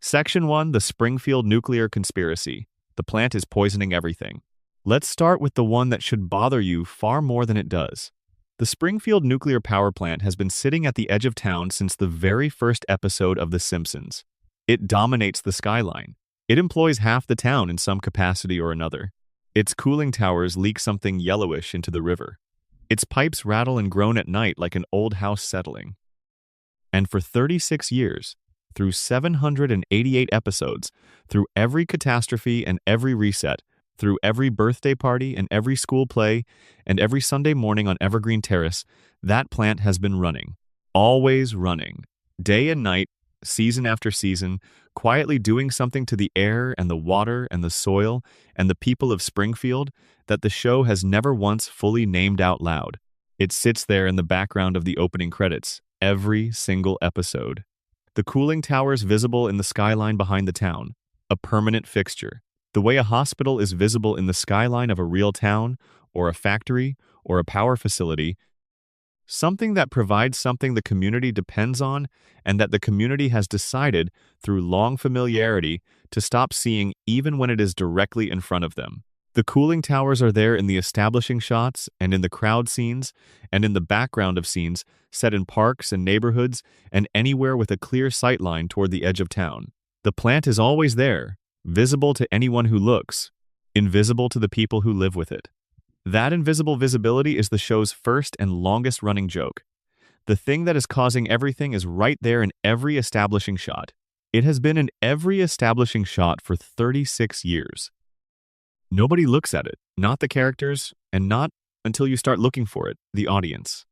Section 1: The Springfield Nuclear Conspiracy. The plant is poisoning everything. Let's start with the one that should bother you far more than it does. The Springfield nuclear power plant has been sitting at the edge of town since the very first episode of The Simpsons. It dominates the skyline. It employs half the town in some capacity or another. Its cooling towers leak something yellowish into the river. Its pipes rattle and groan at night like an old house settling. And for 36 years, through 788 episodes, through every catastrophe and every reset, through every birthday party and every school play and every Sunday morning on Evergreen Terrace, that plant has been running. Always running. Day and night, season after season, quietly doing something to the air and the water and the soil and the people of Springfield that the show has never once fully named out loud. It sits there in the background of the opening credits, every single episode. The cooling towers visible in the skyline behind the town, a permanent fixture. The way a hospital is visible in the skyline of a real town, or a factory, or a power facility, something that provides something the community depends on and that the community has decided, through long familiarity, to stop seeing even when it is directly in front of them. The cooling towers are there in the establishing shots and in the crowd scenes and in the background of scenes set in parks and neighborhoods and anywhere with a clear sight line toward the edge of town. The plant is always there, visible to anyone who looks, invisible to the people who live with it. That invisible visibility is the show's first and longest-running joke. The thing that is causing everything is right there in every establishing shot. It has been in every establishing shot for 36 years. Nobody looks at it, not the characters, and not until you start looking for it, the audience.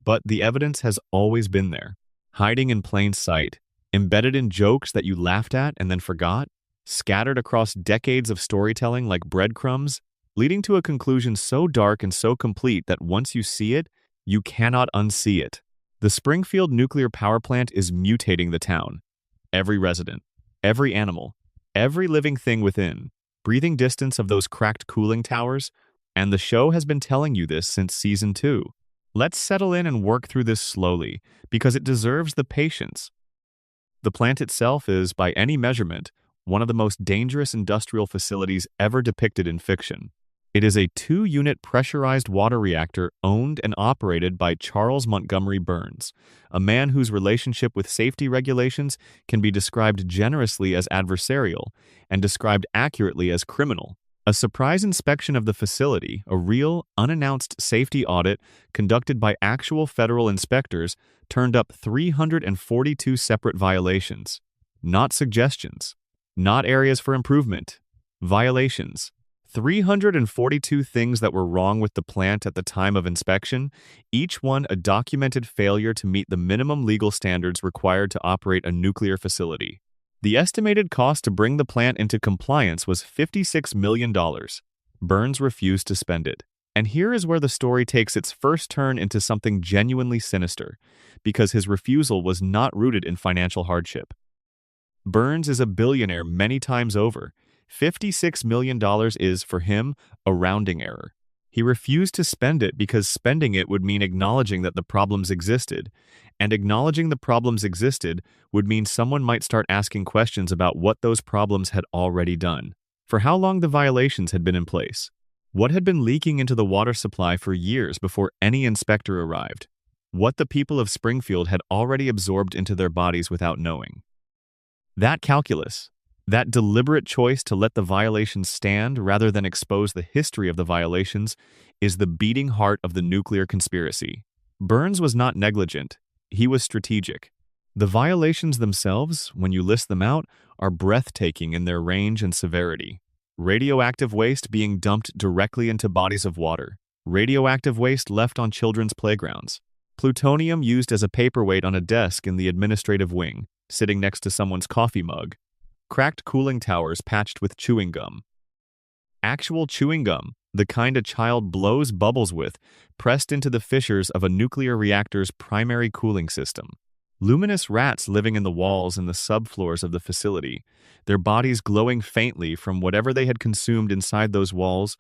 But the evidence has always been there, hiding in plain sight, embedded in jokes that you laughed at and then forgot, scattered across decades of storytelling like breadcrumbs, leading to a conclusion so dark and so complete that once you see it, you cannot unsee it. The Springfield nuclear power plant is mutating the town. Every resident, every animal, every living thing within, breathing distance of those cracked cooling towers, and the show has been telling you this since season 2. Let's settle in and work through this slowly, because it deserves the patience. The plant itself is, by any measurement, one of the most dangerous industrial facilities ever depicted in fiction. It is a 2-unit pressurized water reactor owned and operated by Charles Montgomery Burns, a man whose relationship with safety regulations can be described generously as adversarial and described accurately as criminal. A surprise inspection of the facility, a real, unannounced safety audit conducted by actual federal inspectors, turned up 342 separate violations. Not suggestions. Not areas for improvement. Violations. 342 things that were wrong with the plant at the time of inspection, each one a documented failure to meet the minimum legal standards required to operate a nuclear facility. The estimated cost to bring the plant into compliance was $56 million. Burns refused to spend it. And here is where the story takes its first turn into something genuinely sinister, because his refusal was not rooted in financial hardship. Burns is a billionaire many times over. $56 million is, for him, a rounding error. He refused to spend it because spending it would mean acknowledging that the problems existed, and acknowledging the problems existed would mean someone might start asking questions about what those problems had already done, for how long the violations had been in place, what had been leaking into the water supply for years before any inspector arrived, what the people of Springfield had already absorbed into their bodies without knowing. That calculus, that deliberate choice to let the violations stand rather than expose the history of the violations, is the beating heart of the nuclear conspiracy. Burns was not negligent. He was strategic. The violations themselves, when you list them out, are breathtaking in their range and severity. Radioactive waste being dumped directly into bodies of water. Radioactive waste left on children's playgrounds. Plutonium used as a paperweight on a desk in the administrative wing, sitting next to someone's coffee mug. Cracked cooling towers patched with chewing gum. Actual chewing gum, the kind a child blows bubbles with, pressed into the fissures of a nuclear reactor's primary cooling system. Luminous rats living in the walls and the subfloors of the facility, their bodies glowing faintly from whatever they had consumed inside those walls,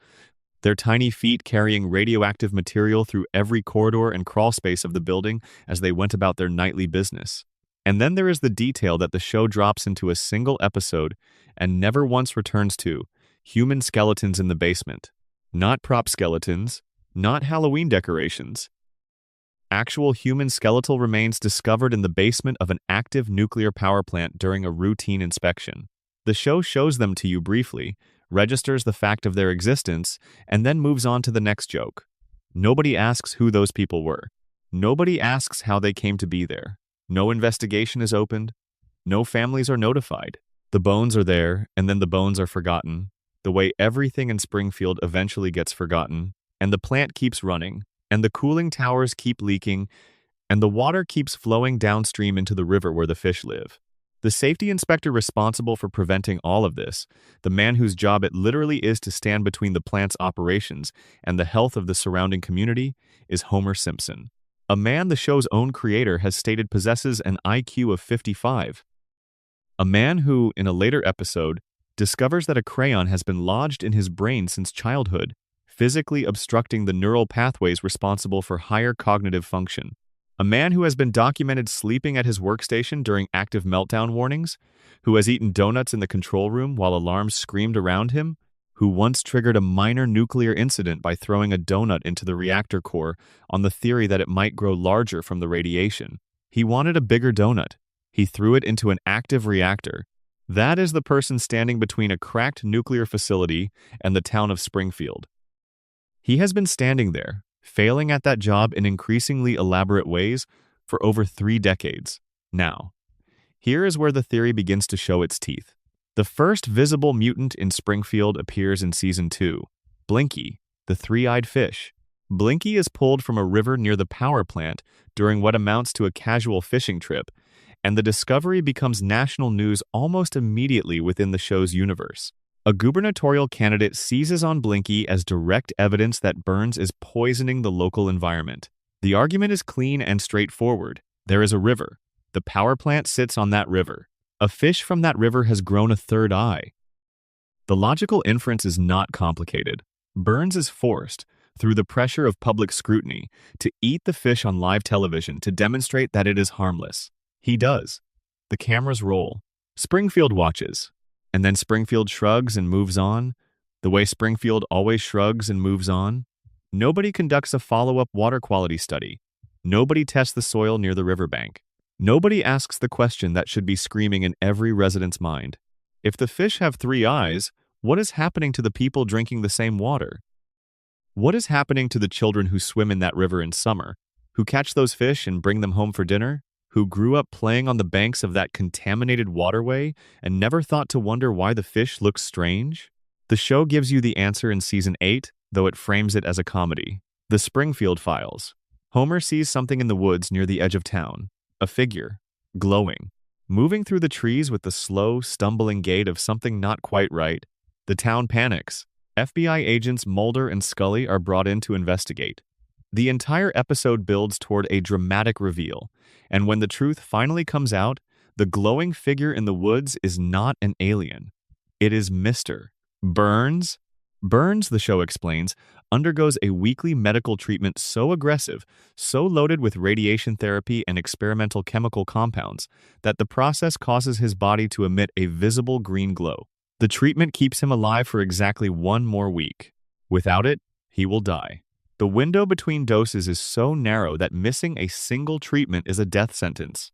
their tiny feet carrying radioactive material through every corridor and crawl space of the building as they went about their nightly business. And then there is the detail that the show drops into a single episode and never once returns to: human skeletons in the basement. Not prop skeletons, not Halloween decorations. Actual human skeletal remains discovered in the basement of an active nuclear power plant during a routine inspection. The show shows them to you briefly, registers the fact of their existence, and then moves on to the next joke. Nobody asks who those people were. Nobody asks how they came to be there. No investigation is opened. No families are notified. The bones are there, and then the bones are forgotten, the way everything in Springfield eventually gets forgotten, and the plant keeps running, and the cooling towers keep leaking, and the water keeps flowing downstream into the river where the fish live. The safety inspector responsible for preventing all of this, the man whose job it literally is to stand between the plant's operations and the health of the surrounding community, is Homer Simpson. A man the show's own creator has stated possesses an IQ of 55. A man who, in a later episode, discovers that a crayon has been lodged in his brain since childhood, physically obstructing the neural pathways responsible for higher cognitive function. A man who has been documented sleeping at his workstation during active meltdown warnings, who has eaten donuts in the control room while alarms screamed around him, who once triggered a minor nuclear incident by throwing a donut into the reactor core on the theory that it might grow larger from the radiation. He wanted a bigger donut. He threw it into an active reactor. That is the person standing between a cracked nuclear facility and the town of Springfield. He has been standing there, failing at that job in increasingly elaborate ways for over 3 decades. Now, here is where the theory begins to show its teeth. The first visible mutant in Springfield appears in Season 2, Blinky, the three-eyed fish. Blinky is pulled from a river near the power plant during what amounts to a casual fishing trip, and the discovery becomes national news almost immediately within the show's universe. A gubernatorial candidate seizes on Blinky as direct evidence that Burns is poisoning the local environment. The argument is clean and straightforward. There is a river. The power plant sits on that river. A fish from that river has grown a third eye. The logical inference is not complicated. Burns is forced, through the pressure of public scrutiny, to eat the fish on live television to demonstrate that it is harmless. He does. The cameras roll. Springfield watches. And then Springfield shrugs and moves on, the way Springfield always shrugs and moves on. Nobody conducts a follow-up water quality study. Nobody tests the soil near the riverbank. Nobody asks the question that should be screaming in every resident's mind. If the fish have 3 eyes, what is happening to the people drinking the same water? What is happening to the children who swim in that river in summer, who catch those fish and bring them home for dinner, who grew up playing on the banks of that contaminated waterway and never thought to wonder why the fish looks strange? The show gives you the answer in Season 8, though it frames it as a comedy. The Springfield Files. Homer sees something in the woods near the edge of town. A figure, glowing, moving through the trees with the slow, stumbling gait of something not quite right. The town panics. FBI agents Mulder and Scully are brought in to investigate. The entire episode builds toward a dramatic reveal, and when the truth finally comes out, the glowing figure in the woods is not an alien. It is Mr. Burns. Burns, the show explains, undergoes a weekly medical treatment so aggressive, so loaded with radiation therapy and experimental chemical compounds, that the process causes his body to emit a visible green glow. The treatment keeps him alive for exactly 1 more week. Without it, he will die. The window between doses is so narrow that missing a single treatment is a death sentence.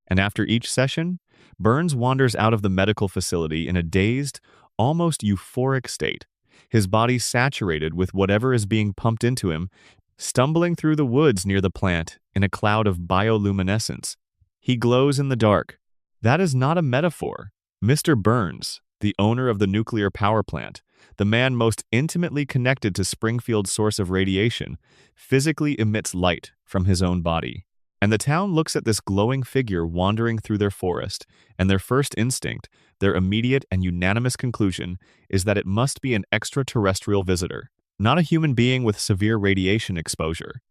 And after each session, Burns wanders out of the medical facility in a dazed, almost euphoric state, his body saturated with whatever is being pumped into him, stumbling through the woods near the plant in a cloud of bioluminescence. He glows in the dark. That is not a metaphor. Mr. Burns, the owner of the nuclear power plant, the man most intimately connected to Springfield's source of radiation, physically emits light from his own body. And the town looks at this glowing figure wandering through their forest, and their first instinct, their immediate and unanimous conclusion, is that it must be an extraterrestrial visitor, not a human being with severe radiation exposure.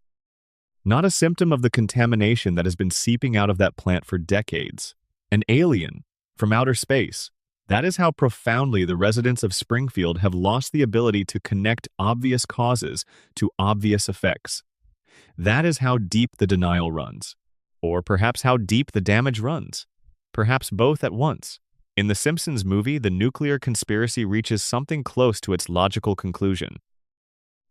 Not a symptom of the contamination that has been seeping out of that plant for decades. An alien from outer space. That is how profoundly the residents of Springfield have lost the ability to connect obvious causes to obvious effects. That is how deep the denial runs. Or perhaps how deep the damage runs? Perhaps both at once. In the Simpsons movie, the nuclear conspiracy reaches something close to its logical conclusion.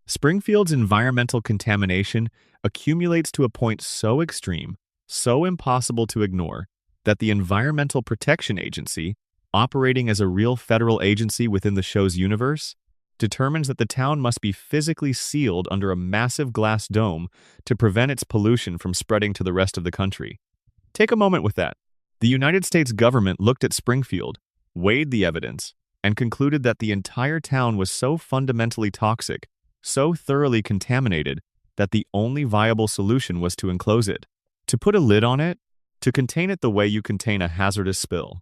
Springfield's environmental contamination accumulates to a point so extreme, so impossible to ignore, that the Environmental Protection Agency, operating as a real federal agency within the show's universe, determines that the town must be physically sealed under a massive glass dome to prevent its pollution from spreading to the rest of the country. Take a moment with that. The United States government looked at Springfield, weighed the evidence, and concluded that the entire town was so fundamentally toxic, so thoroughly contaminated, that the only viable solution was to enclose it, to put a lid on it, to contain it the way you contain a hazardous spill.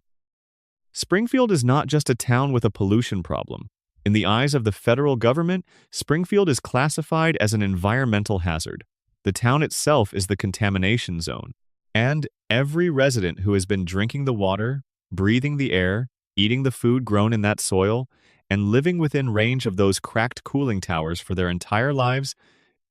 Springfield is not just a town with a pollution problem. In the eyes of the federal government, Springfield is classified as an environmental hazard. The town itself is the contamination zone. And every resident who has been drinking the water, breathing the air, eating the food grown in that soil, and living within range of those cracked cooling towers for their entire lives,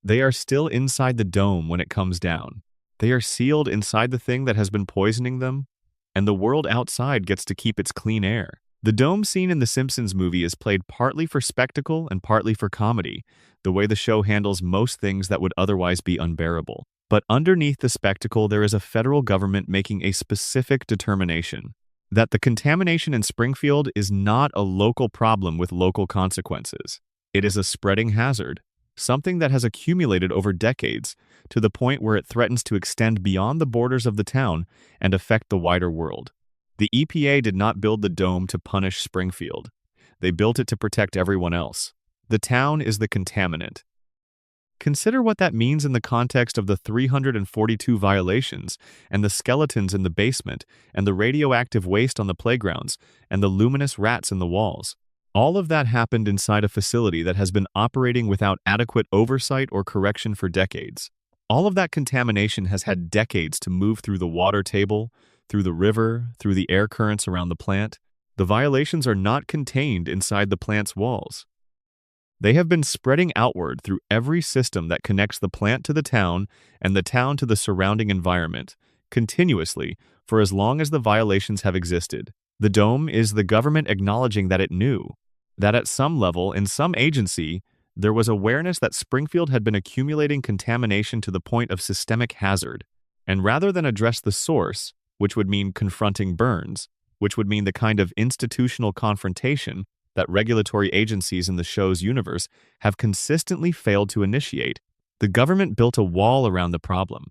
they are still inside the dome when it comes down. They are sealed inside the thing that has been poisoning them, and the world outside gets to keep its clean air. The dome scene in the Simpsons movie is played partly for spectacle and partly for comedy, the way the show handles most things that would otherwise be unbearable. But underneath the spectacle, there is a federal government making a specific determination that the contamination in Springfield is not a local problem with local consequences. It is a spreading hazard, something that has accumulated over decades to the point where it threatens to extend beyond the borders of the town and affect the wider world. The EPA did not build the dome to punish Springfield. They built it to protect everyone else. The town is the contaminant. Consider what that means in the context of the 342 violations and the skeletons in the basement and the radioactive waste on the playgrounds and the luminous rats in the walls. All of that happened inside a facility that has been operating without adequate oversight or correction for decades. All of that contamination has had decades to move through the water table, through the river, through the air currents around the plant. The violations are not contained inside the plant's walls. They have been spreading outward through every system that connects the plant to the town and the town to the surrounding environment, continuously, for as long as the violations have existed. The dome is the government acknowledging that it knew, that at some level, in some agency, there was awareness that Springfield had been accumulating contamination to the point of systemic hazard. And rather than address the source, which would mean confronting Burns, which would mean the kind of institutional confrontation that regulatory agencies in the show's universe have consistently failed to initiate, the government built a wall around the problem.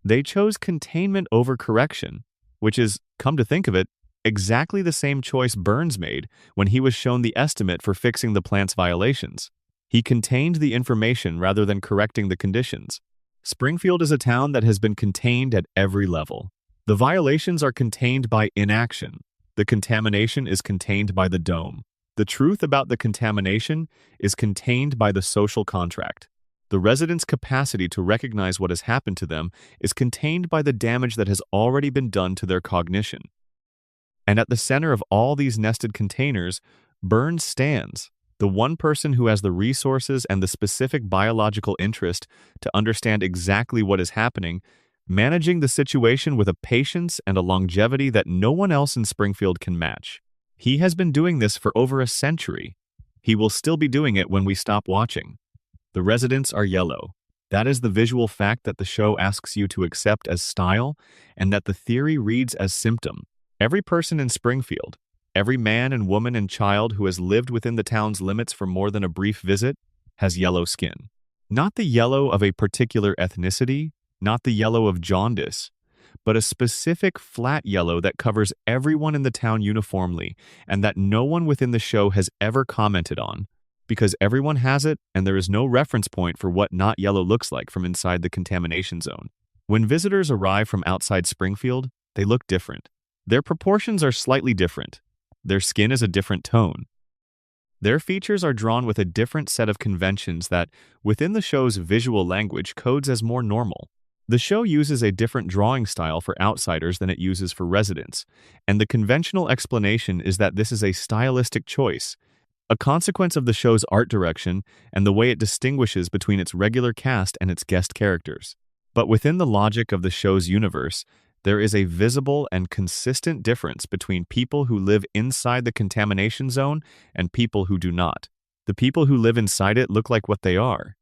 They chose containment over correction, which is, come to think of it, exactly the same choice Burns made when he was shown the estimate for fixing the plant's violations. He contained the information rather than correcting the conditions. Springfield is a town that has been contained at every level. The violations are contained by inaction. The contamination is contained by the dome. The truth about the contamination is contained by the social contract. The residents' capacity to recognize what has happened to them is contained by the damage that has already been done to their cognition. And at the center of all these nested containers, Burns stands, the one person who has the resources and the specific biological interest to understand exactly what is happening, managing the situation with a patience and a longevity that no one else in Springfield can match. He has been doing this for over a century. He will still be doing it when we stop watching. The residents are yellow. That is the visual fact that the show asks you to accept as style, and that the theory reads as symptom. Every person in Springfield, every man and woman and child who has lived within the town's limits for more than a brief visit, has yellow skin. Not the yellow of a particular ethnicity, not the yellow of jaundice, but a specific flat yellow that covers everyone in the town uniformly and that no one within the show has ever commented on, because everyone has it and there is no reference point for what not yellow looks like from inside the contamination zone. When visitors arrive from outside Springfield, they look different. Their proportions are slightly different. Their skin is a different tone. Their features are drawn with a different set of conventions that, within the show's visual language, codes as more normal. The show uses a different drawing style for outsiders than it uses for residents, and the conventional explanation is that this is a stylistic choice, a consequence of the show's art direction and the way it distinguishes between its regular cast and its guest characters. But within the logic of the show's universe, there is a visible and consistent difference between people who live inside the contamination zone and people who do not. The people who live inside it look like what they are.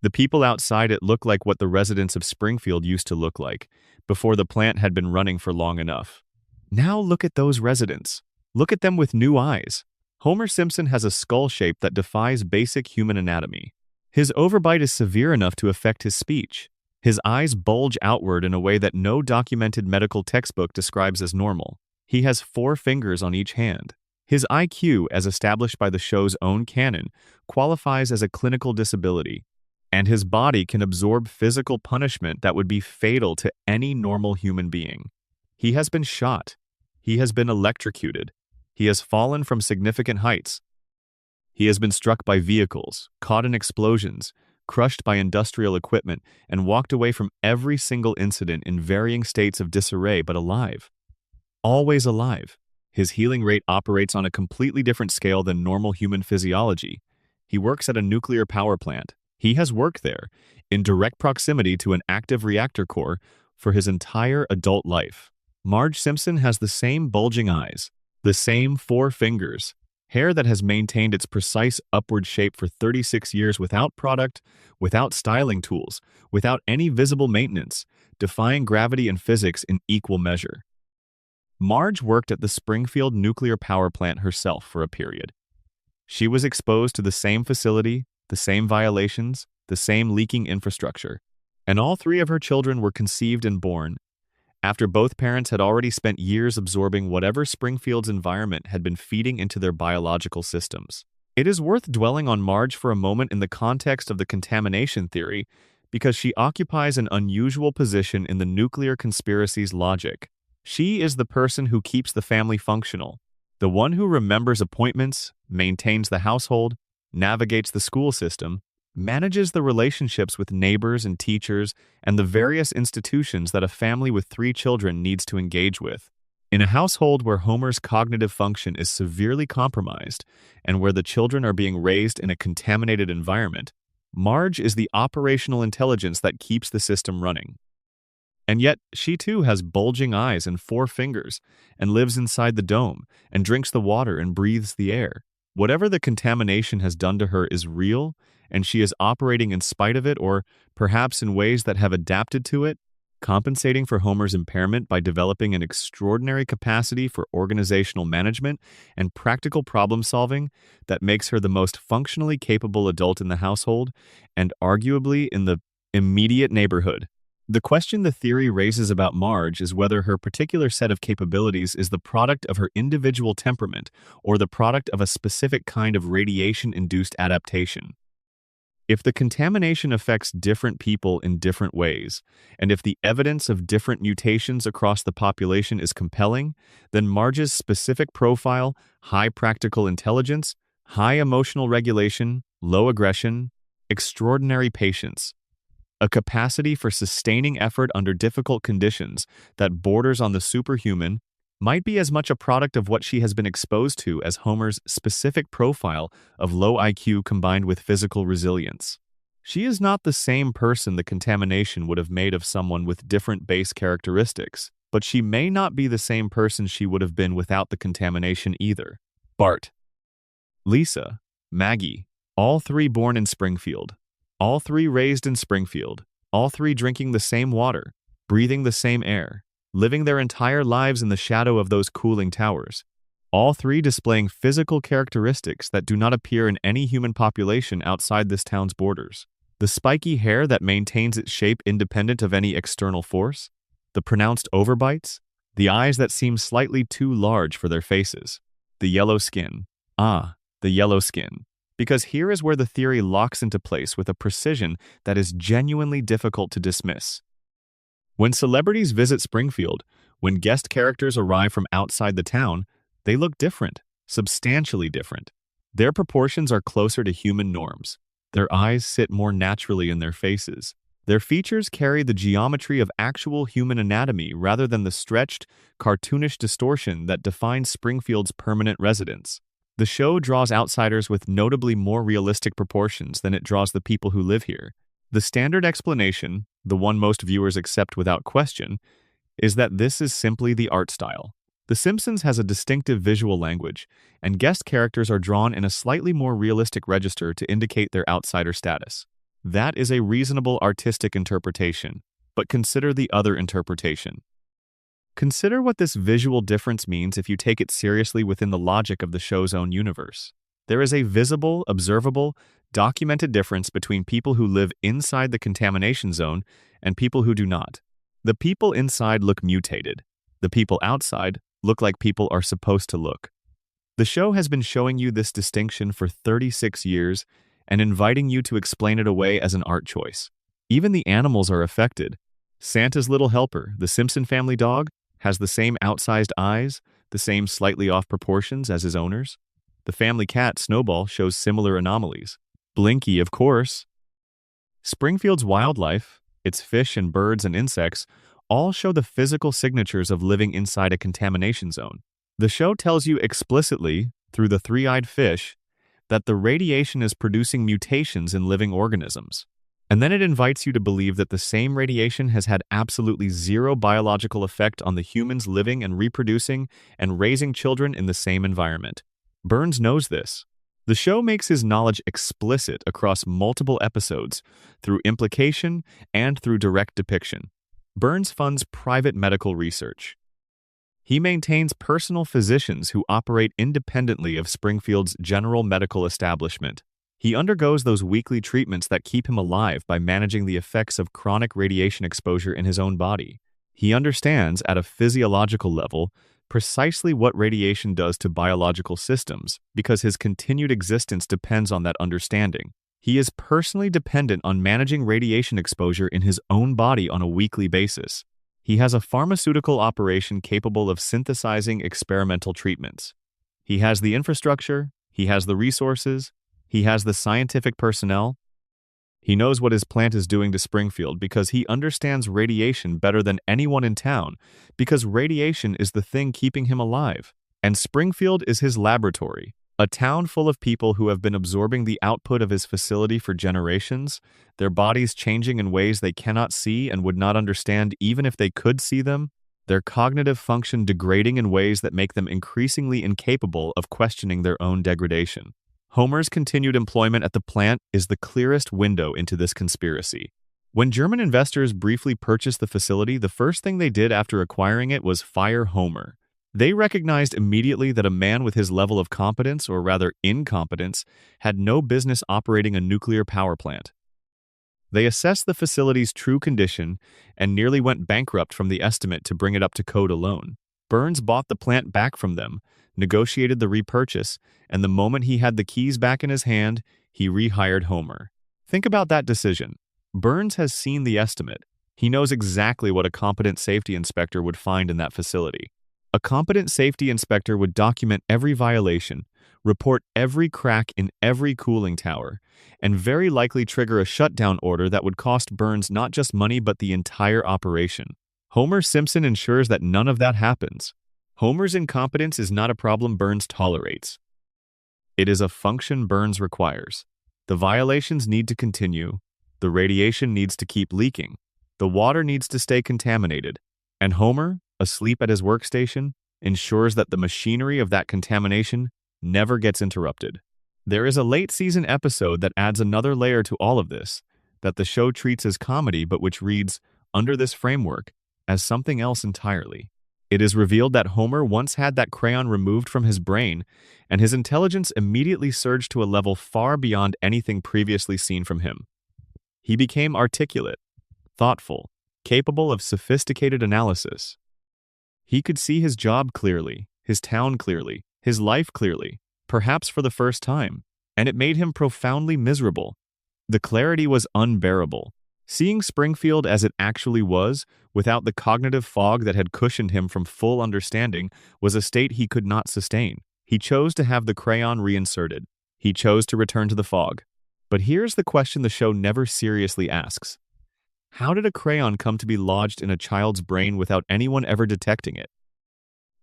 The people outside it look like what the residents of Springfield used to look like, before the plant had been running for long enough. Now look at those residents. Look at them with new eyes. Homer Simpson has a skull shape that defies basic human anatomy. His overbite is severe enough to affect his speech. His eyes bulge outward in a way that no documented medical textbook describes as normal. He has 4 fingers on each hand. His IQ, as established by the show's own canon, qualifies as a clinical disability, and his body can absorb physical punishment that would be fatal to any normal human being. He has been shot. He has been electrocuted. He has fallen from significant heights. He has been struck by vehicles, caught in explosions, crushed by industrial equipment, and walked away from every single incident in varying states of disarray, but alive. Always alive. His healing rate operates on a completely different scale than normal human physiology. He works at a nuclear power plant. He has worked there, in direct proximity to an active reactor core, for his entire adult life. Marge Simpson has the same bulging eyes, the same 4 fingers, hair that has maintained its precise upward shape for 36 years without product, without styling tools, without any visible maintenance, defying gravity and physics in equal measure. Marge worked at the Springfield nuclear power plant herself for a period. She was exposed to the same facility, the same violations, the same leaking infrastructure, and all 3 of her children were conceived and born after both parents had already spent years absorbing whatever Springfield's environment had been feeding into their biological systems. It is worth dwelling on Marge for a moment in the context of the contamination theory because she occupies an unusual position in the nuclear conspiracy's logic. She is the person who keeps the family functional, the one who remembers appointments, maintains the household, navigates the school system, manages the relationships with neighbors and teachers and the various institutions that a family with 3 children needs to engage with. In a household where Homer's cognitive function is severely compromised and where the children are being raised in a contaminated environment, Marge is the operational intelligence that keeps the system running. And yet, she too has bulging eyes and 4 fingers, and lives inside the dome, and drinks the water and breathes the air. Whatever the contamination has done to her is real, and she is operating in spite of it or perhaps in ways that have adapted to it, compensating for Homer's impairment by developing an extraordinary capacity for organizational management and practical problem-solving that makes her the most functionally capable adult in the household and arguably in the immediate neighborhood. The question the theory raises about Marge is whether her particular set of capabilities is the product of her individual temperament or the product of a specific kind of radiation-induced adaptation. If the contamination affects different people in different ways, and if the evidence of different mutations across the population is compelling, then Marge's specific profile, high practical intelligence, high emotional regulation, low aggression, extraordinary patience, a capacity for sustaining effort under difficult conditions that borders on the superhuman, might be as much a product of what she has been exposed to as Homer's specific profile of low IQ combined with physical resilience. She is not the same person the contamination would have made of someone with different base characteristics, but she may not be the same person she would have been without the contamination either. Bart, Lisa, Maggie, all 3 born in Springfield, all 3 raised in Springfield, all 3 drinking the same water, breathing the same air, living their entire lives in the shadow of those cooling towers, all 3 displaying physical characteristics that do not appear in any human population outside this town's borders. The spiky hair that maintains its shape independent of any external force, the pronounced overbites, the eyes that seem slightly too large for their faces, the yellow skin. The yellow skin. Because here is where the theory locks into place with a precision that is genuinely difficult to dismiss. When celebrities visit Springfield, when guest characters arrive from outside the town, they look different, substantially different. Their proportions are closer to human norms. Their eyes sit more naturally in their faces. Their features carry the geometry of actual human anatomy rather than the stretched, cartoonish distortion that defines Springfield's permanent residents. The show draws outsiders with notably more realistic proportions than it draws the people who live here. The standard explanation, the one most viewers accept without question, is that this is simply the art style. The Simpsons has a distinctive visual language, and guest characters are drawn in a slightly more realistic register to indicate their outsider status. That is a reasonable artistic interpretation, but consider the other interpretation. Consider what this visual difference means if you take it seriously within the logic of the show's own universe. There is a visible, observable, documented difference between people who live inside the contamination zone and people who do not. The people inside look mutated. The people outside look like people are supposed to look. The show has been showing you this distinction for 36 years and inviting you to explain it away as an art choice. Even the animals are affected. Santa's little helper, the Simpson family dog, has the same outsized eyes, the same slightly off proportions as his owners. The family cat, Snowball, shows similar anomalies. Blinky, of course. Springfield's wildlife, its fish and birds and insects, all show the physical signatures of living inside a contamination zone. The show tells you explicitly, through the three-eyed fish, that the radiation is producing mutations in living organisms. And then it invites you to believe that the same radiation has had absolutely zero biological effect on the humans living and reproducing and raising children in the same environment. Burns knows this. The show makes his knowledge explicit across multiple episodes, through implication and through direct depiction. Burns funds private medical research. He maintains personal physicians who operate independently of Springfield's general medical establishment. He undergoes those weekly treatments that keep him alive by managing the effects of chronic radiation exposure in his own body. He understands, at a physiological level, precisely what radiation does to biological systems because his continued existence depends on that understanding. He is personally dependent on managing radiation exposure in his own body on a weekly basis. He has a pharmaceutical operation capable of synthesizing experimental treatments. He has the infrastructure, he has the resources, he has the scientific personnel. He knows what his plant is doing to Springfield because he understands radiation better than anyone in town, because radiation is the thing keeping him alive. And Springfield is his laboratory, a town full of people who have been absorbing the output of his facility for generations, their bodies changing in ways they cannot see and would not understand even if they could see them, their cognitive function degrading in ways that make them increasingly incapable of questioning their own degradation. Homer's continued employment at the plant is the clearest window into this conspiracy. When German investors briefly purchased the facility, the first thing they did after acquiring it was fire Homer. They recognized immediately that a man with his level of competence, or rather incompetence, had no business operating a nuclear power plant. They assessed the facility's true condition and nearly went bankrupt from the estimate to bring it up to code alone. Burns bought the plant back from them, negotiated the repurchase, and the moment he had the keys back in his hand, he rehired Homer. Think about that decision. Burns has seen the estimate. He knows exactly what a competent safety inspector would find in that facility. A competent safety inspector would document every violation, report every crack in every cooling tower, and very likely trigger a shutdown order that would cost Burns not just money but the entire operation. Homer Simpson ensures that none of that happens. Homer's incompetence is not a problem Burns tolerates. It is a function Burns requires. The violations need to continue, the radiation needs to keep leaking, the water needs to stay contaminated, and Homer, asleep at his workstation, ensures that the machinery of that contamination never gets interrupted. There is a late-season episode that adds another layer to all of this, that the show treats as comedy but which reads, under this framework, as something else entirely. It is revealed that Homer once had that crayon removed from his brain, and his intelligence immediately surged to a level far beyond anything previously seen from him. He became articulate, thoughtful, capable of sophisticated analysis. He could see his job clearly, his town clearly, his life clearly, perhaps for the first time, and it made him profoundly miserable. The clarity was unbearable. Seeing Springfield as it actually was, without the cognitive fog that had cushioned him from full understanding, was a state he could not sustain. He chose to have the crayon reinserted. He chose to return to the fog. But here's the question the show never seriously asks. How did a crayon come to be lodged in a child's brain without anyone ever detecting it?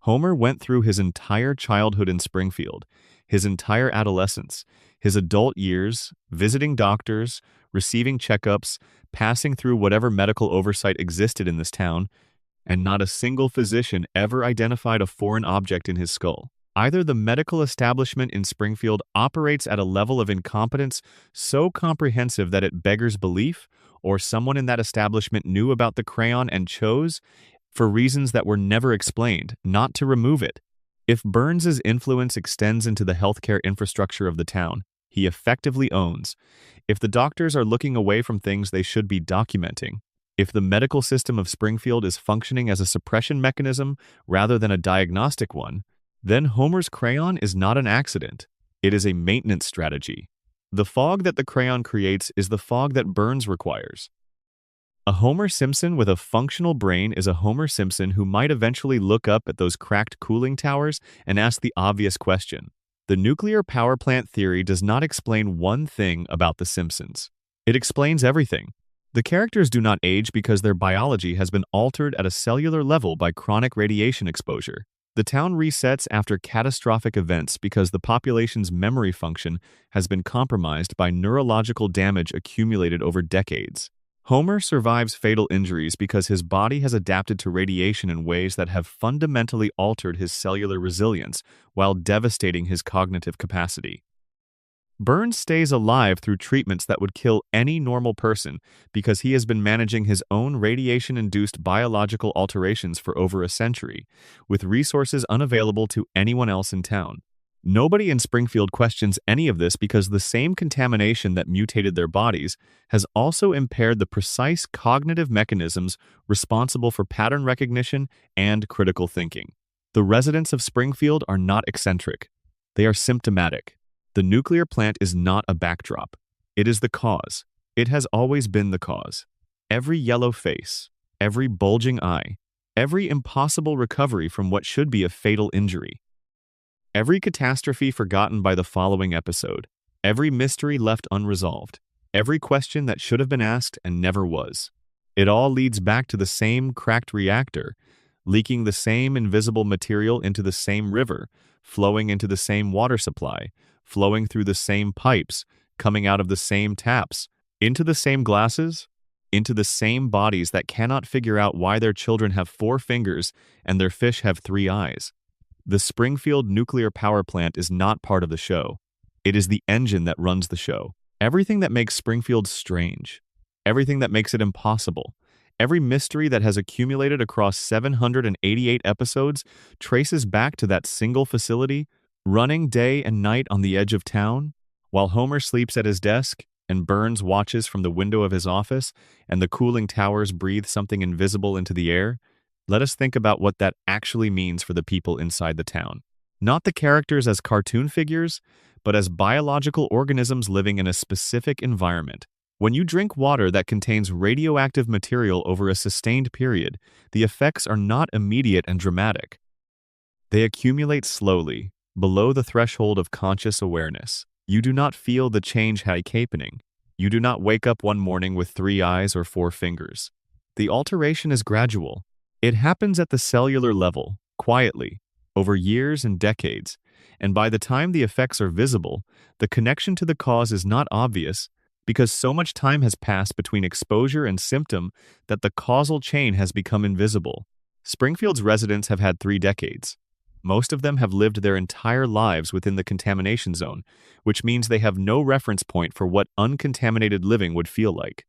Homer went through his entire childhood in Springfield, his entire adolescence, his adult years, visiting doctors, receiving checkups, passing through whatever medical oversight existed in this town, and not a single physician ever identified a foreign object in his skull. Either the medical establishment in Springfield operates at a level of incompetence so comprehensive that it beggars belief, or someone in that establishment knew about the crayon and chose, for reasons that were never explained, not to remove it. If Burns's influence extends into the healthcare infrastructure of the town, he effectively owns. If the doctors are looking away from things they should be documenting, if the medical system of Springfield is functioning as a suppression mechanism rather than a diagnostic one, then Homer's crayon is not an accident. It is a maintenance strategy. The fog that the crayon creates is the fog that Burns requires. A Homer Simpson with a functional brain is a Homer Simpson who might eventually look up at those cracked cooling towers and ask the obvious question. The nuclear power plant theory does not explain one thing about the Simpsons. It explains everything. The characters do not age because their biology has been altered at a cellular level by chronic radiation exposure. The town resets after catastrophic events because the population's memory function has been compromised by neurological damage accumulated over decades. Homer survives fatal injuries because his body has adapted to radiation in ways that have fundamentally altered his cellular resilience while devastating his cognitive capacity. Burns stays alive through treatments that would kill any normal person because he has been managing his own radiation-induced biological alterations for over a century, with resources unavailable to anyone else in town. Nobody in Springfield questions any of this because the same contamination that mutated their bodies has also impaired the precise cognitive mechanisms responsible for pattern recognition and critical thinking. The residents of Springfield are not eccentric. They are symptomatic. The nuclear plant is not a backdrop. It is the cause. It has always been the cause. Every yellow face, every bulging eye, every impossible recovery from what should be a fatal injury. Every catastrophe forgotten by the following episode. Every mystery left unresolved. Every question that should have been asked and never was. It all leads back to the same cracked reactor, leaking the same invisible material into the same river, flowing into the same water supply, flowing through the same pipes, coming out of the same taps, into the same glasses, into the same bodies that cannot figure out why their children have 4 fingers and their fish have 3 eyes. The Springfield nuclear power plant is not part of the show. It is the engine that runs the show. Everything that makes Springfield strange, everything that makes it impossible, every mystery that has accumulated across 788 episodes traces back to that single facility, running day and night on the edge of town, while Homer sleeps at his desk and Burns watches from the window of his office and the cooling towers breathe something invisible into the air. Let us think about what that actually means for the people inside the town. Not the characters as cartoon figures, but as biological organisms living in a specific environment. When you drink water that contains radioactive material over a sustained period, the effects are not immediate and dramatic. They accumulate slowly, below the threshold of conscious awareness. You do not feel the change happening. You do not wake up one morning with 3 eyes or 4 fingers. The alteration is gradual. It happens at the cellular level, quietly, over years and decades, and by the time the effects are visible, the connection to the cause is not obvious because so much time has passed between exposure and symptom that the causal chain has become invisible. Springfield's residents have had 3 decades. Most of them have lived their entire lives within the contamination zone, which means they have no reference point for what uncontaminated living would feel like.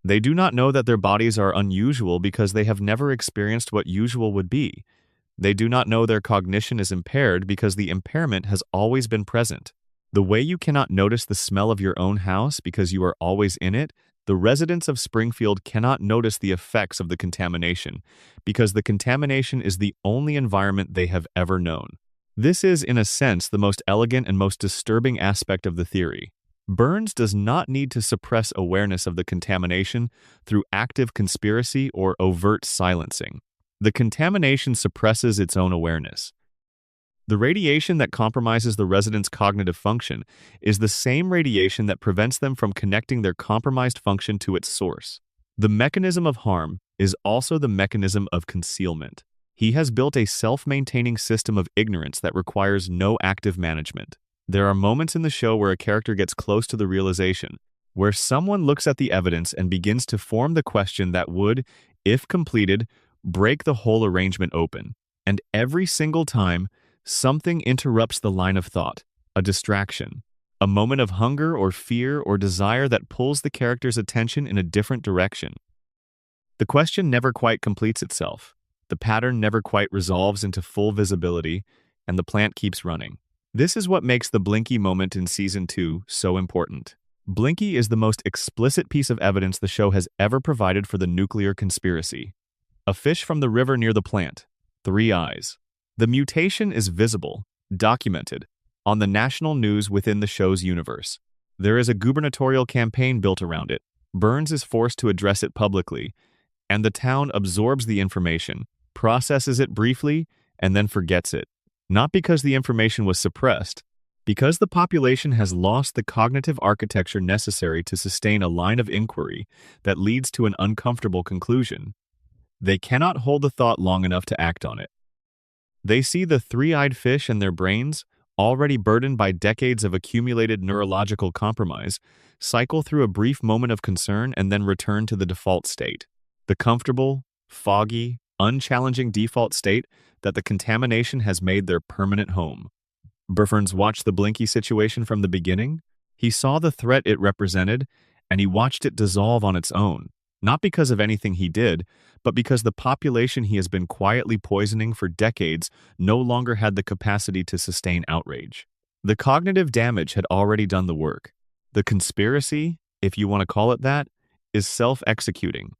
They do not know that their bodies are unusual because they have never experienced what usual would be. They do not know their cognition is impaired because the impairment has always been present. The way you cannot notice the smell of your own house because you are always in it, the residents of Springfield cannot notice the effects of the contamination because the contamination is the only environment they have ever known. This is, in a sense, the most elegant and most disturbing aspect of the theory. Burns does not need to suppress awareness of the contamination through active conspiracy or overt silencing. The contamination suppresses its own awareness. The radiation that compromises the residents' cognitive function is the same radiation that prevents them from connecting their compromised function to its source. The mechanism of harm is also the mechanism of concealment. He has built a self-maintaining system of ignorance that requires no active management. There are moments in the show where a character gets close to the realization, where someone looks at the evidence and begins to form the question that would, if completed, break the whole arrangement open. And every single time, something interrupts the line of thought, a distraction, a moment of hunger or fear or desire that pulls the character's attention in a different direction. The question never quite completes itself. The pattern never quite resolves into full visibility, and the plant keeps running. This is what makes the Blinky moment in Season 2 so important. Blinky is the most explicit piece of evidence the show has ever provided for the nuclear conspiracy. A fish from the river near the plant. 3 eyes. The mutation is visible, documented, on the national news within the show's universe. There is a gubernatorial campaign built around it. Burns is forced to address it publicly, and the town absorbs the information, processes it briefly, and then forgets it. Not because the information was suppressed, because the population has lost the cognitive architecture necessary to sustain a line of inquiry that leads to an uncomfortable conclusion. They cannot hold the thought long enough to act on it. They see the three-eyed fish and their brains, already burdened by decades of accumulated neurological compromise, cycle through a brief moment of concern and then return to the default state. The comfortable, foggy, unchallenging default state that the contamination has made their permanent home. Burns watched the Blinky situation from the beginning. He saw the threat it represented, and he watched it dissolve on its own, not because of anything he did, but because the population he has been quietly poisoning for decades no longer had the capacity to sustain outrage. The cognitive damage had already done the work. The conspiracy, if you want to call it that, is self-executing.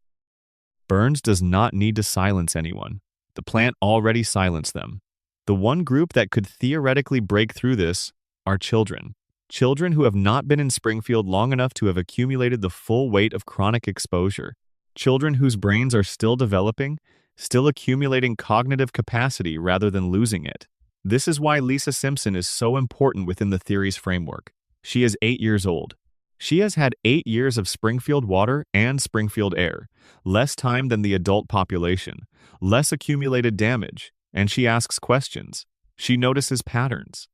Burns does not need to silence anyone. The plant already silenced them. The one group that could theoretically break through this are children. Children who have not been in Springfield long enough to have accumulated the full weight of chronic exposure. Children whose brains are still developing, still accumulating cognitive capacity rather than losing it. This is why Lisa Simpson is so important within the theory's framework. She is 8 years old. She has had 8 years of Springfield water and Springfield air, less time than the adult population, less accumulated damage, and she asks questions. She notices patterns.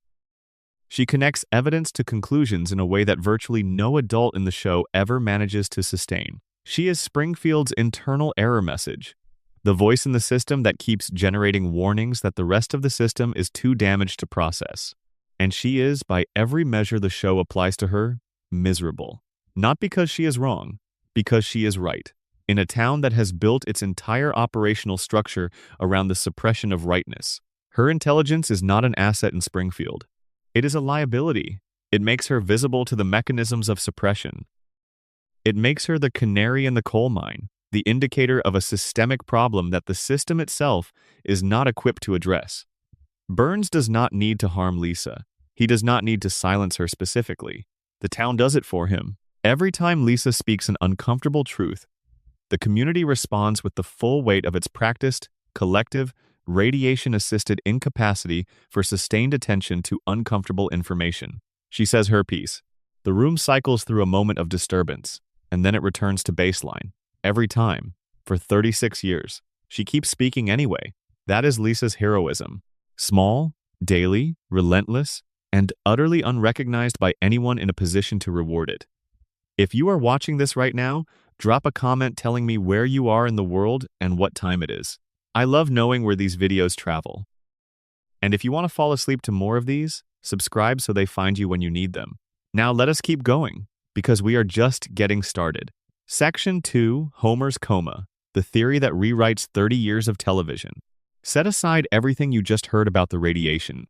She connects evidence to conclusions in a way that virtually no adult in the show ever manages to sustain. She is Springfield's internal error message, the voice in the system that keeps generating warnings that the rest of the system is too damaged to process. And she is, by every measure the show applies to her, miserable. Not because she is wrong, because she is right. In a town that has built its entire operational structure around the suppression of rightness, her intelligence is not an asset in Springfield. It is a liability. It makes her visible to the mechanisms of suppression. It makes her the canary in the coal mine, the indicator of a systemic problem that the system itself is not equipped to address. Burns does not need to harm Lisa. He does not need to silence her specifically. The town does it for him. Every time Lisa speaks an uncomfortable truth, the community responds with the full weight of its practiced, collective, radiation-assisted incapacity for sustained attention to uncomfortable information. She says her piece. The room cycles through a moment of disturbance, and then it returns to baseline. Every time. For 36 years. She keeps speaking anyway. That is Lisa's heroism. Small, daily, relentless, and utterly unrecognized by anyone in a position to reward it. If you are watching this right now, drop a comment telling me where you are in the world and what time it is. I love knowing where these videos travel. And if you want to fall asleep to more of these, subscribe so they find you when you need them. Now let us keep going, because we are just getting started. Section 2, Homer's Coma, the theory that rewrites 30 years of television. Set aside everything you just heard about the radiation.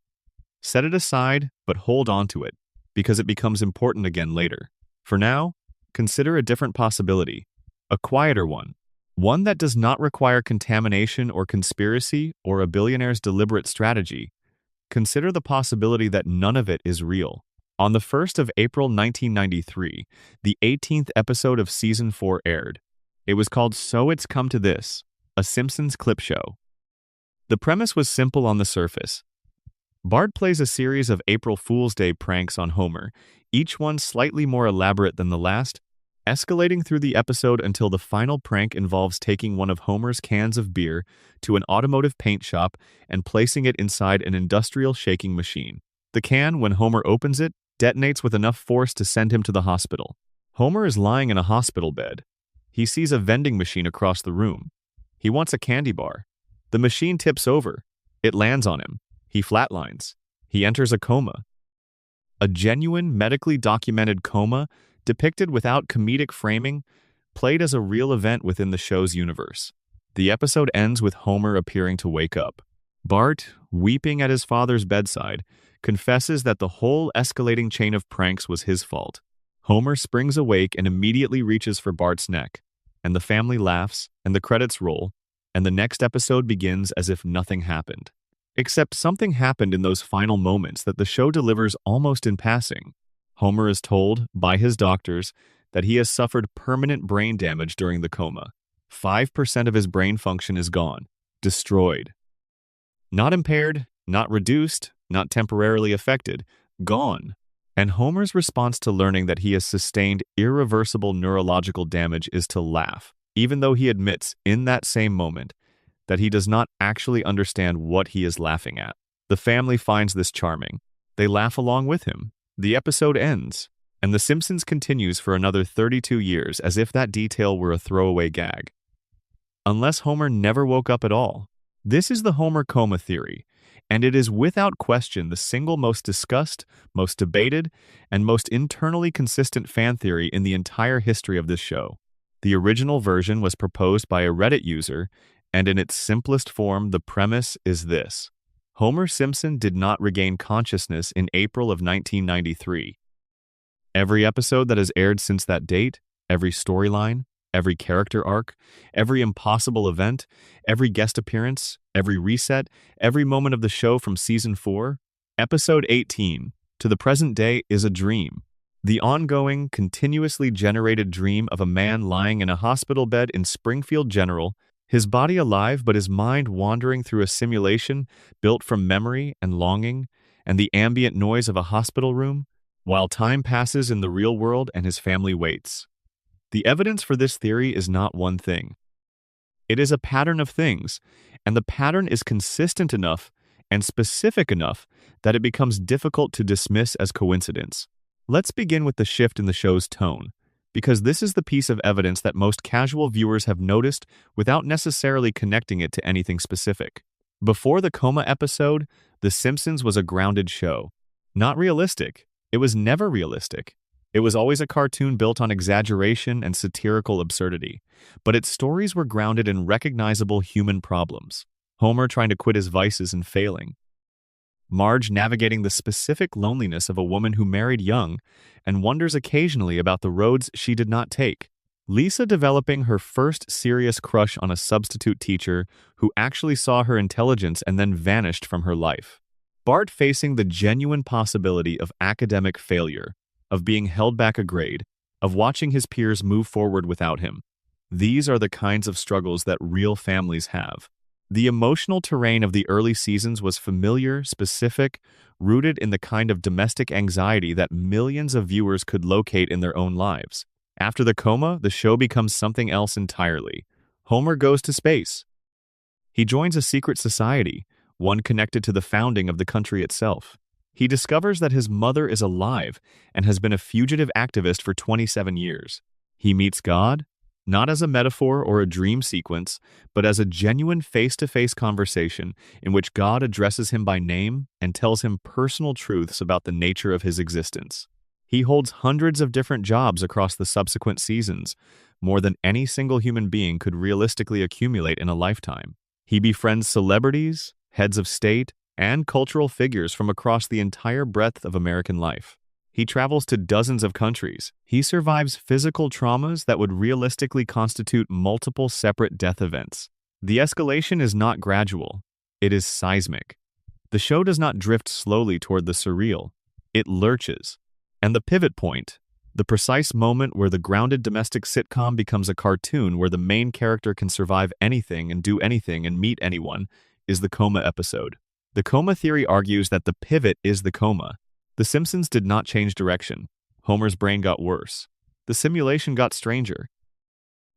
Set it aside, but hold on to it, because it becomes important again later. For now, consider a different possibility, a quieter one. One that does not require contamination or conspiracy or a billionaire's deliberate strategy. Consider the possibility that none of it is real. On the 1st of April 1993, the 18th episode of Season 4 aired. It was called So It's Come to This, a Simpsons clip show. The premise was simple on the surface. Bart plays a series of April Fool's Day pranks on Homer, each one slightly more elaborate than the last, escalating through the episode until the final prank involves taking one of Homer's cans of beer to an automotive paint shop and placing it inside an industrial shaking machine. The can, when Homer opens it, detonates with enough force to send him to the hospital. Homer is lying in a hospital bed. He sees a vending machine across the room. He wants a candy bar. The machine tips over. It lands on him. He flatlines. He enters a coma. A genuine, medically documented coma, depicted without comedic framing, played as a real event within the show's universe. The episode ends with Homer appearing to wake up. Bart, weeping at his father's bedside, confesses that the whole escalating chain of pranks was his fault. Homer springs awake and immediately reaches for Bart's neck, and the family laughs, and the credits roll, and the next episode begins as if nothing happened. Except something happened in those final moments that the show delivers almost in passing. Homer is told, by his doctors, that he has suffered permanent brain damage during the coma. 5% of his brain function is gone, destroyed. Not impaired, not reduced, not temporarily affected, gone. And Homer's response to learning that he has sustained irreversible neurological damage is to laugh, even though he admits, in that same moment, that he does not actually understand what he is laughing at. The family finds this charming. They laugh along with him. The episode ends, and The Simpsons continues for another 32 years as if that detail were a throwaway gag. Unless Homer never woke up at all. This is the Homer coma theory, and it is without question the single most discussed, most debated, and most internally consistent fan theory in the entire history of this show. The original version was proposed by a Reddit user, and in its simplest form, the premise is this. Homer Simpson did not regain consciousness in April of 1993. Every episode that has aired since that date, every storyline, every character arc, every impossible event, every guest appearance, every reset, every moment of the show from Season 4, Episode 18, to the present day is a dream. The ongoing, continuously generated dream of a man lying in a hospital bed in Springfield General, his body alive but his mind wandering through a simulation built from memory and longing and the ambient noise of a hospital room, while time passes in the real world and his family waits. The evidence for this theory is not one thing. It is a pattern of things, and the pattern is consistent enough and specific enough that it becomes difficult to dismiss as coincidence. Let's begin with the shift in the show's tone, because this is the piece of evidence that most casual viewers have noticed without necessarily connecting it to anything specific. Before the coma episode, The Simpsons was a grounded show. Not realistic. It was never realistic. It was always a cartoon built on exaggeration and satirical absurdity, but its stories were grounded in recognizable human problems. Homer trying to quit his vices and failing. Marge navigating the specific loneliness of a woman who married young and wonders occasionally about the roads she did not take. Lisa developing her first serious crush on a substitute teacher who actually saw her intelligence and then vanished from her life. Bart facing the genuine possibility of academic failure, of being held back a grade, of watching his peers move forward without him. These are the kinds of struggles that real families have. The emotional terrain of the early seasons was familiar, specific, rooted in the kind of domestic anxiety that millions of viewers could locate in their own lives. After the coma, the show becomes something else entirely. Homer goes to space. He joins a secret society, one connected to the founding of the country itself. He discovers that his mother is alive and has been a fugitive activist for 27 years. He meets God, not as a metaphor or a dream sequence, but as a genuine face-to-face conversation in which God addresses him by name and tells him personal truths about the nature of his existence. He holds hundreds of different jobs across the subsequent seasons, more than any single human being could realistically accumulate in a lifetime. He befriends celebrities, heads of state, and cultural figures from across the entire breadth of American life. He travels to dozens of countries. He survives physical traumas that would realistically constitute multiple separate death events. The escalation is not gradual. It is seismic. The show does not drift slowly toward the surreal. It lurches. And the pivot point, the precise moment where the grounded domestic sitcom becomes a cartoon where the main character can survive anything and do anything and meet anyone, is the coma episode. The coma theory argues that the pivot is the coma. The Simpsons did not change direction. Homer's brain got worse. The simulation got stranger.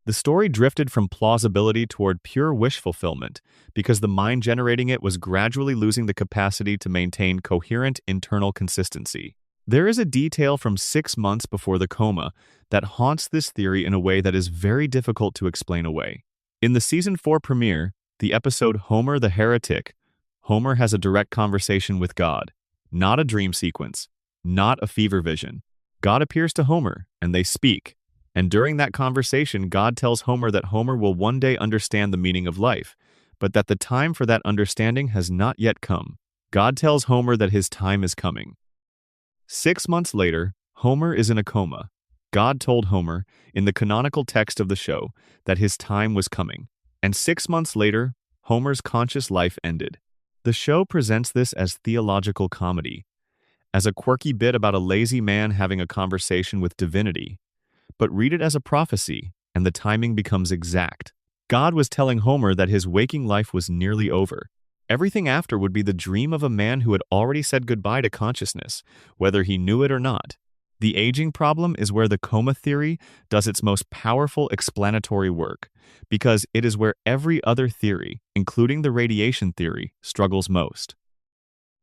The story drifted from plausibility toward pure wish fulfillment because the mind generating it was gradually losing the capacity to maintain coherent internal consistency. There is a detail from 6 months before the coma that haunts this theory in a way that is very difficult to explain away. In the season 4 premiere, the episode Homer the Heretic, Homer has a direct conversation with God, not a dream sequence, not a fever vision. God appears to Homer, and they speak. And during that conversation, God tells Homer that Homer will one day understand the meaning of life, but that the time for that understanding has not yet come. God tells Homer that his time is coming. 6 months later, Homer is in a coma. God told Homer, in the canonical text of the show, that his time was coming. And 6 months later, Homer's conscious life ended. The show presents this as theological comedy, as a quirky bit about a lazy man having a conversation with divinity. But read it as a prophecy, and the timing becomes exact. God was telling Homer that his waking life was nearly over. Everything after would be the dream of a man who had already said goodbye to consciousness, whether he knew it or not. The aging problem is where the coma theory does its most powerful explanatory work, because it is where every other theory, including the radiation theory, struggles most.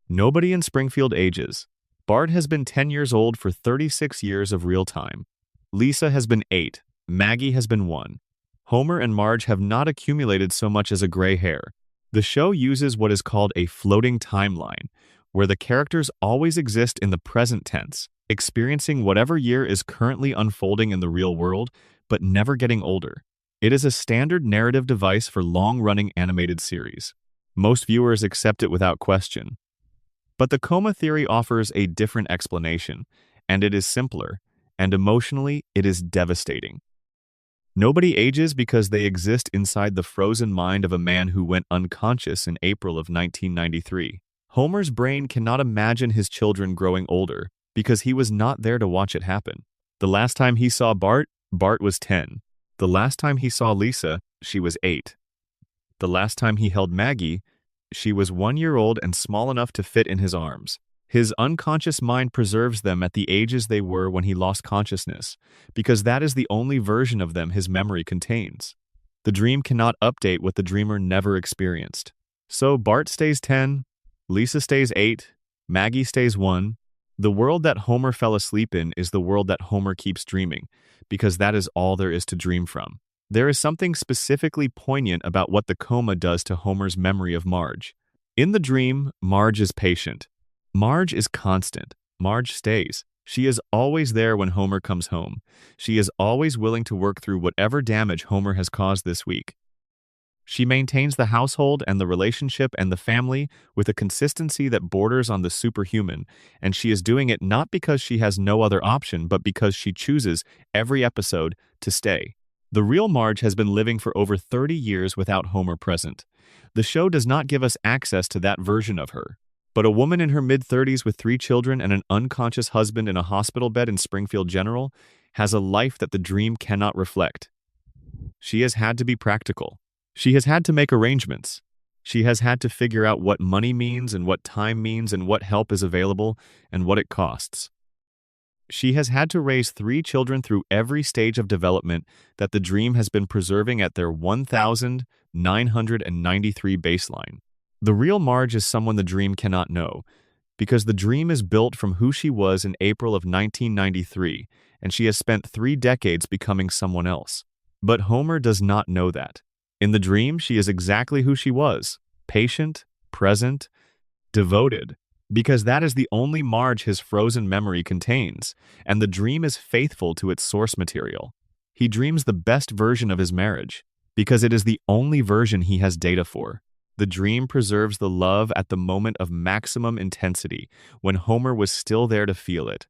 Nobody in Springfield ages. Bart has been 10 years old for 36 years of real time. Lisa has been 8. Maggie has been 1. Homer and Marge have not accumulated so much as a gray hair. The show uses what is called a floating timeline, where the characters always exist in the present tense, experiencing whatever year is currently unfolding in the real world, but never getting older. It is a standard narrative device for long-running animated series. Most viewers accept it without question. But the coma theory offers a different explanation, and it is simpler, and emotionally, it is devastating. Nobody ages because they exist inside the frozen mind of a man who went unconscious in April of 1993. Homer's brain cannot imagine his children growing older because he was not there to watch it happen. The last time he saw Bart, Bart was 10. The last time he saw Lisa, she was 8. The last time he held Maggie, she was 1 year old and small enough to fit in his arms. His unconscious mind preserves them at the ages they were when he lost consciousness, because that is the only version of them his memory contains. The dream cannot update what the dreamer never experienced. So Bart stays 10, Lisa stays 8, Maggie stays 1. The world that Homer fell asleep in is the world that Homer keeps dreaming, because that is all there is to dream from. There is something specifically poignant about what the coma does to Homer's memory of Marge. In the dream, Marge is patient. Marge is constant. Marge stays. She is always there when Homer comes home. She is always willing to work through whatever damage Homer has caused this week. She maintains the household and the relationship and the family with a consistency that borders on the superhuman, and she is doing it not because she has no other option, but because she chooses, every episode, to stay. The real Marge has been living for over 30 years without Homer present. The show does not give us access to that version of her. But a woman in her mid-30s with 3 children and an unconscious husband in a hospital bed in Springfield General has a life that the dream cannot reflect. She has had to be practical. She has had to make arrangements. She has had to figure out what money means and what time means and what help is available and what it costs. She has had to raise 3 children through every stage of development that the dream has been preserving at their 1,993 baseline. The real Marge is someone the dream cannot know, because the dream is built from who she was in April of 1993, and she has spent 3 decades becoming someone else. But Homer does not know that. In the dream, she is exactly who she was, patient, present, devoted, because that is the only Marge his frozen memory contains, and the dream is faithful to its source material. He dreams the best version of his marriage, because it is the only version he has data for. The dream preserves the love at the moment of maximum intensity, when Homer was still there to feel it.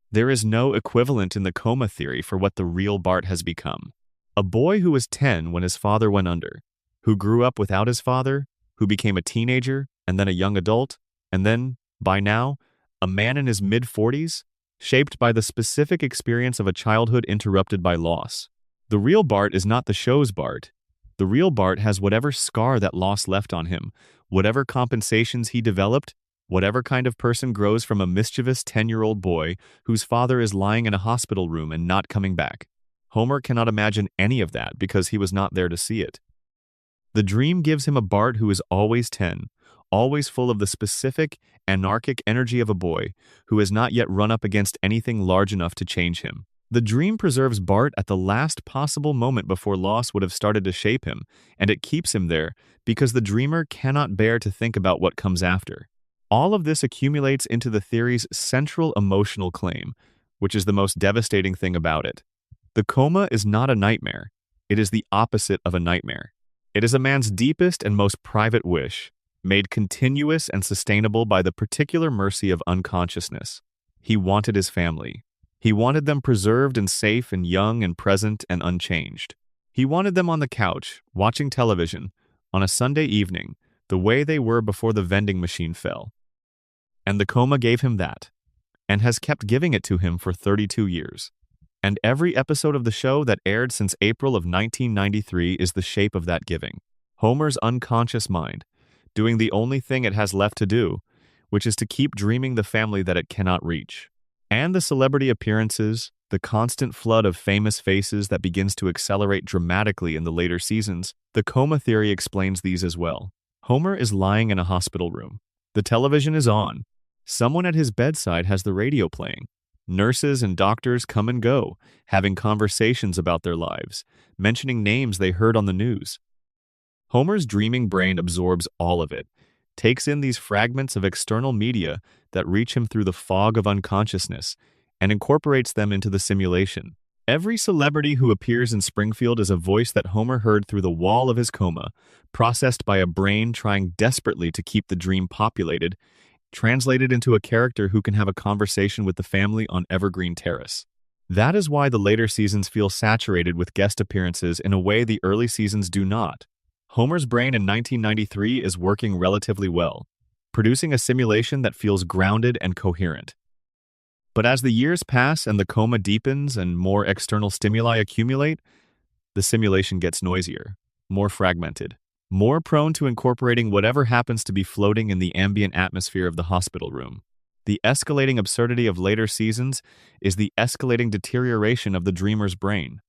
There is no equivalent in the coma theory for what the real Bart has become. A boy who was 10 when his father went under, who grew up without his father, who became a teenager, and then a young adult, and then, by now, a man in his mid-40s, shaped by the specific experience of a childhood interrupted by loss. The real Bart is not the show's Bart. The real Bart has whatever scar that loss left on him, whatever compensations he developed, whatever kind of person grows from a mischievous 10-year-old boy whose father is lying in a hospital room and not coming back. Homer cannot imagine any of that because he was not there to see it. The dream gives him a Bart who is always 10, always full of the specific, anarchic energy of a boy who has not yet run up against anything large enough to change him. The dream preserves Bart at the last possible moment before loss would have started to shape him, and it keeps him there because the dreamer cannot bear to think about what comes after. All of this accumulates into the theory's central emotional claim, which is the most devastating thing about it. The coma is not a nightmare. It is the opposite of a nightmare. It is a man's deepest and most private wish, made continuous and sustainable by the particular mercy of unconsciousness. He wanted his family. He wanted them preserved and safe and young and present and unchanged. He wanted them on the couch, watching television, on a Sunday evening, the way they were before the vending machine fell. And the coma gave him that, and has kept giving it to him for 32 years. And every episode of the show that aired since April of 1993 is the shape of that giving. Homer's unconscious mind, doing the only thing it has left to do, which is to keep dreaming the family that it cannot reach. And the celebrity appearances, the constant flood of famous faces that begins to accelerate dramatically in the later seasons, the coma theory explains these as well. Homer is lying in a hospital room. The television is on. Someone at his bedside has the radio playing. Nurses and doctors come and go, having conversations about their lives, mentioning names they heard on the news. Homer's dreaming brain absorbs all of it, takes in these fragments of external media that reach him through the fog of unconsciousness, and incorporates them into the simulation. Every celebrity who appears in Springfield is a voice that Homer heard through the wall of his coma, processed by a brain trying desperately to keep the dream populated, translated into a character who can have a conversation with the family on Evergreen Terrace. That is why the later seasons feel saturated with guest appearances in a way the early seasons do not. Homer's brain in 1993 is working relatively well, producing a simulation that feels grounded and coherent. But as the years pass and the coma deepens and more external stimuli accumulate, the simulation gets noisier, more fragmented, more prone to incorporating whatever happens to be floating in the ambient atmosphere of the hospital room. The escalating absurdity of later seasons is the escalating deterioration of the dreamer's brain.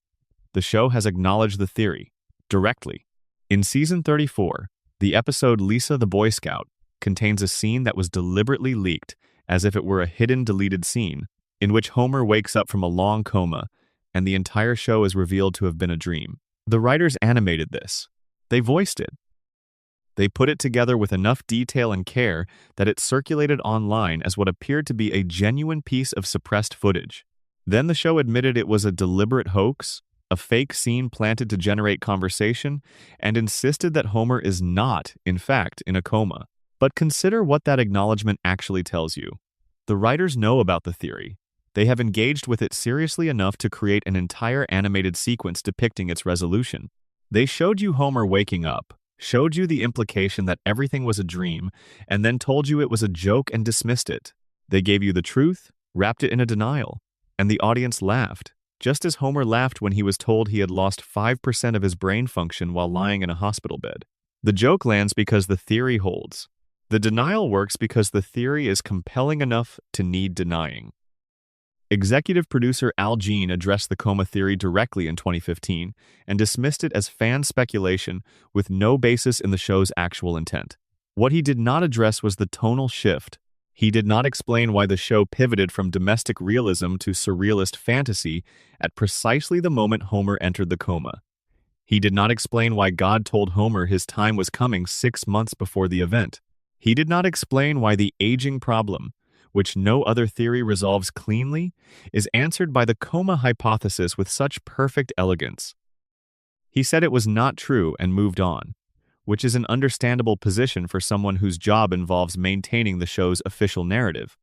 The show has acknowledged the theory, directly. In season 34, the episode Lisa the Boy Scout contains a scene that was deliberately leaked as if it were a hidden deleted scene, in which Homer wakes up from a long coma, and the entire show is revealed to have been a dream. The writers animated this. They voiced it. They put it together with enough detail and care that it circulated online as what appeared to be a genuine piece of suppressed footage. Then the show admitted it was a deliberate hoax, a fake scene planted to generate conversation, and insisted that Homer is not, in fact, in a coma. But consider what that acknowledgement actually tells you. The writers know about the theory. They have engaged with it seriously enough to create an entire animated sequence depicting its resolution. They showed you Homer waking up, showed you the implication that everything was a dream, and then told you it was a joke and dismissed it. They gave you the truth, wrapped it in a denial, and the audience laughed, just as Homer laughed when he was told he had lost 5% of his brain function while lying in a hospital bed. The joke lands because the theory holds. The denial works because the theory is compelling enough to need denying. Executive producer Al Jean addressed the coma theory directly in 2015 and dismissed it as fan speculation with no basis in the show's actual intent. What he did not address was the tonal shift. He did not explain why the show pivoted from domestic realism to surrealist fantasy at precisely the moment Homer entered the coma. He did not explain why God told Homer his time was coming 6 months before the event. He did not explain why the aging problem, which no other theory resolves cleanly, is answered by the coma hypothesis with such perfect elegance. He said it was not true and moved on, which is an understandable position for someone whose job involves maintaining the show's official narrative.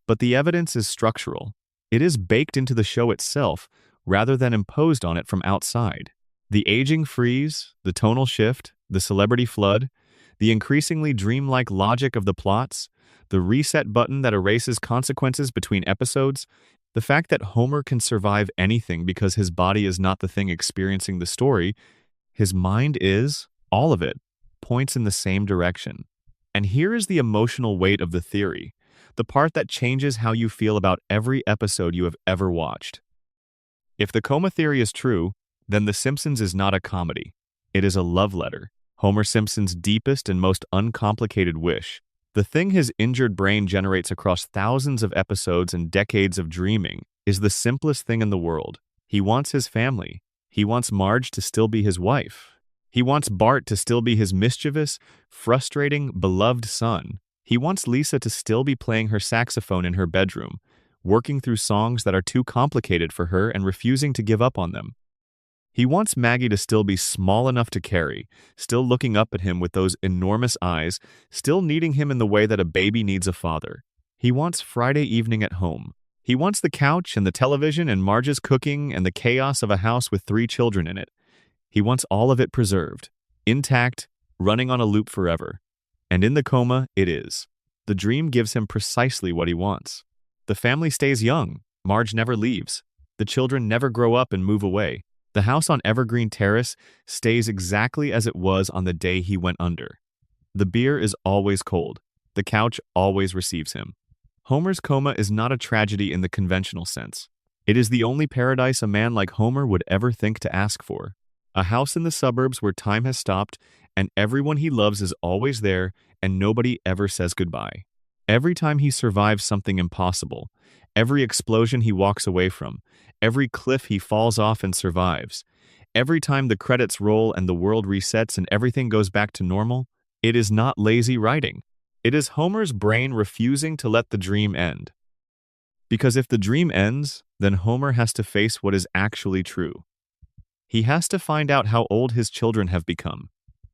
But the evidence is structural. It is baked into the show itself rather than imposed on it from outside. The aging freeze, the tonal shift, the celebrity flood, the increasingly dreamlike logic of the plots, the reset button that erases consequences between episodes, the fact that Homer can survive anything because his body is not the thing experiencing the story, his mind is, all of it, points in the same direction. And here is the emotional weight of the theory, the part that changes how you feel about every episode you have ever watched. If the coma theory is true, then The Simpsons is not a comedy. It is a love letter. Homer Simpson's deepest and most uncomplicated wish. The thing his injured brain generates across thousands of episodes and decades of dreaming is the simplest thing in the world. He wants his family. He wants Marge to still be his wife. He wants Bart to still be his mischievous, frustrating, beloved son. He wants Lisa to still be playing her saxophone in her bedroom, working through songs that are too complicated for her and refusing to give up on them. He wants Maggie to still be small enough to carry, still looking up at him with those enormous eyes, still needing him in the way that a baby needs a father. He wants Friday evening at home. He wants the couch and the television and Marge's cooking and the chaos of a house with 3 children in it. He wants all of it preserved, intact, running on a loop forever. And in the coma, it is. The dream gives him precisely what he wants. The family stays young. Marge never leaves. The children never grow up and move away. The house on Evergreen Terrace stays exactly as it was on the day he went under. The beer is always cold. The couch always receives him. Homer's coma is not a tragedy in the conventional sense. It is the only paradise a man like Homer would ever think to ask for. A house in the suburbs where time has stopped, and everyone he loves is always there, and nobody ever says goodbye. Every time he survives something impossible, every explosion he walks away from, every cliff he falls off and survives, every time the credits roll and the world resets and everything goes back to normal, it is not lazy writing. It is Homer's brain refusing to let the dream end. Because if the dream ends, then Homer has to face what is actually true. He has to find out how old his children have become,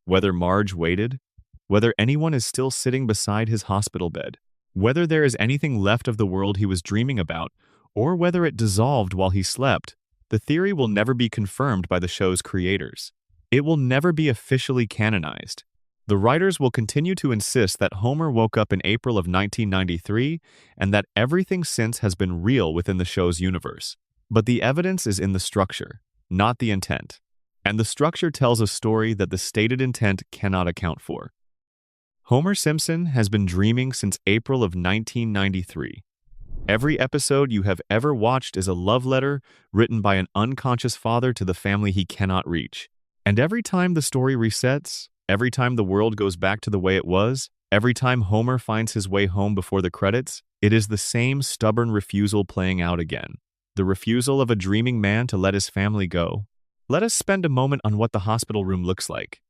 whether Marge waited, whether anyone is still sitting beside his hospital bed, whether there is anything left of the world he was dreaming about, or whether it dissolved while he slept. The theory will never be confirmed by the show's creators. It will never be officially canonized. The writers will continue to insist that Homer woke up in April of 1993 and that everything since has been real within the show's universe. But the evidence is in the structure, not the intent. And the structure tells a story that the stated intent cannot account for. Homer Simpson has been dreaming since April of 1993. Every episode you have ever watched is a love letter written by an unconscious father to the family he cannot reach. And every time the story resets, every time the world goes back to the way it was, every time Homer finds his way home before the credits, it is the same stubborn refusal playing out again. The refusal of a dreaming man to let his family go. Let us spend a moment on what the hospital room looks like.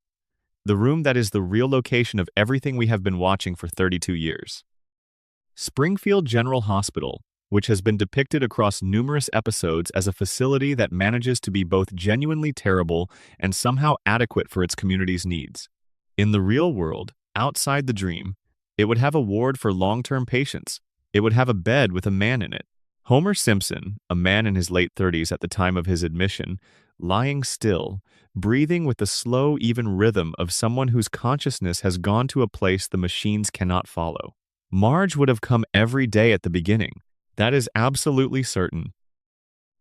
The room that is the real location of everything we have been watching for 32 years. Springfield General Hospital, which has been depicted across numerous episodes as a facility that manages to be both genuinely terrible and somehow adequate for its community's needs. In the real world, outside the dream, it would have a ward for long-term patients. It would have a bed with a man in it. Homer Simpson, a man in his late 30s at the time of his admission, lying still, breathing with the slow, even rhythm of someone whose consciousness has gone to a place the machines cannot follow. Marge would have come every day at the beginning. That is absolutely certain.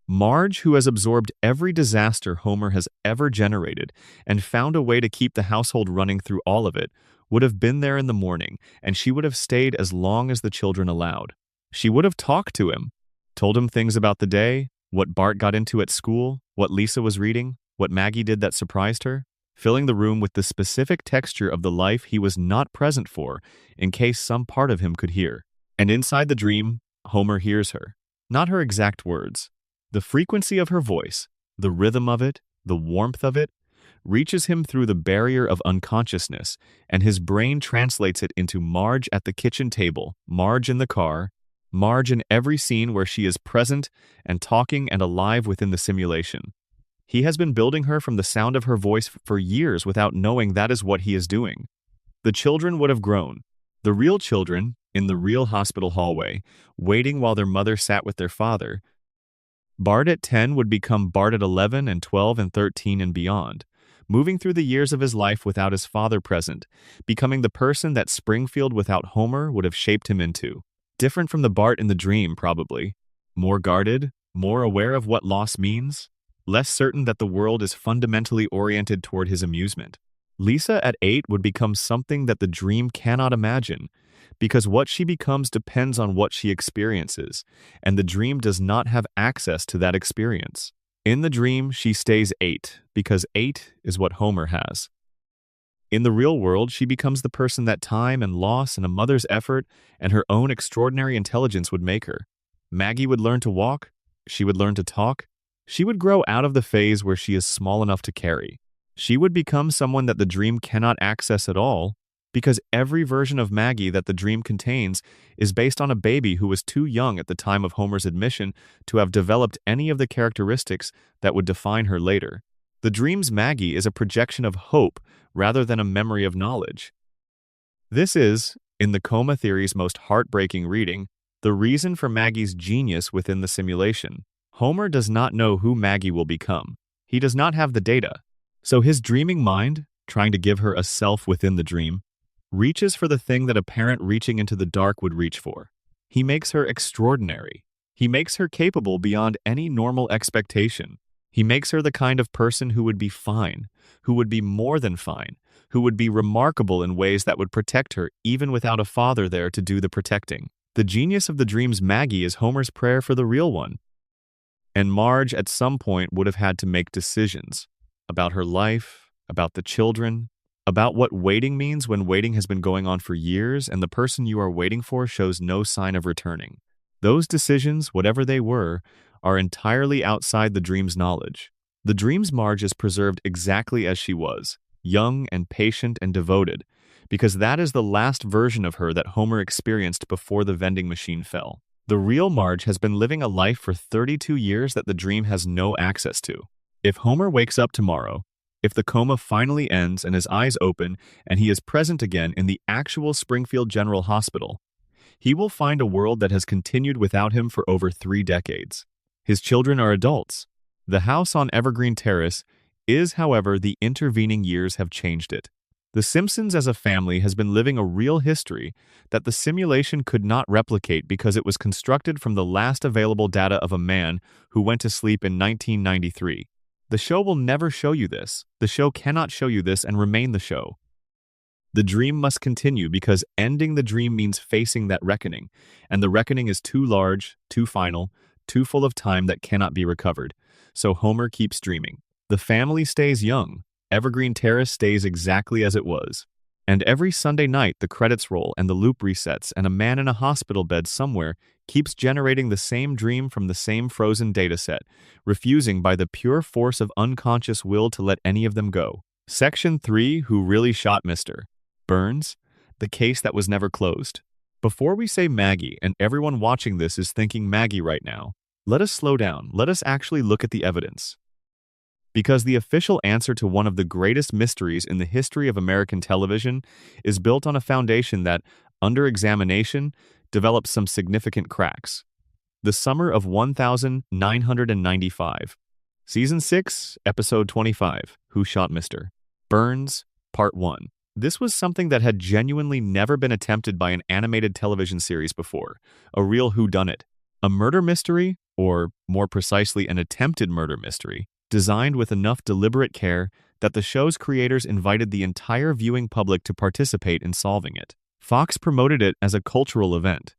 Marge, who has absorbed every disaster Homer has ever generated and found a way to keep the household running through all of it, would have been there in the morning, and she would have stayed as long as the children allowed. She would have talked to him, told him things about the day, what Bart got into at school, what Lisa was reading, what Maggie did that surprised her, filling the room with the specific texture of the life he was not present for in case some part of him could hear. And inside the dream, Homer hears her. Not her exact words. The frequency of her voice, the rhythm of it, the warmth of it, reaches him through the barrier of unconsciousness, and his brain translates it into Marge at the kitchen table, Marge in the car, Marge in every scene where she is present and talking and alive within the simulation. He has been building her from the sound of her voice for years without knowing that is what he is doing. The children would have grown. The real children, in the real hospital hallway, waiting while their mother sat with their father. Bart at 10 would become Bart at 11 and 12 and 13 and beyond, moving through the years of his life without his father present, becoming the person that Springfield without Homer would have shaped him into. Different from the Bart in the dream, probably. More guarded, more aware of what loss means, less certain that the world is fundamentally oriented toward his amusement. Lisa at 8 would become something that the dream cannot imagine, because what she becomes depends on what she experiences, and the dream does not have access to that experience. In the dream, she stays 8, because 8 is what Homer has. In the real world, she becomes the person that time and loss and a mother's effort and her own extraordinary intelligence would make her. Maggie would learn to walk. She would learn to talk. She would grow out of the phase where she is small enough to carry. She would become someone that the dream cannot access at all, because every version of Maggie that the dream contains is based on a baby who was too young at the time of Homer's admission to have developed any of the characteristics that would define her later. The dream's Maggie is a projection of hope rather than a memory of knowledge. This is, in the coma theory's most heartbreaking reading, the reason for Maggie's genius within the simulation. Homer does not know who Maggie will become. He does not have the data. So his dreaming mind, trying to give her a self within the dream, reaches for the thing that a parent reaching into the dark would reach for. He makes her extraordinary. He makes her capable beyond any normal expectation. He makes her the kind of person who would be fine, who would be more than fine, who would be remarkable in ways that would protect her even without a father there to do the protecting. The genius of the dream's Maggie is Homer's prayer for the real one. And Marge at some point would have had to make decisions about her life, about the children, about what waiting means when waiting has been going on for years and the person you are waiting for shows no sign of returning. Those decisions, whatever they were, are entirely outside the dream's knowledge. The dream's Marge is preserved exactly as she was, young and patient and devoted, because that is the last version of her that Homer experienced before the vending machine fell. The real Marge has been living a life for 32 years that the dream has no access to. If Homer wakes up tomorrow, if the coma finally ends and his eyes open and he is present again in the actual Springfield General Hospital, he will find a world that has continued without him for over 3 decades. His children are adults. The house on Evergreen Terrace is, however, the intervening years have changed it. The Simpsons as a family has been living a real history that the simulation could not replicate because it was constructed from the last available data of a man who went to sleep in 1993. The show will never show you this. The show cannot show you this and remain the show. The dream must continue because ending the dream means facing that reckoning, and the reckoning is too large, too final, too full of time that cannot be recovered. So Homer keeps dreaming. The family stays young. Evergreen Terrace stays exactly as it was. And every Sunday night the credits roll and the loop resets and a man in a hospital bed somewhere keeps generating the same dream from the same frozen dataset, refusing by the pure force of unconscious will to let any of them go. Section 3, Who Really Shot Mr. Burns? The case that was never closed. Before we say Maggie, and everyone watching this is thinking Maggie right now, let us slow down. Let us actually look at the evidence. Because the official answer to one of the greatest mysteries in the history of American television is built on a foundation that, under examination, develops some significant cracks. The summer of 1995. Season 6, Episode 25, Who Shot Mr. Burns, Part 1. This was something that had genuinely never been attempted by an animated television series before, a real whodunit. A murder mystery, or more precisely an attempted murder mystery, designed with enough deliberate care that the show's creators invited the entire viewing public to participate in solving it. Fox promoted it as a cultural event.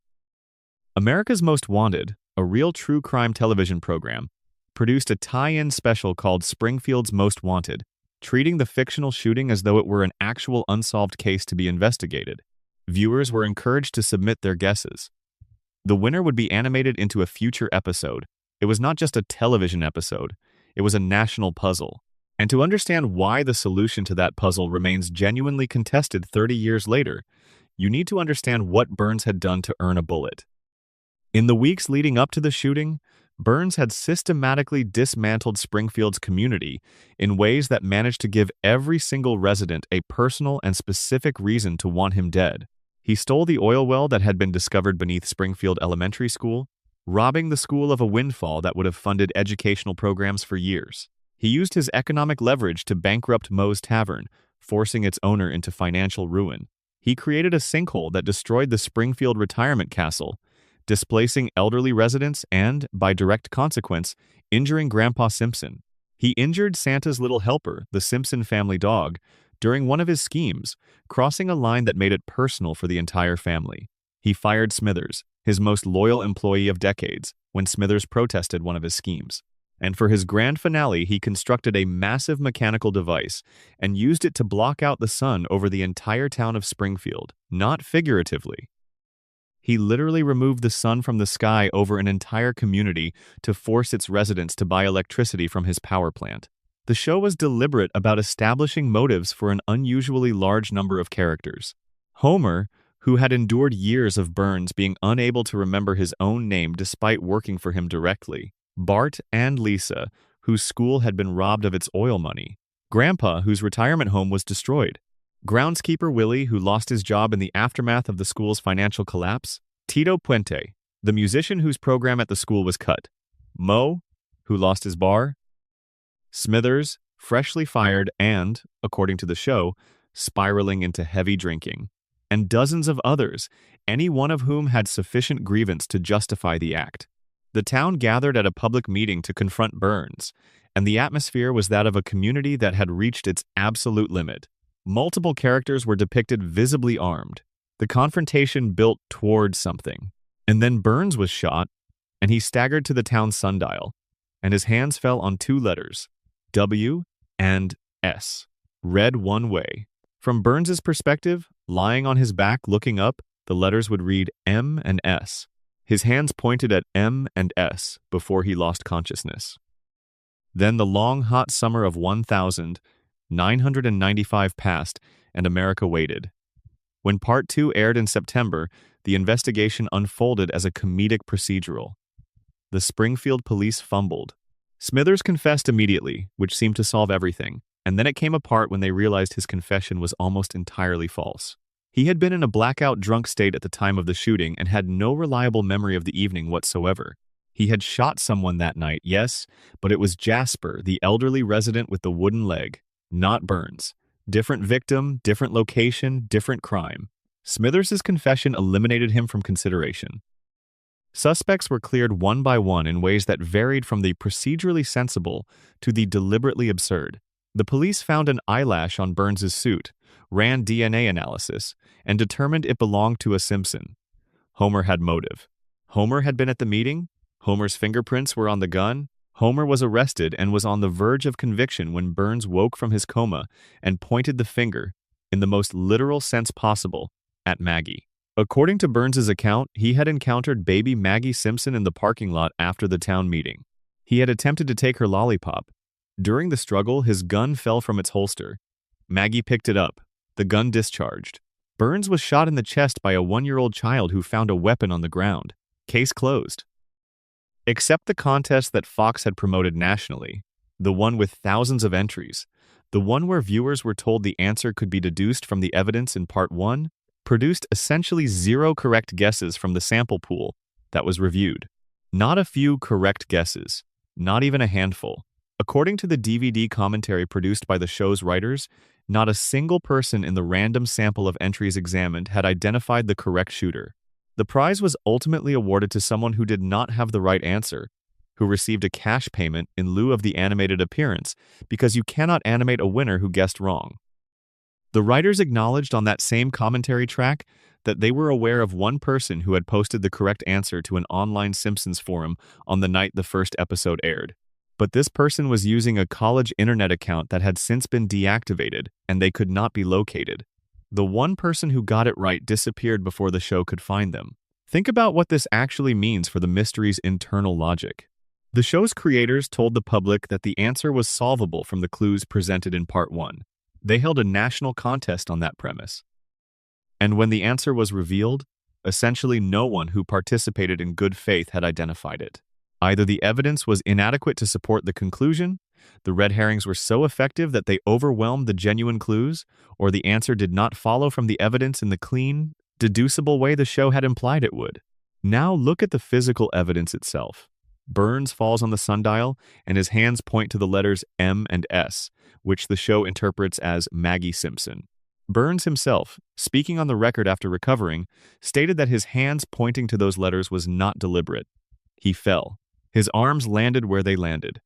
America's Most Wanted, a real true crime television program, produced a tie-in special called Springfield's Most Wanted, treating the fictional shooting as though it were an actual unsolved case to be investigated. Viewers were encouraged to submit their guesses. The winner would be animated into a future episode. It was not just a television episode. It was a national puzzle. And to understand why the solution to that puzzle remains genuinely contested 30 years later, you need to understand what Burns had done to earn a bullet. In the weeks leading up to the shooting, Burns had systematically dismantled Springfield's community in ways that managed to give every single resident a personal and specific reason to want him dead. He stole the oil well that had been discovered beneath Springfield Elementary School, robbing the school of a windfall that would have funded educational programs for years. He used his economic leverage to bankrupt Moe's Tavern, forcing its owner into financial ruin. He created a sinkhole that destroyed the Springfield Retirement Castle, displacing elderly residents and, by direct consequence, injuring Grandpa Simpson. He injured Santa's little helper, the Simpson family dog, during one of his schemes, crossing a line that made it personal for the entire family. He fired Smithers, his most loyal employee of decades, when Smithers protested one of his schemes. And for his grand finale, he constructed a massive mechanical device and used it to block out the sun over the entire town of Springfield, not figuratively. He literally removed the sun from the sky over an entire community to force its residents to buy electricity from his power plant. The show was deliberate about establishing motives for an unusually large number of characters. Homer, who had endured years of Burns being unable to remember his own name despite working for him directly. Bart and Lisa, whose school had been robbed of its oil money. Grandpa, whose retirement home was destroyed. Groundskeeper Willie, who lost his job in the aftermath of the school's financial collapse. Tito Puente, the musician whose program at the school was cut. Moe, who lost his bar. Smithers, freshly fired and, according to the show, spiraling into heavy drinking. And dozens of others, any one of whom had sufficient grievance to justify the act. The town gathered at a public meeting to confront Burns, and the atmosphere was that of a community that had reached its absolute limit. Multiple characters were depicted visibly armed. The confrontation built toward something. And then Burns was shot, and he staggered to the town's sundial, and his hands fell on two letters, W and S, read one way. From Burns's perspective, lying on his back looking up, the letters would read M and S. His hands pointed at M and S before he lost consciousness. Then the long, hot summer of 1995 passed, and America waited. When Part 2 aired in September, the investigation unfolded as a comedic procedural. The Springfield police fumbled. Smithers confessed immediately, which seemed to solve everything, and then it came apart when they realized his confession was almost entirely false. He had been in a blackout drunk state at the time of the shooting and had no reliable memory of the evening whatsoever. He had shot someone that night, yes, but it was Jasper, the elderly resident with the wooden leg, not Burns. Different victim, different location, different crime. Smithers's confession eliminated him from consideration. Suspects were cleared one by one in ways that varied from the procedurally sensible to the deliberately absurd. The police found an eyelash on Burns's suit, ran DNA analysis, and determined it belonged to a Simpson. Homer had motive. Homer had been at the meeting. Homer's fingerprints were on the gun. Homer was arrested and was on the verge of conviction when Burns woke from his coma and pointed the finger, in the most literal sense possible, at Maggie. According to Burns's account, he had encountered baby Maggie Simpson in the parking lot after the town meeting. He had attempted to take her lollipop. During the struggle, his gun fell from its holster. Maggie picked it up. The gun discharged. Burns was shot in the chest by a 1-year-old child who found a weapon on the ground. Case closed. Except the contest that Fox had promoted nationally, the one with thousands of entries, the one where viewers were told the answer could be deduced from the evidence in Part 1, produced essentially 0 correct guesses from the sample pool that was reviewed. Not a few correct guesses, not even a handful. According to the DVD commentary produced by the show's writers, not a single person in the random sample of entries examined had identified the correct shooter. The prize was ultimately awarded to someone who did not have the right answer, who received a cash payment in lieu of the animated appearance, because you cannot animate a winner who guessed wrong. The writers acknowledged on that same commentary track that they were aware of one person who had posted the correct answer to an online Simpsons forum on the night the first episode aired. But this person was using a college internet account that had since been deactivated, and they could not be located. The one person who got it right disappeared before the show could find them. Think about what this actually means for the mystery's internal logic. The show's creators told the public that the answer was solvable from the clues presented in Part 1. They held a national contest on that premise. And when the answer was revealed, essentially no one who participated in good faith had identified it. Either the evidence was inadequate to support the conclusion, the red herrings were so effective that they overwhelmed the genuine clues, or the answer did not follow from the evidence in the clean, deducible way the show had implied it would. Now look at the physical evidence itself. Burns falls on the sundial, and his hands point to the letters M and S, which the show interprets as Maggie Simpson. Burns himself, speaking on the record after recovering, stated that his hands pointing to those letters was not deliberate. He fell. His arms landed where they landed.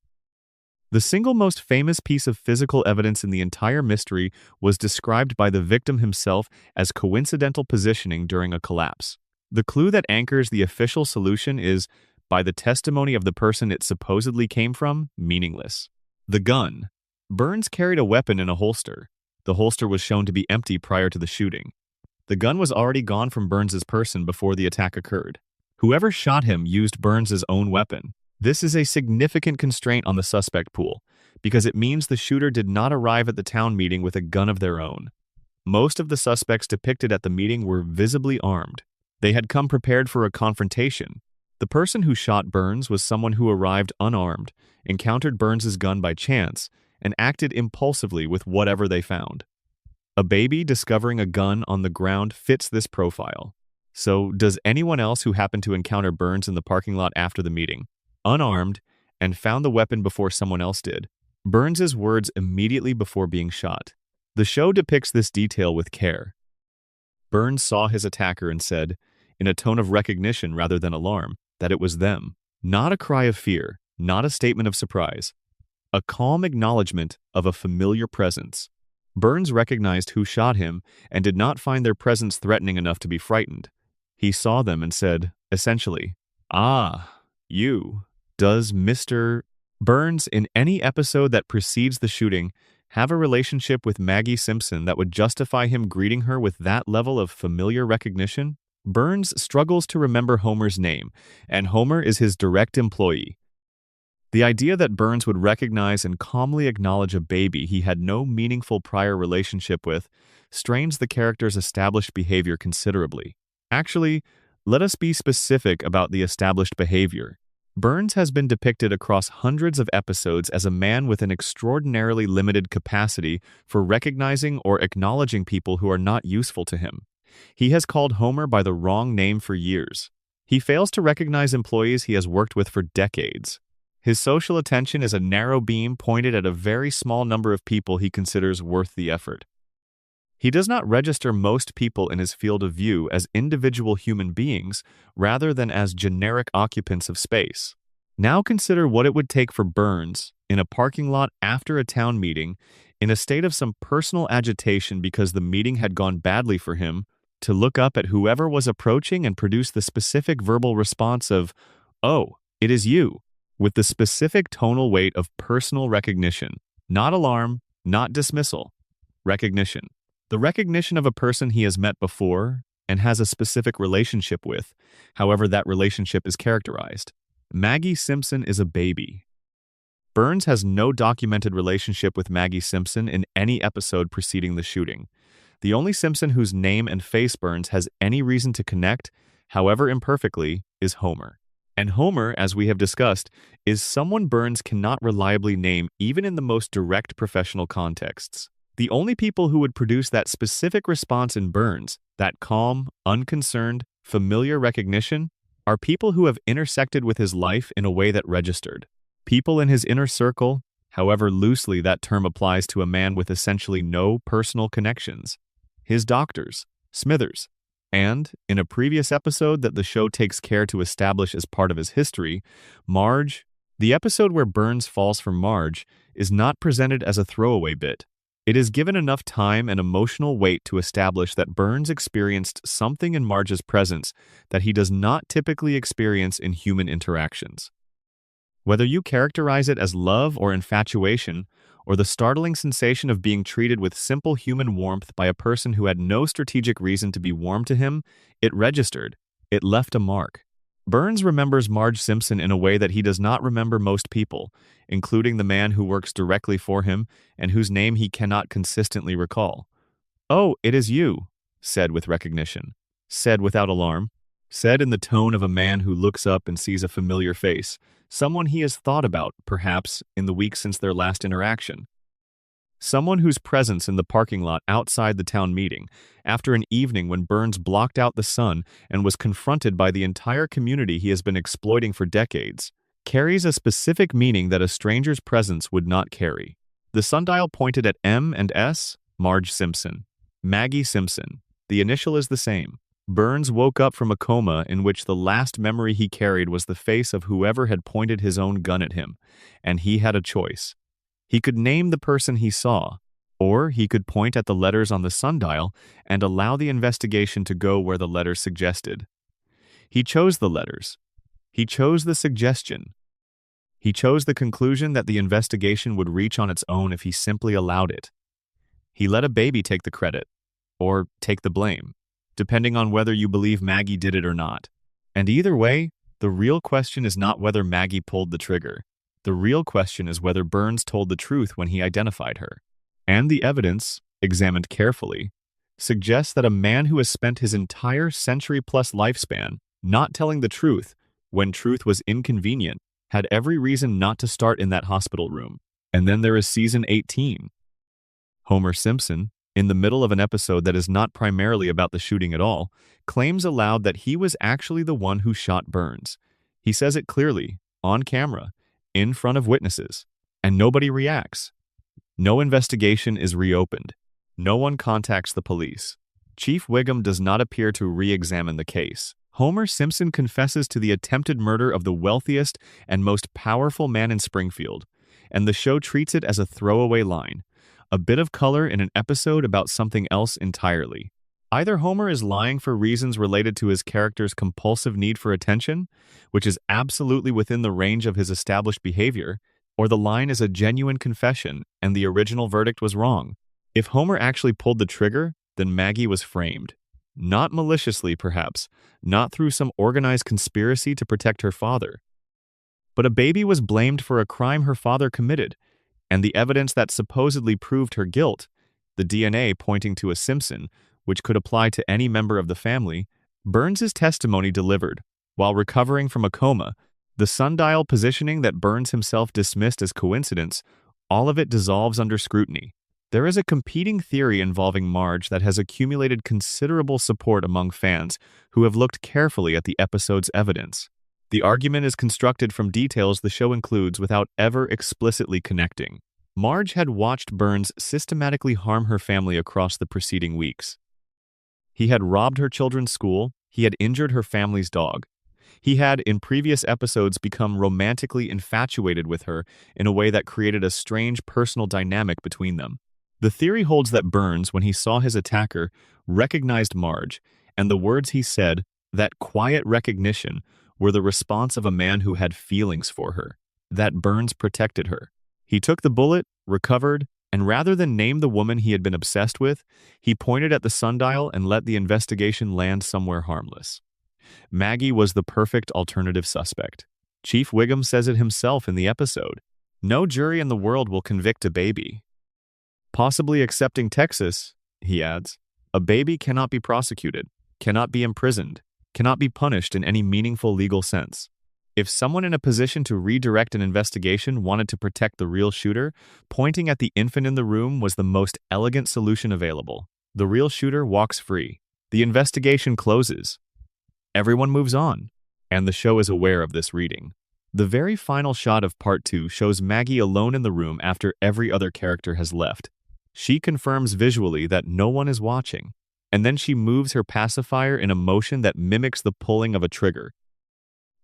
The single most famous piece of physical evidence in the entire mystery was described by the victim himself as coincidental positioning during a collapse. The clue that anchors the official solution is by the testimony of the person it supposedly came from, meaningless. The gun. Burns carried a weapon in a holster. The holster was shown to be empty prior to the shooting. The gun was already gone from Burns's person before the attack occurred. Whoever shot him used Burns's own weapon. This is a significant constraint on the suspect pool, because it means the shooter did not arrive at the town meeting with a gun of their own. Most of the suspects depicted at the meeting were visibly armed. They had come prepared for a confrontation. The person who shot Burns was someone who arrived unarmed, encountered Burns's gun by chance, and acted impulsively with whatever they found. A baby discovering a gun on the ground fits this profile. So, does anyone else who happened to encounter Burns in the parking lot after the meeting, unarmed, and found the weapon before someone else did? Burns's words immediately before being shot. The show depicts this detail with care. Burns saw his attacker and said, in a tone of recognition rather than alarm, that it was them. Not a cry of fear, not a statement of surprise. A calm acknowledgement of a familiar presence. Burns recognized who shot him and did not find their presence threatening enough to be frightened. He saw them and said, essentially, "Ah, you. Does Mr. Burns in any episode that precedes the shooting have a relationship with Maggie Simpson that would justify him greeting her with that level of familiar recognition?" Burns struggles to remember Homer's name, and Homer is his direct employee. The idea that Burns would recognize and calmly acknowledge a baby he had no meaningful prior relationship with strains the character's established behavior considerably. Actually, let us be specific about the established behavior. Burns has been depicted across hundreds of episodes as a man with an extraordinarily limited capacity for recognizing or acknowledging people who are not useful to him. He has called Homer by the wrong name for years. He fails to recognize employees he has worked with for decades. His social attention is a narrow beam pointed at a very small number of people he considers worth the effort. He does not register most people in his field of view as individual human beings rather than as generic occupants of space. Now consider what it would take for Burns, in a parking lot after a town meeting, in a state of some personal agitation because the meeting had gone badly for him, to look up at whoever was approaching and produce the specific verbal response of, "Oh, it is you," with the specific tonal weight of personal recognition, not alarm, not dismissal, recognition. The recognition of a person he has met before and has a specific relationship with, however that relationship is characterized. Maggie Simpson is a baby. Burns has no documented relationship with Maggie Simpson in any episode preceding the shooting. The only Simpson whose name and face Burns has any reason to connect, however imperfectly, is Homer. And Homer, as we have discussed, is someone Burns cannot reliably name even in the most direct professional contexts. The only people who would produce that specific response in Burns, that calm, unconcerned, familiar recognition, are people who have intersected with his life in a way that registered. People in his inner circle, however loosely that term applies to a man with essentially no personal connections. His doctors, Smithers. And, in a previous episode that the show takes care to establish as part of his history, Marge. The episode where Burns falls for Marge is not presented as a throwaway bit. It is given enough time and emotional weight to establish that Burns experienced something in Marge's presence that he does not typically experience in human interactions. Whether you characterize it as love or infatuation, or the startling sensation of being treated with simple human warmth by a person who had no strategic reason to be warm to him, it registered. It left a mark. Burns remembers Marge Simpson in a way that he does not remember most people, including the man who works directly for him and whose name he cannot consistently recall. "Oh, it is you," said with recognition, said without alarm, said in the tone of a man who looks up and sees a familiar face, someone he has thought about, perhaps, in the weeks since their last interaction. Someone whose presence in the parking lot outside the town meeting, after an evening when Burns blocked out the sun and was confronted by the entire community he has been exploiting for decades, carries a specific meaning that a stranger's presence would not carry. The sundial pointed at M and S, Marge Simpson. Maggie Simpson. The initial is the same. Burns woke up from a coma in which the last memory he carried was the face of whoever had pointed his own gun at him, and he had a choice. He could name the person he saw, or he could point at the letters on the sundial and allow the investigation to go where the letters suggested. He chose the letters. He chose the suggestion. He chose the conclusion that the investigation would reach on its own if he simply allowed it. He let a baby take the credit, or take the blame, depending on whether you believe Maggie did it or not. And either way, the real question is not whether Maggie pulled the trigger. The real question is whether Burns told the truth when he identified her. And the evidence, examined carefully, suggests that a man who has spent his entire century-plus lifespan not telling the truth when truth was inconvenient had every reason not to start in that hospital room. And then there is season 18. Homer Simpson, in the middle of an episode that is not primarily about the shooting at all, claims aloud that he was actually the one who shot Burns. He says it clearly, on camera, in front of witnesses, and nobody reacts. No investigation is reopened. No one contacts the police. Chief Wiggum does not appear to re-examine the case. Homer Simpson confesses to the attempted murder of the wealthiest and most powerful man in Springfield, and the show treats it as a throwaway line, a bit of color in an episode about something else entirely. Either Homer is lying for reasons related to his character's compulsive need for attention, which is absolutely within the range of his established behavior, or the line is a genuine confession and the original verdict was wrong. If Homer actually pulled the trigger, then Maggie was framed. Not maliciously, perhaps, not through some organized conspiracy to protect her father. But a baby was blamed for a crime her father committed, and the evidence that supposedly proved her guilt, the DNA pointing to a Simpson, which could apply to any member of the family, Burns' testimony delivered, while recovering from a coma, the sundial positioning that Burns himself dismissed as coincidence, all of it dissolves under scrutiny. There is a competing theory involving Marge that has accumulated considerable support among fans who have looked carefully at the episode's evidence. The argument is constructed from details the show includes without ever explicitly connecting. Marge had watched Burns systematically harm her family across the preceding weeks. He had robbed her children's school, he had injured her family's dog. He had, in previous episodes, become romantically infatuated with her in a way that created a strange personal dynamic between them. The theory holds that Burns, when he saw his attacker, recognized Marge, and the words he said, that quiet recognition, were the response of a man who had feelings for her, that Burns protected her. He took the bullet, recovered, and rather than name the woman he had been obsessed with, he pointed at the sundial and let the investigation land somewhere harmless. Maggie was the perfect alternative suspect. Chief Wiggum says it himself in the episode. No jury in the world will convict a baby. Possibly excepting Texas, he adds, a baby cannot be prosecuted, cannot be imprisoned, cannot be punished in any meaningful legal sense. If someone in a position to redirect an investigation wanted to protect the real shooter, pointing at the infant in the room was the most elegant solution available. The real shooter walks free. The investigation closes. Everyone moves on, and the show is aware of this reading. The very final shot of Part 2 shows Maggie alone in the room after every other character has left. She confirms visually that no one is watching, and then she moves her pacifier in a motion that mimics the pulling of a trigger.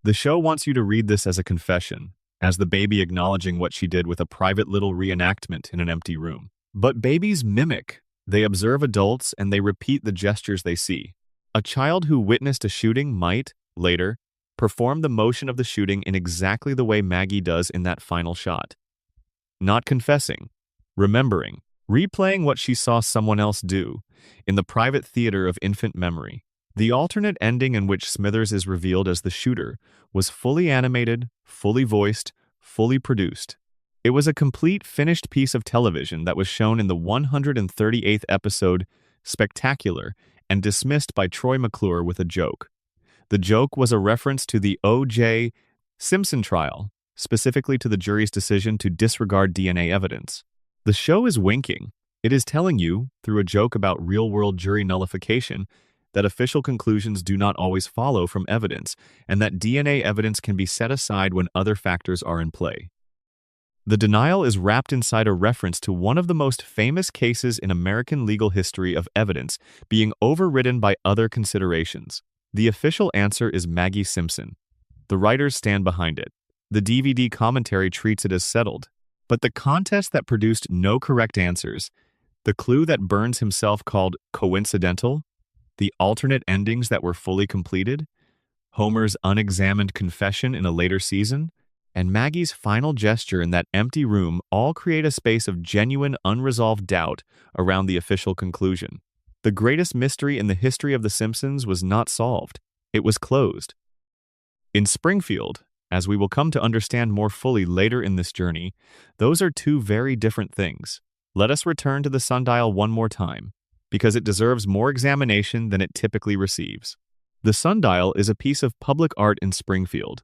The show wants you to read this as a confession, as the baby acknowledging what she did with a private little reenactment in an empty room. But babies mimic. They observe adults and they repeat the gestures they see. A child who witnessed a shooting might, later, perform the motion of the shooting in exactly the way Maggie does in that final shot. Not confessing, remembering, replaying what she saw someone else do, in the private theater of infant memory. The alternate ending in which Smithers is revealed as the shooter was fully animated, fully voiced, fully produced. It was a complete finished piece of television that was shown in the 138th episode, Spectacular, and dismissed by Troy McClure with a joke. The joke was a reference to the O.J. Simpson trial, specifically to the jury's decision to disregard DNA evidence. The show is winking. It is telling you, through a joke about real-world jury nullification, that official conclusions do not always follow from evidence, and that DNA evidence can be set aside when other factors are in play. The denial is wrapped inside a reference to one of the most famous cases in American legal history of evidence being overridden by other considerations. The official answer is Maggie Simpson. The writers stand behind it. The DVD commentary treats it as settled. But the contest that produced no correct answers, the clue that Burns himself called coincidental, the alternate endings that were fully completed, Homer's unexamined confession in a later season, and Maggie's final gesture in that empty room all create a space of genuine unresolved doubt around the official conclusion. The greatest mystery in the history of The Simpsons was not solved. It was closed. In Springfield, as we will come to understand more fully later in this journey, those are two very different things. Let us return to the sundial one more time, because it deserves more examination than it typically receives. The sundial is a piece of public art in Springfield.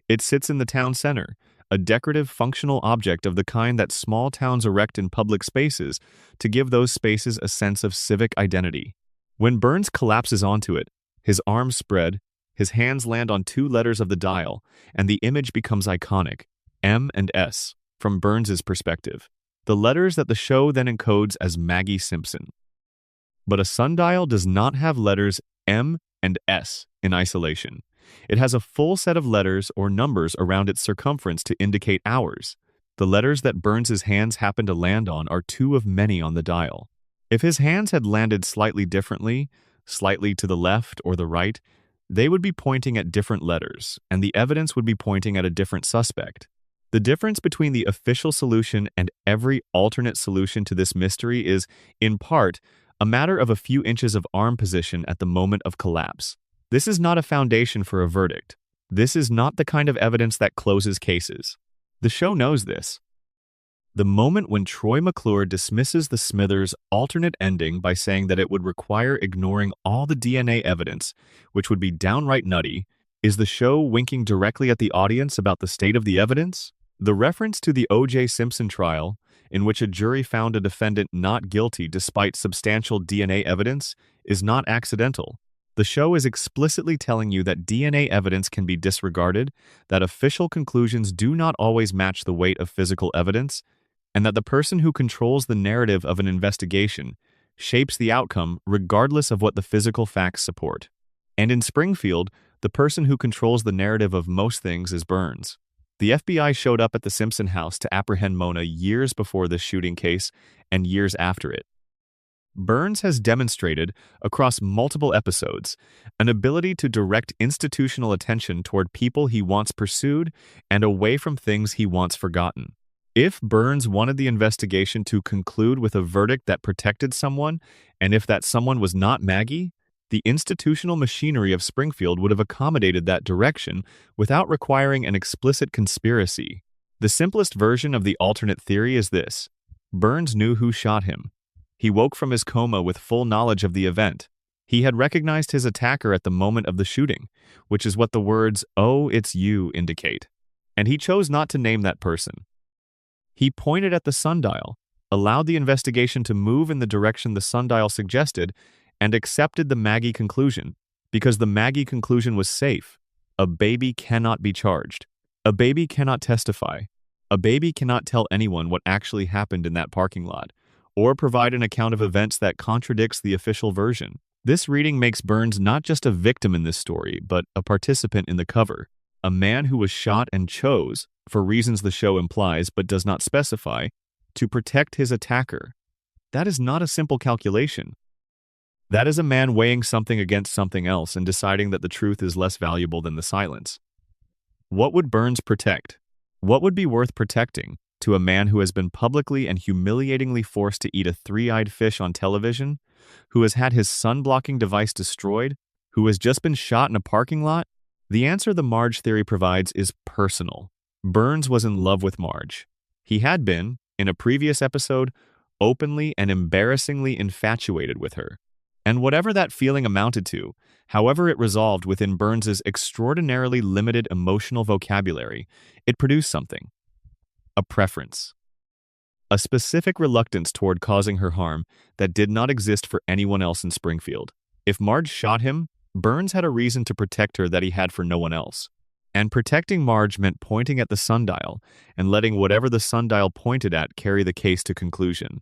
It sits in the town center, a decorative functional object of the kind that small towns erect in public spaces to give those spaces a sense of civic identity. When Burns collapses onto it, his arms spread, his hands land on two letters of the dial, and the image becomes iconic, M and S, from Burns's perspective, the letters that the show then encodes as Maggie Simpson. But a sundial does not have letters M and S in isolation. It has a full set of letters or numbers around its circumference to indicate hours. The letters that Burns's hands happen to land on are two of many on the dial. If his hands had landed slightly differently, slightly to the left or the right, they would be pointing at different letters, and the evidence would be pointing at a different suspect. The difference between the official solution and every alternate solution to this mystery is, in part, a matter of a few inches of arm position at the moment of collapse. This is not a foundation for a verdict. This is not the kind of evidence that closes cases. The show knows this. The moment when Troy McClure dismisses the Smithers alternate ending by saying that it would require ignoring all the DNA evidence, which would be downright nutty, is the show winking directly at the audience about the state of the evidence? The reference to the O.J. Simpson trial, in which a jury found a defendant not guilty despite substantial DNA evidence, is not accidental. The show is explicitly telling you that DNA evidence can be disregarded, that official conclusions do not always match the weight of physical evidence, and that the person who controls the narrative of an investigation shapes the outcome regardless of what the physical facts support. And in Springfield, the person who controls the narrative of most things is Burns. The FBI showed up at the Simpson house to apprehend Mona years before this shooting case and years after it. Burns has demonstrated, across multiple episodes, an ability to direct institutional attention toward people he wants pursued and away from things he wants forgotten. If Burns wanted the investigation to conclude with a verdict that protected someone, and if that someone was not Maggie, the institutional machinery of Springfield would have accommodated that direction without requiring an explicit conspiracy. The simplest version of the alternate theory is this: Burns knew who shot him. He woke from his coma with full knowledge of the event. He had recognized his attacker at the moment of the shooting, which is what the words, "Oh, it's you," indicate. And he chose not to name that person. He pointed at the sundial, allowed the investigation to move in the direction the sundial suggested, and accepted the Maggie conclusion, because the Maggie conclusion was safe. A baby cannot be charged. A baby cannot testify. A baby cannot tell anyone what actually happened in that parking lot, or provide an account of events that contradicts the official version. This reading makes Burns not just a victim in this story, but a participant in the cover, a man who was shot and chose, for reasons the show implies but does not specify, to protect his attacker. That is not a simple calculation. That is a man weighing something against something else and deciding that the truth is less valuable than the silence. What would Burns protect? What would be worth protecting to a man who has been publicly and humiliatingly forced to eat a three-eyed fish on television, who has had his sun-blocking device destroyed, who has just been shot in a parking lot? The answer the Marge theory provides is personal. Burns was in love with Marge. He had been, in a previous episode, openly and embarrassingly infatuated with her. And whatever that feeling amounted to, however it resolved within Burns's extraordinarily limited emotional vocabulary, it produced something. A preference. A specific reluctance toward causing her harm that did not exist for anyone else in Springfield. If Marge shot him, Burns had a reason to protect her that he had for no one else. And protecting Marge meant pointing at the sundial and letting whatever the sundial pointed at carry the case to conclusion.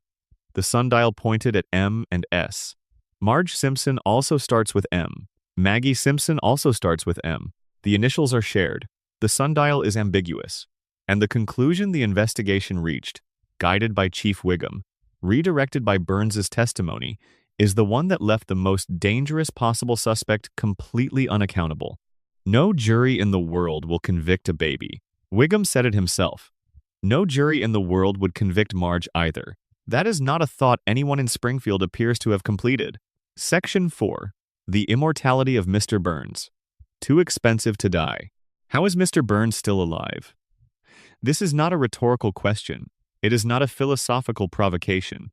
The sundial pointed at M and S. Marge Simpson also starts with M. Maggie Simpson also starts with M. The initials are shared. The sundial is ambiguous. And the conclusion the investigation reached, guided by Chief Wiggum, redirected by Burns's testimony, is the one that left the most dangerous possible suspect completely unaccountable. No jury in the world will convict a baby. Wiggum said it himself. No jury in the world would convict Marge either. That is not a thought anyone in Springfield appears to have completed. Section 4. The Immortality of Mr. Burns. Too expensive to die. How is Mr. Burns still alive? This is not a rhetorical question. It is not a philosophical provocation.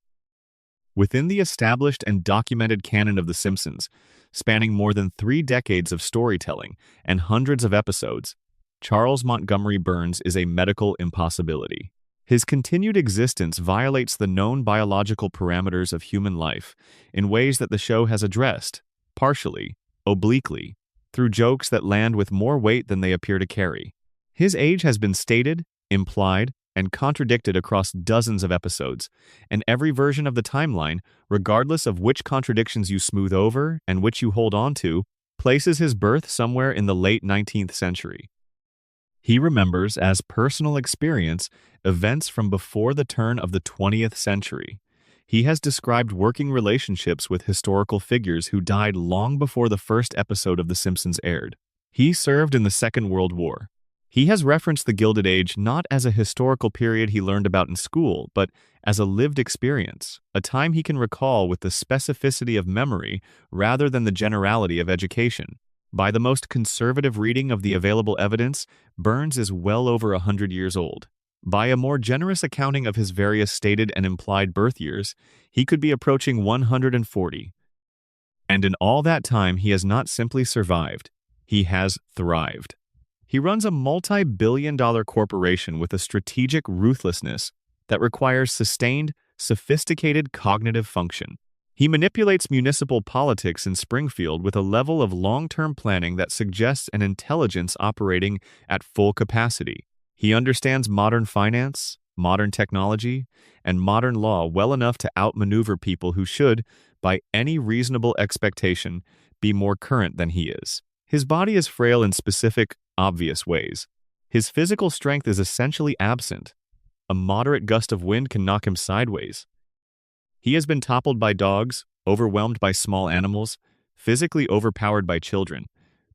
Within the established and documented canon of The Simpsons, spanning more than 3 decades of storytelling and hundreds of episodes, Charles Montgomery Burns is a medical impossibility. His continued existence violates the known biological parameters of human life in ways that the show has addressed, partially, obliquely, through jokes that land with more weight than they appear to carry. His age has been stated, implied, and contradicted across dozens of episodes, and every version of the timeline, regardless of which contradictions you smooth over and which you hold on to, places his birth somewhere in the late 19th century. He remembers as personal experience events from before the turn of the 20th century. He has described working relationships with historical figures who died long before the first episode of The Simpsons aired. He served in the Second World War. He has referenced the Gilded Age not as a historical period he learned about in school, but as a lived experience, a time he can recall with the specificity of memory rather than the generality of education. By the most conservative reading of the available evidence, Burns is well over 100 years old. By a more generous accounting of his various stated and implied birth years, he could be approaching 140. And in all that time, he has not simply survived, he has thrived. He runs a multi-billion-dollar corporation with a strategic ruthlessness that requires sustained, sophisticated cognitive function. He manipulates municipal politics in Springfield with a level of long-term planning that suggests an intelligence operating at full capacity. He understands modern finance, modern technology, and modern law well enough to outmaneuver people who should, by any reasonable expectation, be more current than he is. His body is frail in specific, obvious ways. His physical strength is essentially absent. A moderate gust of wind can knock him sideways. He has been toppled by dogs, overwhelmed by small animals, physically overpowered by children,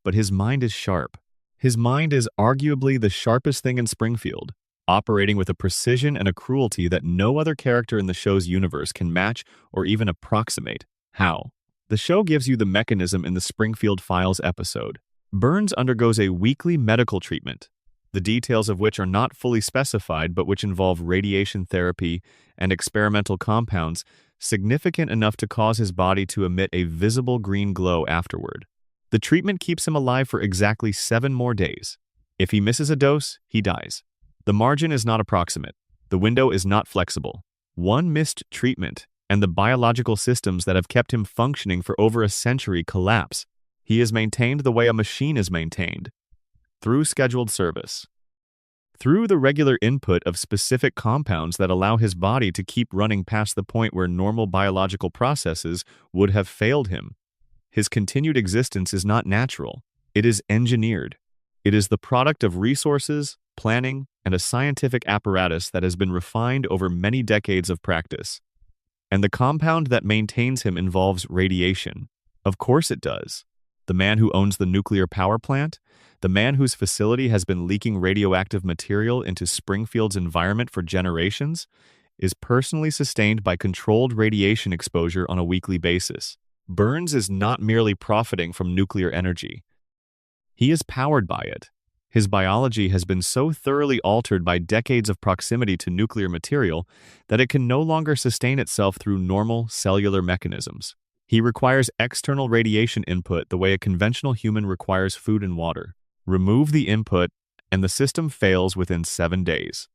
but his mind is sharp. His mind is arguably the sharpest thing in Springfield, operating with a precision and a cruelty that no other character in the show's universe can match or even approximate. How? The show gives you the mechanism in the Springfield Files episode. Burns undergoes a weekly medical treatment, the details of which are not fully specified but which involve radiation therapy and experimental compounds significant enough to cause his body to emit a visible green glow afterward. The treatment keeps him alive for exactly 7 more days. If he misses a dose, he dies. The margin is not approximate. The window is not flexible. One missed treatment, and the biological systems that have kept him functioning for over a century collapse. He is maintained the way a machine is maintained, through scheduled service, through the regular input of specific compounds that allow his body to keep running past the point where normal biological processes would have failed him. His continued existence is not natural. It is engineered. It is the product of resources, planning, and a scientific apparatus that has been refined over many decades of practice. And the compound that maintains him involves radiation. Of course it does. The man who owns the nuclear power plant, the man whose facility has been leaking radioactive material into Springfield's environment for generations, is personally sustained by controlled radiation exposure on a weekly basis. Burns is not merely profiting from nuclear energy. He is powered by it. His biology has been so thoroughly altered by decades of proximity to nuclear material that it can no longer sustain itself through normal cellular mechanisms. He requires external radiation input the way a conventional human requires food and water. Remove the input, and the system fails within 7 days.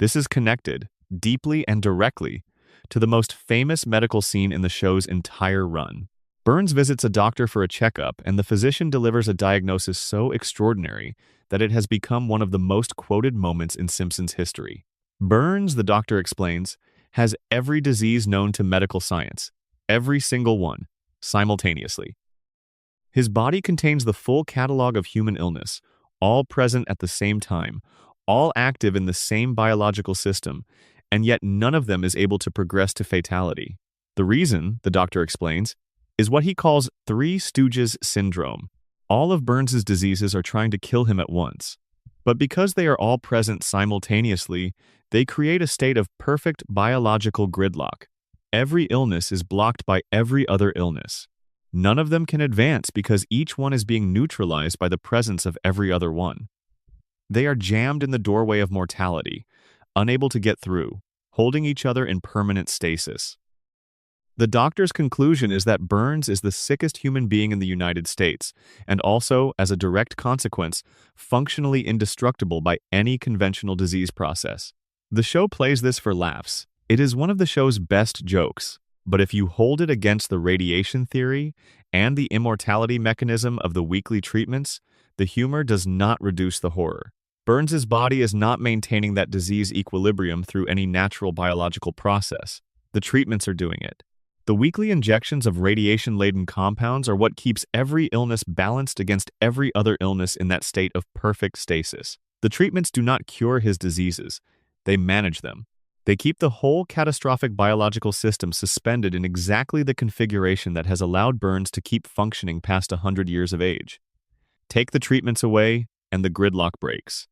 This is connected, deeply and directly, to the most famous medical scene in the show's entire run. Burns visits a doctor for a checkup, and the physician delivers a diagnosis so extraordinary that it has become one of the most quoted moments in Simpsons history. Burns, the doctor explains, has every disease known to medical science. Every single one, simultaneously. His body contains the full catalog of human illness, all present at the same time, all active in the same biological system, and yet none of them is able to progress to fatality. The reason, the doctor explains, is what he calls Three Stooges syndrome. All of Burns's diseases are trying to kill him at once. But because they are all present simultaneously, they create a state of perfect biological gridlock. Every illness is blocked by every other illness. None of them can advance because each one is being neutralized by the presence of every other one. They are jammed in the doorway of mortality, unable to get through, holding each other in permanent stasis. The doctor's conclusion is that Burns is the sickest human being in the United States, and also, as a direct consequence, functionally indestructible by any conventional disease process. The show plays this for laughs. It is one of the show's best jokes, but if you hold it against the radiation theory and the immortality mechanism of the weekly treatments, the humor does not reduce the horror. Burns's body is not maintaining that disease equilibrium through any natural biological process. The treatments are doing it. The weekly injections of radiation-laden compounds are what keeps every illness balanced against every other illness in that state of perfect stasis. The treatments do not cure his diseases. They manage them. They keep the whole catastrophic biological system suspended in exactly the configuration that has allowed Burns to keep functioning past 100 years of age. Take the treatments away, and the gridlock breaks.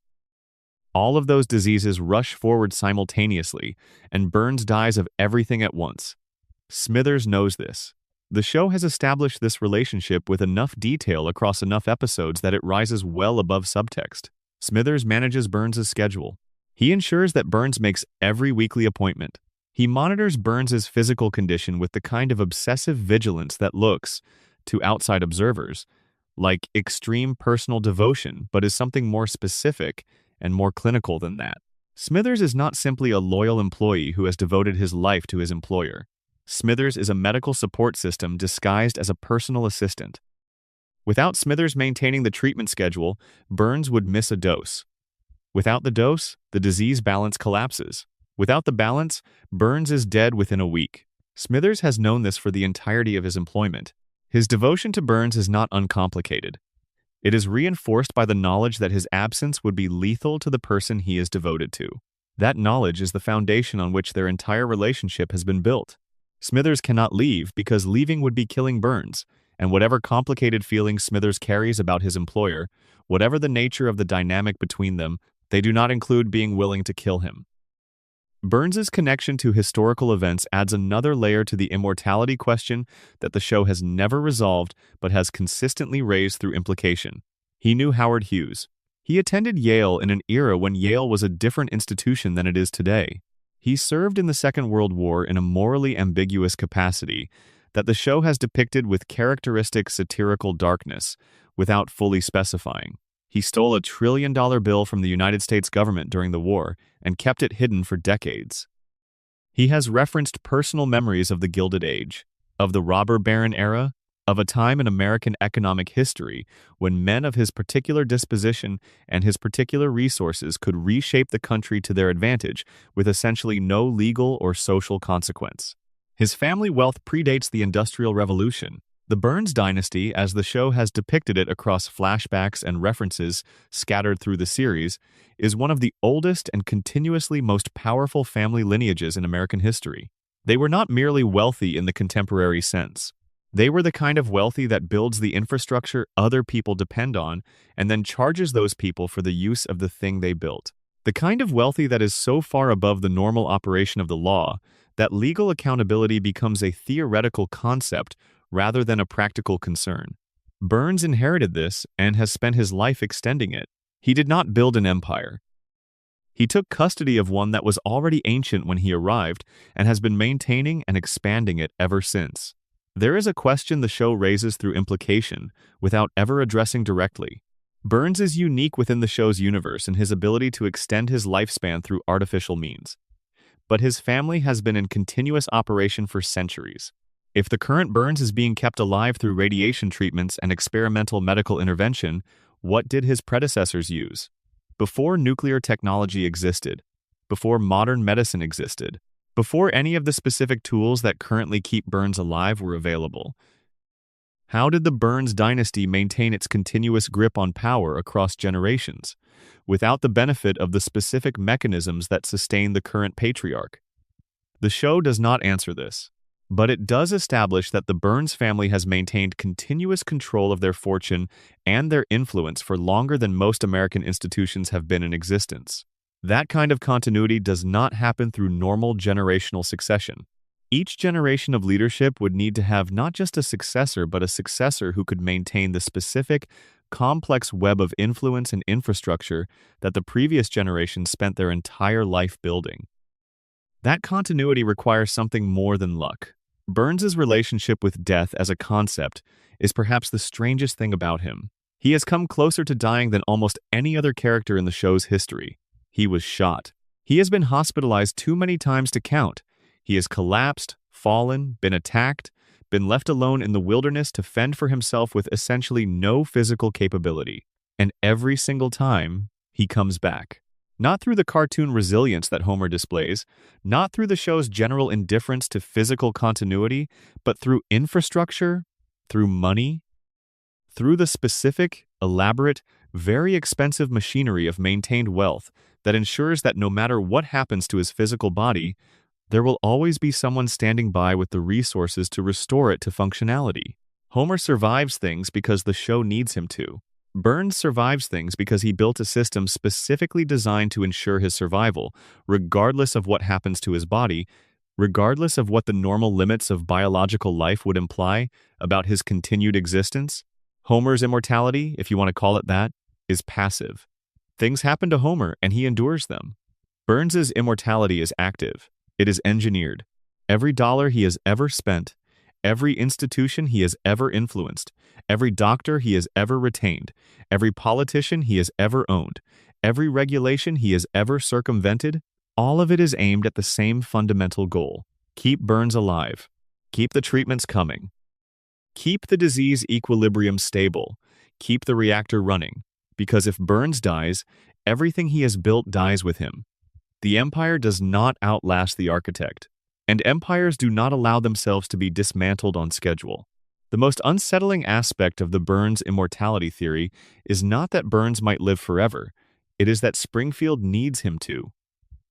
All of those diseases rush forward simultaneously, and Burns dies of everything at once. Smithers knows this. The show has established this relationship with enough detail across enough episodes that it rises well above subtext. Smithers manages Burns's schedule. He ensures that Burns makes every weekly appointment. He monitors Burns's physical condition with the kind of obsessive vigilance that looks, to outside observers, like extreme personal devotion, but is something more specific and more clinical than that. Smithers is not simply a loyal employee who has devoted his life to his employer. Smithers is a medical support system disguised as a personal assistant. Without Smithers maintaining the treatment schedule, Burns would miss a dose. Without the dose, the disease balance collapses. Without the balance, Burns is dead within a week. Smithers has known this for the entirety of his employment. His devotion to Burns is not uncomplicated. It is reinforced by the knowledge that his absence would be lethal to the person he is devoted to. That knowledge is the foundation on which their entire relationship has been built. Smithers cannot leave because leaving would be killing Burns, and whatever complicated feelings Smithers carries about his employer, whatever the nature of the dynamic between them, they do not include being willing to kill him. Burns's connection to historical events adds another layer to the immortality question that the show has never resolved but has consistently raised through implication. He knew Howard Hughes. He attended Yale in an era when Yale was a different institution than it is today. He served in the Second World War in a morally ambiguous capacity that the show has depicted with characteristic satirical darkness without fully specifying. He stole a $1 trillion bill from the United States government during the war and kept it hidden for decades. He has referenced personal memories of the Gilded Age, of the robber baron era, of a time in American economic history when men of his particular disposition and his particular resources could reshape the country to their advantage with essentially no legal or social consequence. His family wealth predates the Industrial Revolution. The Burns dynasty, as the show has depicted it across flashbacks and references scattered through the series, is one of the oldest and continuously most powerful family lineages in American history. They were not merely wealthy in the contemporary sense. They were the kind of wealthy that builds the infrastructure other people depend on and then charges those people for the use of the thing they built. The kind of wealthy that is so far above the normal operation of the law that legal accountability becomes a theoretical concept rather than a practical concern. Burns inherited this and has spent his life extending it. He did not build an empire. He took custody of one that was already ancient when he arrived and has been maintaining and expanding it ever since. There is a question the show raises through implication without ever addressing directly. Burns is unique within the show's universe in his ability to extend his lifespan through artificial means. But his family has been in continuous operation for centuries. If the current Burns is being kept alive through radiation treatments and experimental medical intervention, what did his predecessors use? Before nuclear technology existed, before modern medicine existed, before any of the specific tools that currently keep Burns alive were available, how did the Burns dynasty maintain its continuous grip on power across generations, without the benefit of the specific mechanisms that sustain the current patriarch? The show does not answer this. But it does establish that the Burns family has maintained continuous control of their fortune and their influence for longer than most American institutions have been in existence. That kind of continuity does not happen through normal generational succession. Each generation of leadership would need to have not just a successor, but a successor who could maintain the specific, complex web of influence and infrastructure that the previous generation spent their entire life building. That continuity requires something more than luck. Burns's relationship with death as a concept is perhaps the strangest thing about him. He has come closer to dying than almost any other character in the show's history. He was shot. He has been hospitalized too many times to count. He has collapsed, fallen, been attacked, been left alone in the wilderness to fend for himself with essentially no physical capability. And every single time, he comes back. Not through the cartoon resilience that Homer displays, not through the show's general indifference to physical continuity, but through infrastructure, through money, through the specific, elaborate, very expensive machinery of maintained wealth that ensures that no matter what happens to his physical body, there will always be someone standing by with the resources to restore it to functionality. Homer survives things because the show needs him to. Burns survives things because he built a system specifically designed to ensure his survival, regardless of what happens to his body, regardless of what the normal limits of biological life would imply about his continued existence. Homer's immortality, if you want to call it that, is passive. Things happen to Homer and he endures them. Burns's immortality is active. It is engineered. Every dollar he has ever spent, every institution he has ever influenced, every doctor he has ever retained, every politician he has ever owned, every regulation he has ever circumvented, all of it is aimed at the same fundamental goal: keep Burns alive, keep the treatments coming, keep the disease equilibrium stable, keep the reactor running, because if Burns dies, everything he has built dies with him. The empire does not outlast the architect, and empires do not allow themselves to be dismantled on schedule. The most unsettling aspect of the Burns immortality theory is not that Burns might live forever, it is that Springfield needs him to.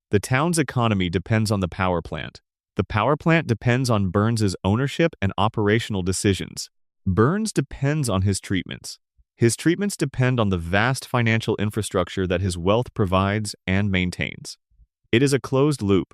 The town's economy depends on the power plant. The power plant depends on Burns's ownership and operational decisions. Burns depends on his treatments. His treatments depend on the vast financial infrastructure that his wealth provides and maintains. It is a closed loop,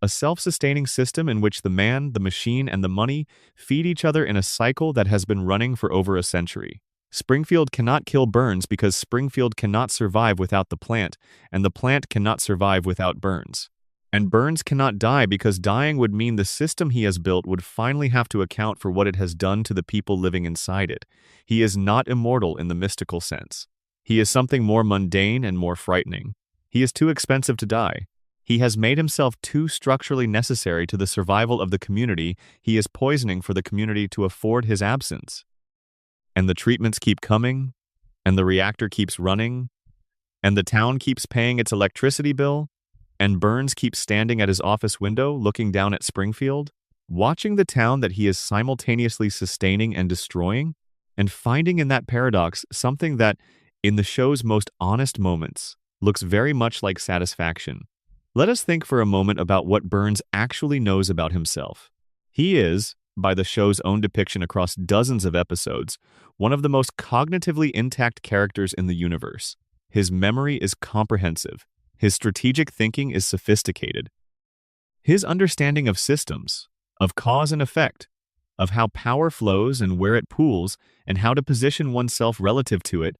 a self-sustaining system in which the man, the machine, and the money feed each other in a cycle that has been running for over a century. Springfield cannot kill Burns because Springfield cannot survive without the plant, and the plant cannot survive without Burns. And Burns cannot die because dying would mean the system he has built would finally have to account for what it has done to the people living inside it. He is not immortal in the mystical sense. He is something more mundane and more frightening. He is too expensive to die. He has made himself too structurally necessary to the survival of the community he is poisoning for the community to afford his absence. And the treatments keep coming, and the reactor keeps running, and the town keeps paying its electricity bill, and Burns keeps standing at his office window looking down at Springfield, watching the town that he is simultaneously sustaining and destroying, and finding in that paradox something that, in the show's most honest moments, looks very much like satisfaction. Let us think for a moment about what Burns actually knows about himself. He is, by the show's own depiction across dozens of episodes, one of the most cognitively intact characters in the universe. His memory is comprehensive. His strategic thinking is sophisticated. His understanding of systems, of cause and effect, of how power flows and where it pools, and how to position oneself relative to it,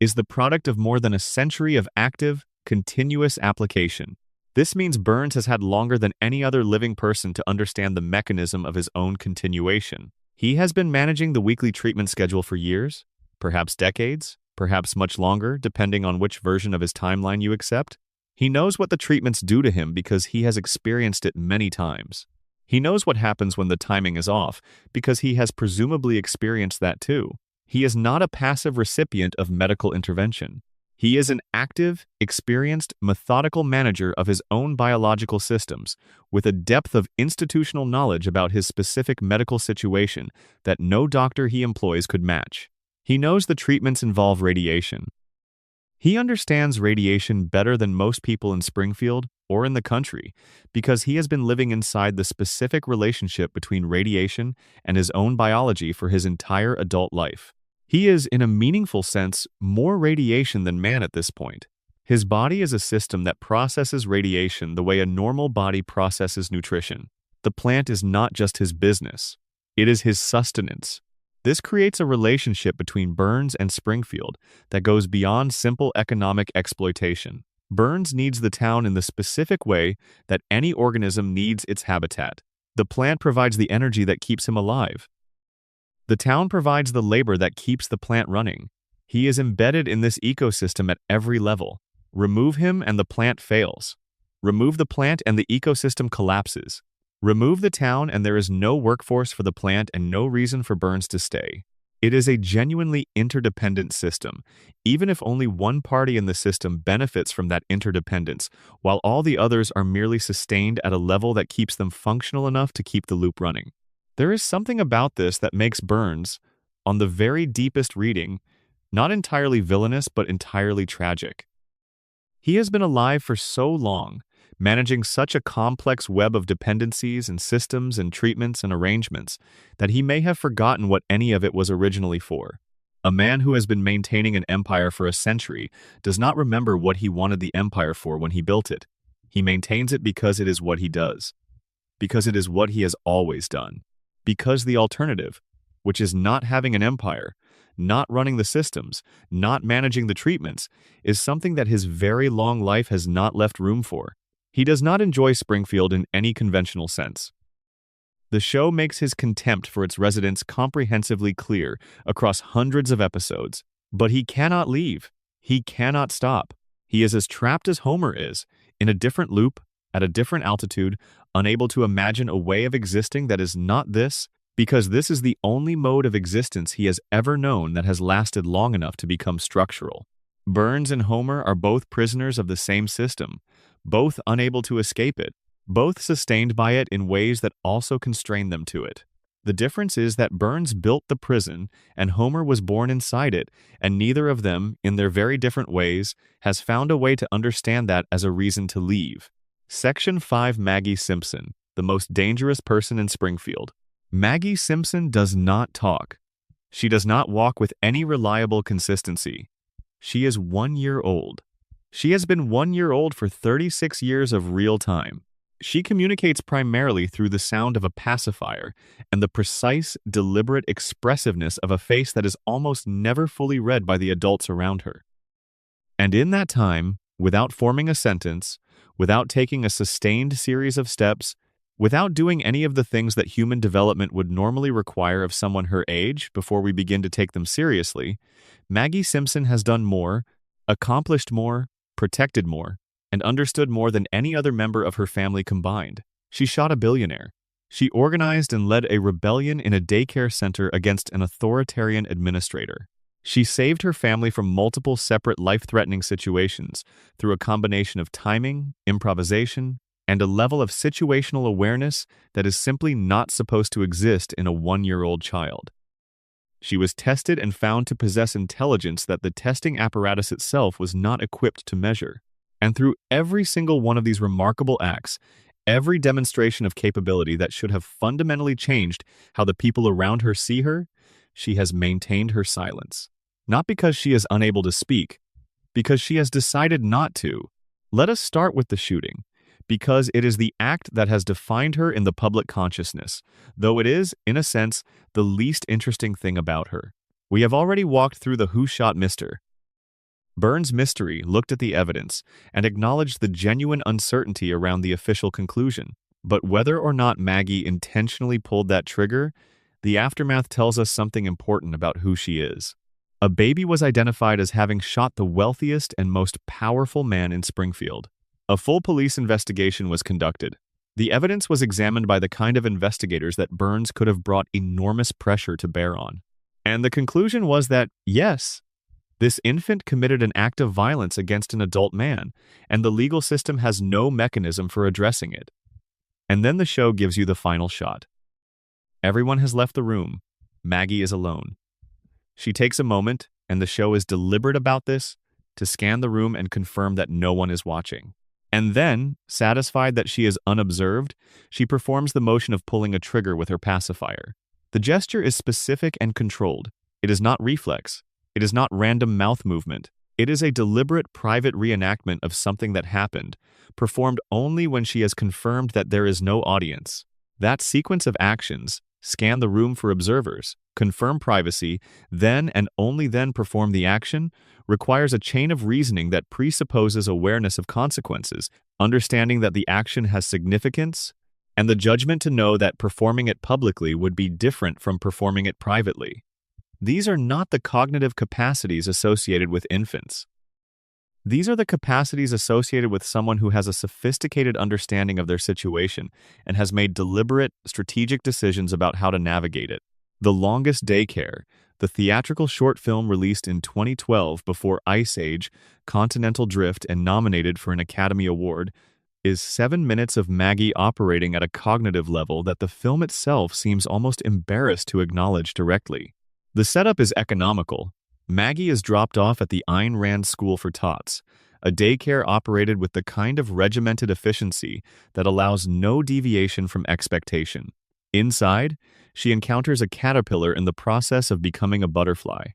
is the product of more than a century of active, continuous application. This means Burns has had longer than any other living person to understand the mechanism of his own continuation. He has been managing the weekly treatment schedule for years, perhaps decades, perhaps much longer, depending on which version of his timeline you accept. He knows what the treatments do to him because he has experienced it many times. He knows what happens when the timing is off because he has presumably experienced that too. He is not a passive recipient of medical intervention. He is an active, experienced, methodical manager of his own biological systems, with a depth of institutional knowledge about his specific medical situation that no doctor he employs could match. He knows the treatments involve radiation. He understands radiation better than most people in Springfield or in the country, because he has been living inside the specific relationship between radiation and his own biology for his entire adult life. He is, in a meaningful sense, more radiation than man at this point. His body is a system that processes radiation the way a normal body processes nutrition. The plant is not just his business. It is his sustenance. This creates a relationship between Burns and Springfield that goes beyond simple economic exploitation. Burns needs the town in the specific way that any organism needs its habitat. The plant provides the energy that keeps him alive. The town provides the labor that keeps the plant running. He is embedded in this ecosystem at every level. Remove him and the plant fails. Remove the plant and the ecosystem collapses. Remove the town and there is no workforce for the plant and no reason for Burns to stay. It is a genuinely interdependent system, even if only one party in the system benefits from that interdependence, while all the others are merely sustained at a level that keeps them functional enough to keep the loop running. There is something about this that makes Burns, on the very deepest reading, not entirely villainous but entirely tragic. He has been alive for so long, managing such a complex web of dependencies and systems and treatments and arrangements, that he may have forgotten what any of it was originally for. A man who has been maintaining an empire for a century does not remember what he wanted the empire for when he built it. He maintains it because it is what he does, because it is what he has always done, because the alternative, which is not having an empire, not running the systems, not managing the treatments, is something that his very long life has not left room for. He does not enjoy Springfield in any conventional sense. The show makes his contempt for its residents comprehensively clear across hundreds of episodes. But he cannot leave. He cannot stop. He is as trapped as Homer is, in a different loop, at a different altitude, unable to imagine a way of existing that is not this, because this is the only mode of existence he has ever known that has lasted long enough to become structural. Burns and Homer are both prisoners of the same system, both unable to escape it, both sustained by it in ways that also constrain them to it. The difference is that Burns built the prison and Homer was born inside it, and neither of them, in their very different ways, has found a way to understand that as a reason to leave. Section 5. Maggie Simpson, the most dangerous person in Springfield. Maggie Simpson does not talk. She does not walk with any reliable consistency. She is 1 year old. She has been 1 year old for 36 years of real time. She communicates primarily through the sound of a pacifier and the precise, deliberate expressiveness of a face that is almost never fully read by the adults around her. And in that time, without forming a sentence, without taking a sustained series of steps, without doing any of the things that human development would normally require of someone her age before we begin to take them seriously, Maggie Simpson has done more, accomplished more, protected more, and understood more than any other member of her family combined. She shot a billionaire. She organized and led a rebellion in a daycare center against an authoritarian administrator. She saved her family from multiple separate life-threatening situations through a combination of timing, improvisation, and a level of situational awareness that is simply not supposed to exist in a 1-year-old child. She was tested and found to possess intelligence that the testing apparatus itself was not equipped to measure. And through every single one of these remarkable acts, every demonstration of capability that should have fundamentally changed how the people around her see her, she has maintained her silence. Not because she is unable to speak, because she has decided not to. Let us start with the shooting, because it is the act that has defined her in the public consciousness, though it is, in a sense, the least interesting thing about her. We have already walked through the who shot Mr. Burns mystery, looked at the evidence, and acknowledged the genuine uncertainty around the official conclusion. But whether or not Maggie intentionally pulled that trigger, the aftermath tells us something important about who she is. A baby was identified as having shot the wealthiest and most powerful man in Springfield. A full police investigation was conducted. The evidence was examined by the kind of investigators that Burns could have brought enormous pressure to bear on. And the conclusion was that, yes, this infant committed an act of violence against an adult man, and the legal system has no mechanism for addressing it. And then the show gives you the final shot. Everyone has left the room. Maggie is alone. She takes a moment, and the show is deliberate about this, to scan the room and confirm that no one is watching. And then, satisfied that she is unobserved, she performs the motion of pulling a trigger with her pacifier. The gesture is specific and controlled. It is not reflex. It is not random mouth movement. It is a deliberate private reenactment of something that happened, performed only when she has confirmed that there is no audience. That sequence of actions, scan the room for observers, confirm privacy, then and only then perform the action, requires a chain of reasoning that presupposes awareness of consequences, understanding that the action has significance, and the judgment to know that performing it publicly would be different from performing it privately. These are not the cognitive capacities associated with infants. These are the capacities associated with someone who has a sophisticated understanding of their situation and has made deliberate, strategic decisions about how to navigate it. The Longest Daycare, the theatrical short film released in 2012 before Ice Age, Continental Drift, and nominated for an Academy Award, is 7 minutes of Maggie operating at a cognitive level that the film itself seems almost embarrassed to acknowledge directly. The setup is economical. Maggie is dropped off at the Ayn Rand School for Tots, a daycare operated with the kind of regimented efficiency that allows no deviation from expectation. Inside, she encounters a caterpillar in the process of becoming a butterfly.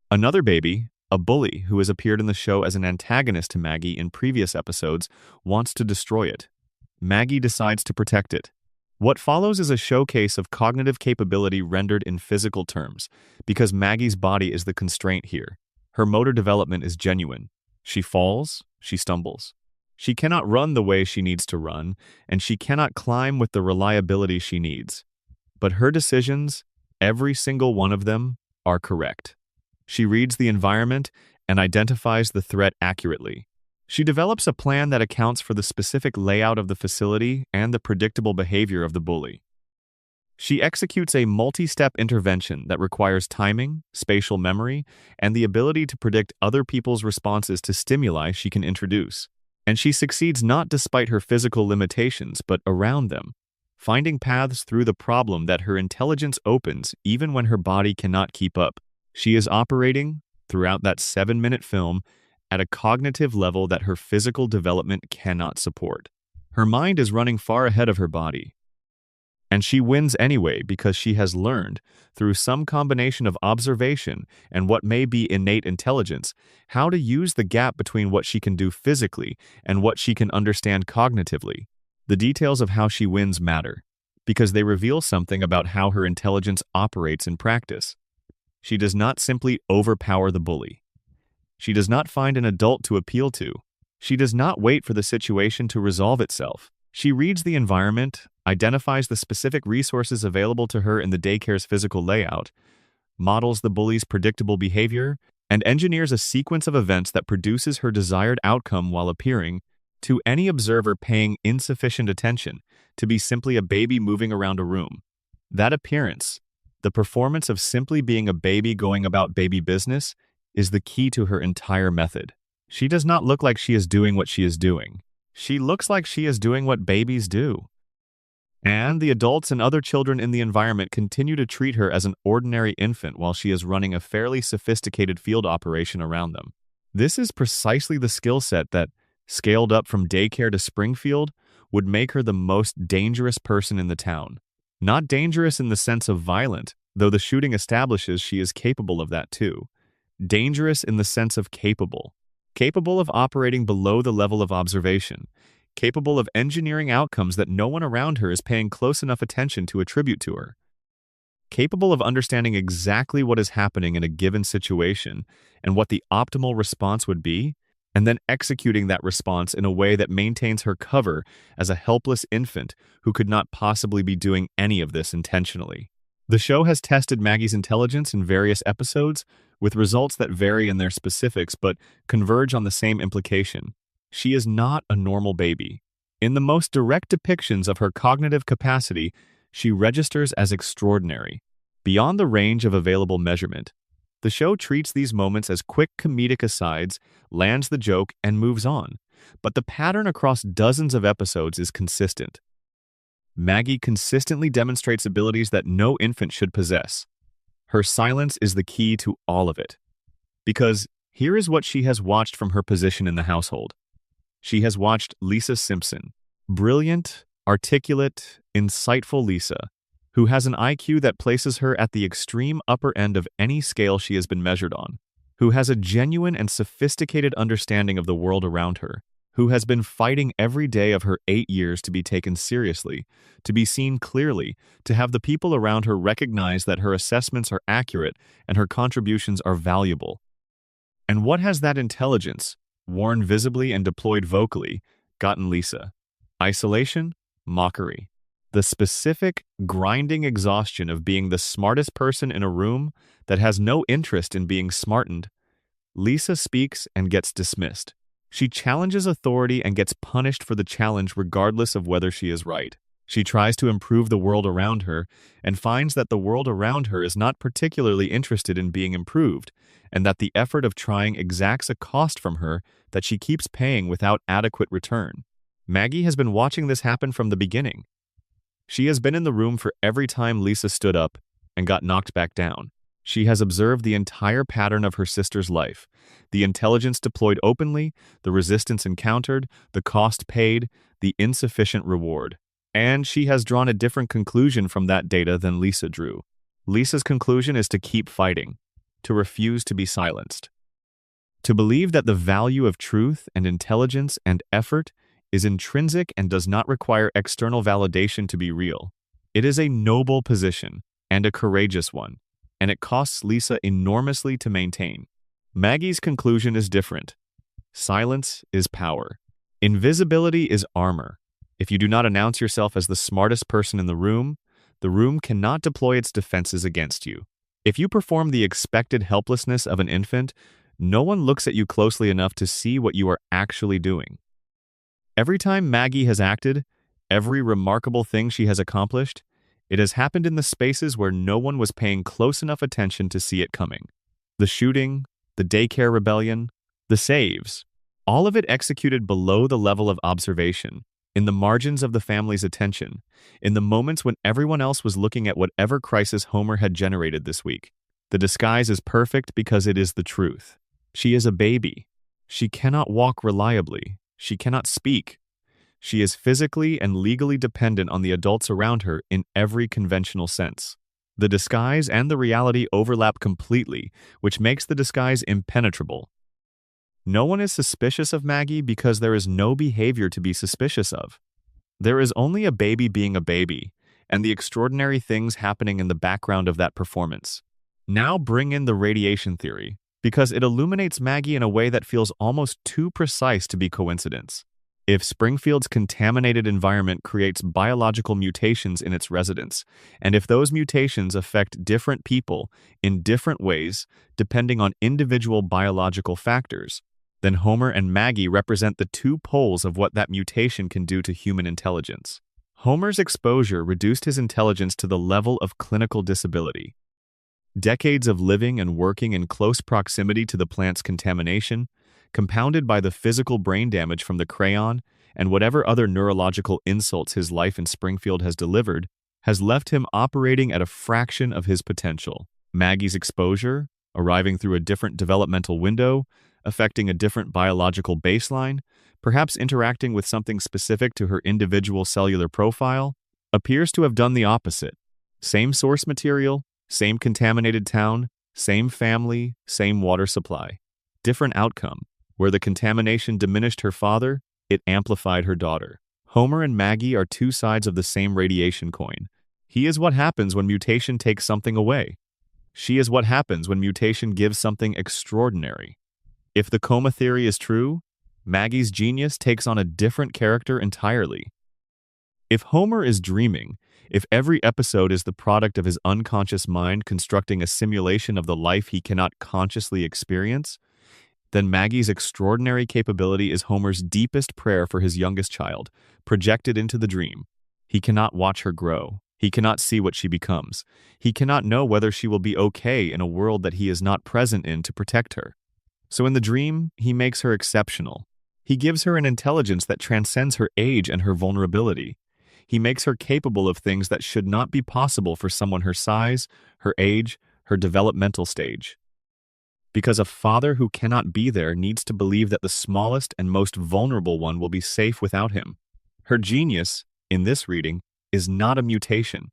Another baby, a bully who has appeared in the show as an antagonist to Maggie in previous episodes, wants to destroy it. Maggie decides to protect it. What follows is a showcase of cognitive capability rendered in physical terms, because Maggie's body is the constraint here. Her motor development is genuine. She falls, she stumbles. She cannot run the way she needs to run, and she cannot climb with the reliability she needs. But her decisions, every single one of them, are correct. She reads the environment and identifies the threat accurately. She develops a plan that accounts for the specific layout of the facility and the predictable behavior of the bully. She executes a multi-step intervention that requires timing, spatial memory, and the ability to predict other people's responses to stimuli she can introduce. And she succeeds not despite her physical limitations, but around them, finding paths through the problem that her intelligence opens even when her body cannot keep up. She is operating, throughout that 7-minute film, at a cognitive level that her physical development cannot support. Her mind is running far ahead of her body. And she wins anyway because she has learned, through some combination of observation and what may be innate intelligence, how to use the gap between what she can do physically and what she can understand cognitively. The details of how she wins matter, because they reveal something about how her intelligence operates in practice. She does not simply overpower the bully. She does not find an adult to appeal to. She does not wait for the situation to resolve itself. She reads the environment, identifies the specific resources available to her in the daycare's physical layout, models the bully's predictable behavior, and engineers a sequence of events that produces her desired outcome while appearing, to any observer paying insufficient attention, to be simply a baby moving around a room. That appearance, the performance of simply being a baby going about baby business, is the key to her entire method. She does not look like she is doing what she is doing. She looks like she is doing what babies do. And the adults and other children in the environment continue to treat her as an ordinary infant while she is running a fairly sophisticated field operation around them. This is precisely the skill set that, scaled up from daycare to Springfield, would make her the most dangerous person in the town. Not dangerous in the sense of violent, though the shooting establishes she is capable of that too. Dangerous in the sense of capable. Capable of operating below the level of observation. Capable of engineering outcomes that no one around her is paying close enough attention to attribute to her. Capable of understanding exactly what is happening in a given situation and what the optimal response would be, and then executing that response in a way that maintains her cover as a helpless infant who could not possibly be doing any of this intentionally. The show has tested Maggie's intelligence in various episodes, with results that vary in their specifics but converge on the same implication. She is not a normal baby. In the most direct depictions of her cognitive capacity, she registers as extraordinary, beyond the range of available measurement. The show treats these moments as quick comedic asides, lands the joke, and moves on. But the pattern across dozens of episodes is consistent. Maggie consistently demonstrates abilities that no infant should possess. Her silence is the key to all of it. Because here is what she has watched from her position in the household. She has watched Lisa Simpson, brilliant, articulate, insightful Lisa, who has an IQ that places her at the extreme upper end of any scale she has been measured on, who has a genuine and sophisticated understanding of the world around her, who has been fighting every day of her 8 years to be taken seriously, to be seen clearly, to have the people around her recognize that her assessments are accurate and her contributions are valuable. And what has that intelligence, worn visibly and deployed vocally, gotten Lisa? Isolation? Mockery. The specific, grinding exhaustion of being the smartest person in a room that has no interest in being smartened. Lisa speaks and gets dismissed. She challenges authority and gets punished for the challenge regardless of whether she is right. She tries to improve the world around her and finds that the world around her is not particularly interested in being improved, and that the effort of trying exacts a cost from her that she keeps paying without adequate return. Maggie has been watching this happen from the beginning. She has been in the room for every time Lisa stood up and got knocked back down. She has observed the entire pattern of her sister's life, the intelligence deployed openly, the resistance encountered, the cost paid, the insufficient reward. And she has drawn a different conclusion from that data than Lisa drew. Lisa's conclusion is to keep fighting, to refuse to be silenced, to believe that the value of truth and intelligence and effort is intrinsic and does not require external validation to be real. It is a noble position and a courageous one, and it costs Lisa enormously to maintain. Maggie's conclusion is different. Silence is power. Invisibility is armor. If you do not announce yourself as the smartest person in the room cannot deploy its defenses against you. If you perform the expected helplessness of an infant, no one looks at you closely enough to see what you are actually doing. Every time Maggie has acted, every remarkable thing she has accomplished, it has happened in the spaces where no one was paying close enough attention to see it coming. The shooting, the daycare rebellion, the saves, all of it executed below the level of observation, in the margins of the family's attention, in the moments when everyone else was looking at whatever crisis Homer had generated this week. The disguise is perfect because it is the truth. She is a baby. She cannot walk reliably. She cannot speak. She is physically and legally dependent on the adults around her in every conventional sense. The disguise and the reality overlap completely, which makes the disguise impenetrable. No one is suspicious of Maggie because there is no behavior to be suspicious of. There is only a baby being a baby, and the extraordinary things happening in the background of that performance. Now bring in the radiation theory, because it illuminates Maggie in a way that feels almost too precise to be coincidence. If Springfield's contaminated environment creates biological mutations in its residents, and if those mutations affect different people in different ways depending on individual biological factors, then Homer and Maggie represent the two poles of what that mutation can do to human intelligence. Homer's exposure reduced his intelligence to the level of clinical disability. Decades of living and working in close proximity to the plant's contamination, compounded by the physical brain damage from the crayon and whatever other neurological insults his life in Springfield has delivered, has left him operating at a fraction of his potential. Maggie's exposure, arriving through a different developmental window, affecting a different biological baseline, perhaps interacting with something specific to her individual cellular profile, appears to have done the opposite. Same source material, same contaminated town, same family, same water supply. Different outcome. Where the contamination diminished her father, it amplified her daughter. Homer and Maggie are two sides of the same radiation coin. He is what happens when mutation takes something away. She is what happens when mutation gives something extraordinary. If the coma theory is true, Maggie's genius takes on a different character entirely. If Homer is dreaming, if every episode is the product of his unconscious mind constructing a simulation of the life he cannot consciously experience, then Maggie's extraordinary capability is Homer's deepest prayer for his youngest child, projected into the dream. He cannot watch her grow. He cannot see what she becomes. He cannot know whether she will be okay in a world that he is not present in to protect her. So in the dream, he makes her exceptional. He gives her an intelligence that transcends her age and her vulnerability. He makes her capable of things that should not be possible for someone her size, her age, her developmental stage. because a father who cannot be there needs to believe that the smallest and most vulnerable one will be safe without him. Her genius, in this reading, is not a mutation.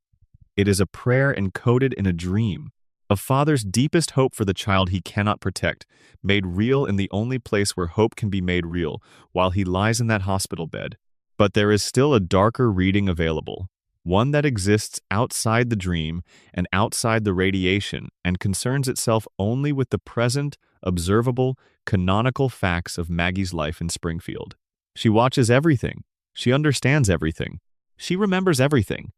It is a prayer encoded in a dream. A father's deepest hope for the child he cannot protect, made real in the only place where hope can be made real, while he lies in that hospital bed. But there is still a darker reading available, one that exists outside the dream and outside the radiation and concerns itself only with the present, observable, canonical facts of Maggie's life in Springfield. She watches everything. She understands everything. She remembers everything.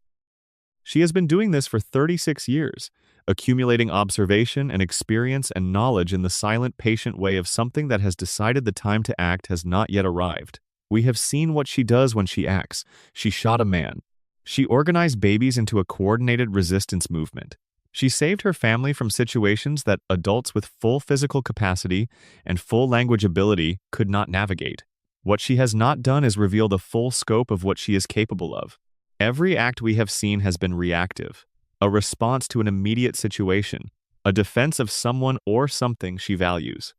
She has been doing this for 36 years, accumulating observation and experience and knowledge in the silent, patient way of something that has decided the time to act has not yet arrived. We have seen what she does when she acts. She shot a man. She organized babies into a coordinated resistance movement. She saved her family from situations that adults with full physical capacity and full language ability could not navigate. What she has not done is reveal the full scope of what she is capable of. Every act we have seen has been reactive, a response to an immediate situation, a defense of someone or something she values.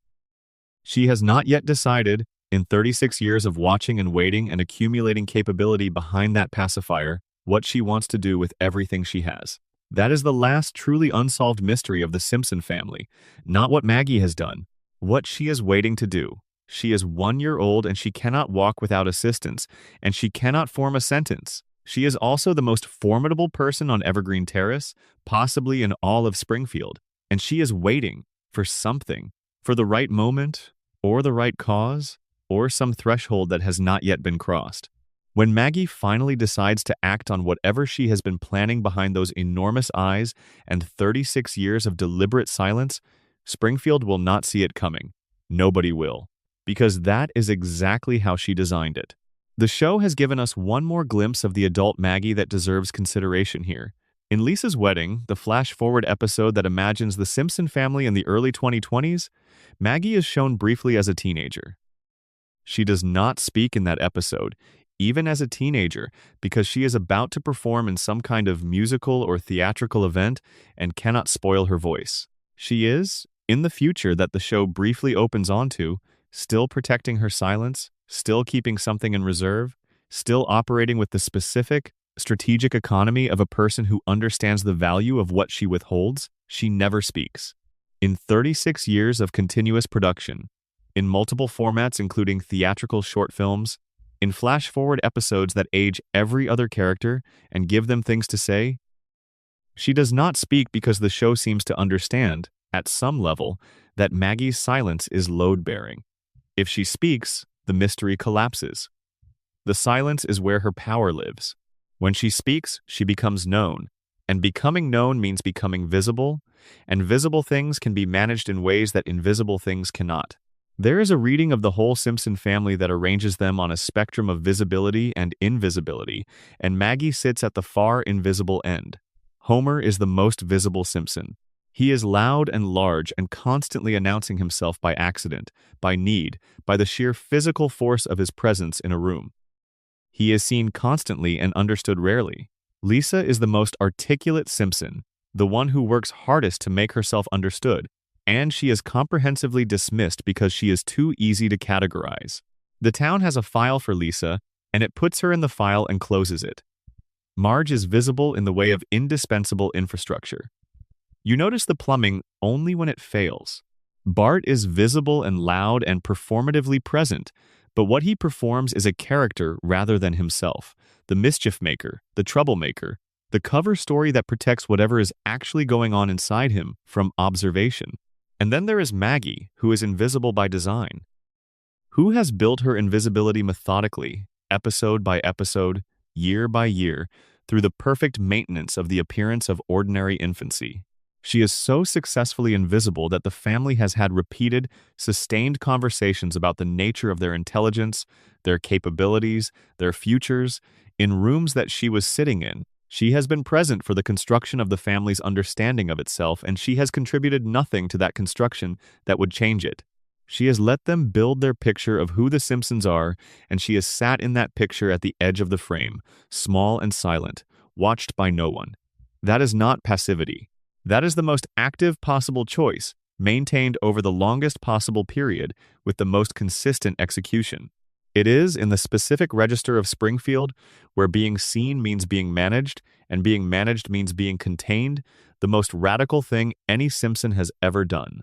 She has not yet decided, in 36 years of watching and waiting and accumulating capability behind that pacifier, what she wants to do with everything she has. That is the last truly unsolved mystery of the Simpson family, not what Maggie has done, what she is waiting to do. She is 1 year old and she cannot walk without assistance, and she cannot form a sentence. She is also the most formidable person on Evergreen Terrace, possibly in all of Springfield, and she is waiting for something, for the right moment, or the right cause, or some threshold that has not yet been crossed. When Maggie finally decides to act on whatever she has been planning behind those enormous eyes and 36 years of deliberate silence, Springfield will not see it coming. Nobody will, because that is exactly how she designed it. The show has given us one more glimpse of the adult Maggie that deserves consideration here. In Lisa's Wedding, the flash-forward episode that imagines the Simpson family in the early 2020s, Maggie is shown briefly as a teenager. She does not speak in that episode, even as a teenager, because she is about to perform in some kind of musical or theatrical event and cannot spoil her voice. She is, in the future that the show briefly opens onto, still protecting her silence, still keeping something in reserve, still operating with the specific, strategic economy of a person who understands the value of what she withholds. She never speaks. In 36 years of continuous production, in multiple formats including theatrical short films, in flash-forward episodes that age every other character and give them things to say, she does not speak because the show seems to understand, at some level, that Maggie's silence is load-bearing. If she speaks, the mystery collapses. The silence is where her power lives. When she speaks, she becomes known, and becoming known means becoming visible, and visible things can be managed in ways that invisible things cannot. There is a reading of the whole Simpson family that arranges them on a spectrum of visibility and invisibility, and Maggie sits at the far invisible end. Homer is the most visible Simpson. He is loud and large and constantly announcing himself by accident, by need, by the sheer physical force of his presence in a room. He is seen constantly and understood rarely. Lisa is the most articulate Simpson, the one who works hardest to make herself understood, and she is comprehensively dismissed because she is too easy to categorize. The town has a file for Lisa, and it puts her in the file and closes it. Marge is visible in the way of indispensable infrastructure. You notice the plumbing only when it fails. Bart is visible and loud and performatively present, but what he performs is a character rather than himself, the mischief maker, the troublemaker, the cover story that protects whatever is actually going on inside him from observation. And then there is Maggie, who is invisible by design. Who has built her invisibility methodically, episode by episode, year by year, through the perfect maintenance of the appearance of ordinary infancy? She is so successfully invisible that the family has had repeated, sustained conversations about the nature of their intelligence, their capabilities, their futures, in rooms that she was sitting in. She has been present for the construction of the family's understanding of itself, and she has contributed nothing to that construction that would change it. She has let them build their picture of who the Simpsons are, and she has sat in that picture at the edge of the frame, small and silent, watched by no one. That is not passivity. That is the most active possible choice, maintained over the longest possible period with the most consistent execution. It is in the specific register of Springfield, where being seen means being managed, and being managed means being contained, the most radical thing any Simpson has ever done.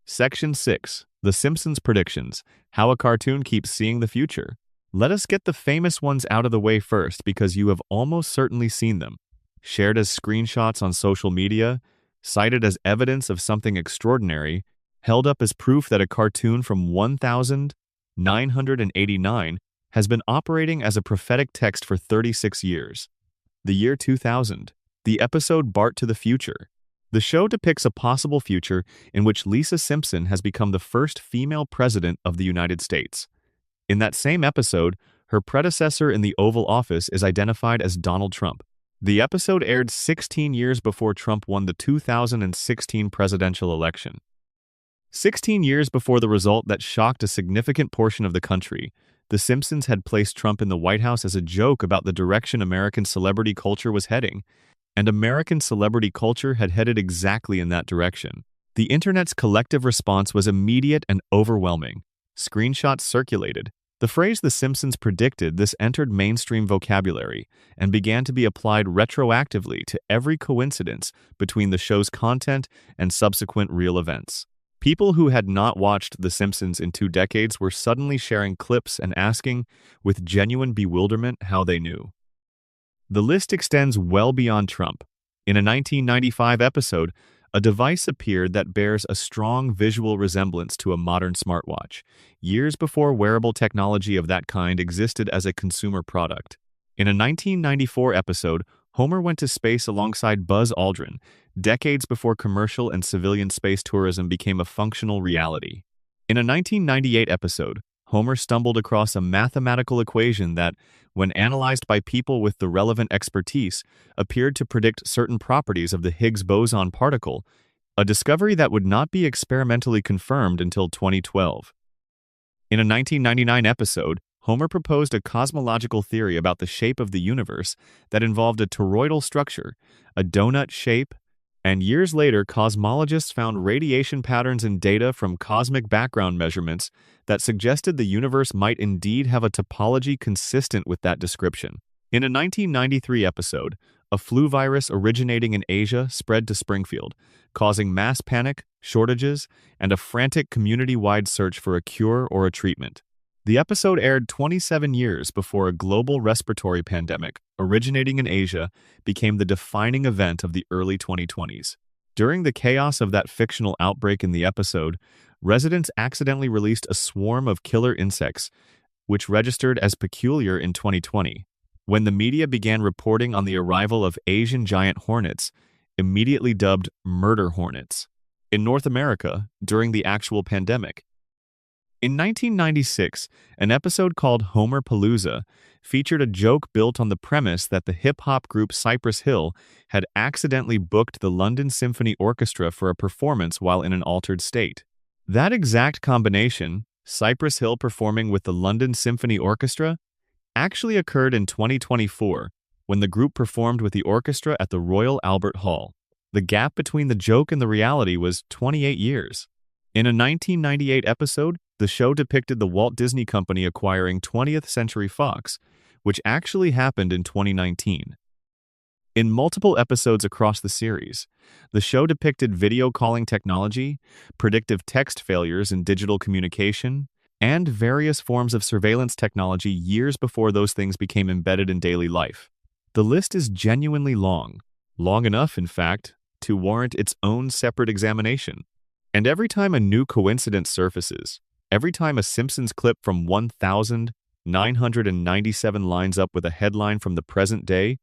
Section 6. The Simpsons Predictions. How a cartoon keeps seeing the future. Let us get the famous ones out of the way first because you have almost certainly seen them. Shared as screenshots on social media, cited as evidence of something extraordinary, held up as proof that a cartoon from 1989 has been operating as a prophetic text for 36 years. The year 2000. The episode Bart to the Future. The show depicts a possible future in which Lisa Simpson has become the first female president of the United States. In that same episode, her predecessor in the Oval Office is identified as Donald Trump. The episode aired 16 years before Trump won the 2016 presidential election. 16 years before the result that shocked a significant portion of the country, The Simpsons had placed Trump in the White House as a joke about the direction American celebrity culture was heading, and American celebrity culture had headed exactly in that direction. The internet's collective response was immediate and overwhelming. Screenshots circulated. The phrase "The Simpsons predicted" this entered mainstream vocabulary and began to be applied retroactively to every coincidence between the show's content and subsequent real events. People who had not watched The Simpsons in 2 decades were suddenly sharing clips and asking, with genuine bewilderment, how they knew. The list extends well beyond Trump. In a 1995 episode, a device appeared that bears a strong visual resemblance to a modern smartwatch, years before wearable technology of that kind existed as a consumer product. In a 1994 episode, Homer went to space alongside Buzz Aldrin, decades before commercial and civilian space tourism became a functional reality. In a 1998 episode, Homer stumbled across a mathematical equation that, when analyzed by people with the relevant expertise, appeared to predict certain properties of the Higgs boson particle, a discovery that would not be experimentally confirmed until 2012. In a 1999 episode, Homer proposed a cosmological theory about the shape of the universe that involved a toroidal structure, a donut shape, and years later cosmologists found radiation patterns in data from cosmic background measurements that suggested the universe might indeed have a topology consistent with that description. In a 1993 episode, a flu virus originating in Asia spread to Springfield, causing mass panic, shortages, and a frantic community-wide search for a cure or a treatment. The episode aired 27 years before a global respiratory pandemic originating in Asia became the defining event of the early 2020s. During the chaos of that fictional outbreak in the episode, residents accidentally released a swarm of killer insects, which registered as peculiar in 2020. When the media began reporting on the arrival of Asian giant hornets, immediately dubbed murder hornets, in North America during the actual pandemic. In 1996, an episode called Homer Palooza featured a joke built on the premise that the hip-hop group Cypress Hill had accidentally booked the London Symphony Orchestra for a performance while in an altered state. That exact combination, Cypress Hill performing with the London Symphony Orchestra, actually occurred in 2024 when the group performed with the orchestra at the Royal Albert Hall. The gap between the joke and the reality was 28 years. In a 1998 episode, the show depicted the Walt Disney Company acquiring 20th Century Fox, which actually happened in 2019. In multiple episodes across the series, the show depicted video calling technology, predictive text failures in digital communication, and various forms of surveillance technology years before those things became embedded in daily life. The list is genuinely long enough, in fact, to warrant its own separate examination. And every time a new coincidence surfaces, every time a Simpsons clip from 1997 lines up with a headline from the present day,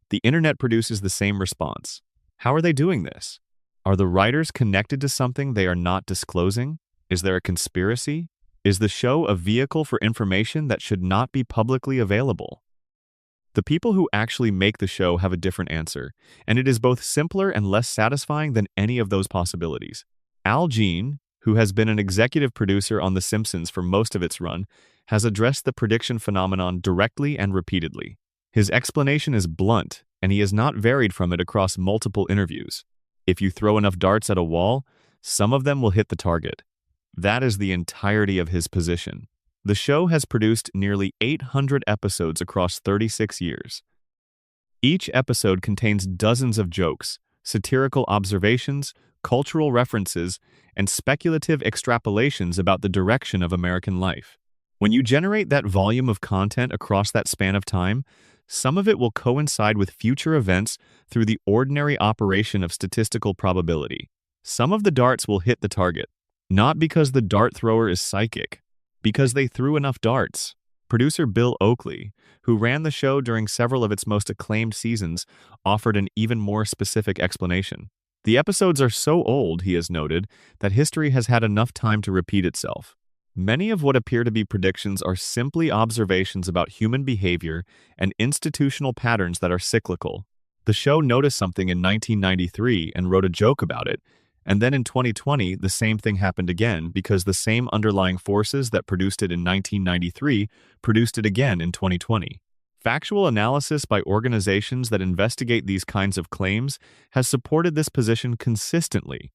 the internet produces the same response. How are they doing this? Are the writers connected to something they are not disclosing? Is there a conspiracy? Is the show a vehicle for information that should not be publicly available? The people who actually make the show have a different answer, and it is both simpler and less satisfying than any of those possibilities. Al Jean, who has been an executive producer on The Simpsons for most of its run, has addressed the prediction phenomenon directly and repeatedly. His explanation is blunt, and he has not varied from it across multiple interviews. If you throw enough darts at a wall, Some of them will hit the target. That is the entirety of his position. The show has produced nearly 800 episodes across 36 years. Each episode contains dozens of jokes, satirical observations, cultural references, and speculative extrapolations about the direction of American life. When you generate that volume of content across that span of time, some of it will coincide with future events through the ordinary operation of statistical probability. Some of the darts will hit the target, not because the dart thrower is psychic, because they threw enough darts. Producer Bill Oakley, who ran the show during several of its most acclaimed seasons, offered an even more specific explanation. The episodes are so old, he has noted, that history has had enough time to repeat itself. Many of what appear to be predictions are simply observations about human behavior and institutional patterns that are cyclical. The show noticed something in 1993 and wrote a joke about it, and then in 2020, the same thing happened again because the same underlying forces that produced it in 1993 produced it again in 2020. Factual analysis by organizations that investigate these kinds of claims has supported this position consistently.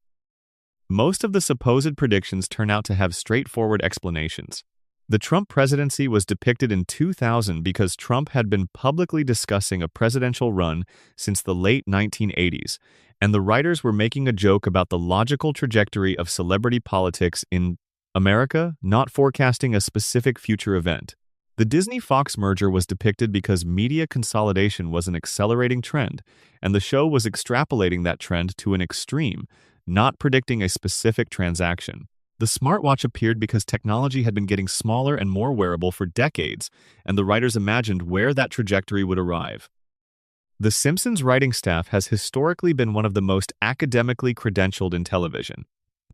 Most of the supposed predictions turn out to have straightforward explanations. The Trump presidency was depicted in 2000 because Trump had been publicly discussing a presidential run since the late 1980s, and the writers were making a joke about the logical trajectory of celebrity politics in America, not forecasting a specific future event. The Disney-Fox merger was depicted because media consolidation was an accelerating trend, and the show was extrapolating that trend to an extreme, not predicting a specific transaction. The smartwatch appeared because technology had been getting smaller and more wearable for decades, and the writers imagined where that trajectory would arrive. The Simpsons writing staff has historically been one of the most academically credentialed in television.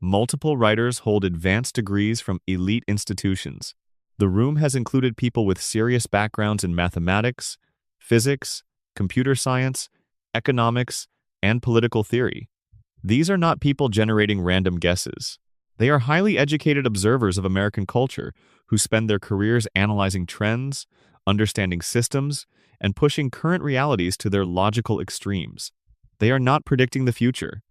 Multiple writers hold advanced degrees from elite institutions. The room has included people with serious backgrounds in mathematics, physics, computer science, economics, and political theory. These are not people generating random guesses. They are highly educated observers of American culture who spend their careers analyzing trends, understanding systems, and pushing current realities to their logical extremes. They are not predicting the future.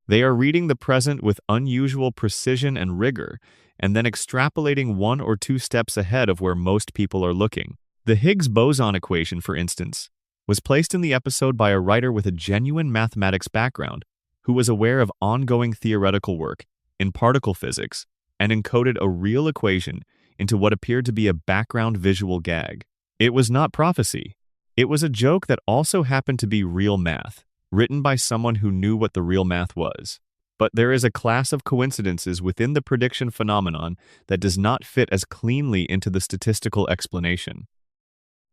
They are reading the present with unusual precision and rigor, and then extrapolating 1 or 2 steps ahead of where most people are looking. The Higgs boson equation, for instance, was placed in the episode by a writer with a genuine mathematics background who was aware of ongoing theoretical work in particle physics and encoded a real equation into what appeared to be a background visual gag. It was not prophecy. It was a joke that also happened to be real math, written by someone who knew what the real math was. But there is a class of coincidences within the prediction phenomenon that does not fit as cleanly into the statistical explanation.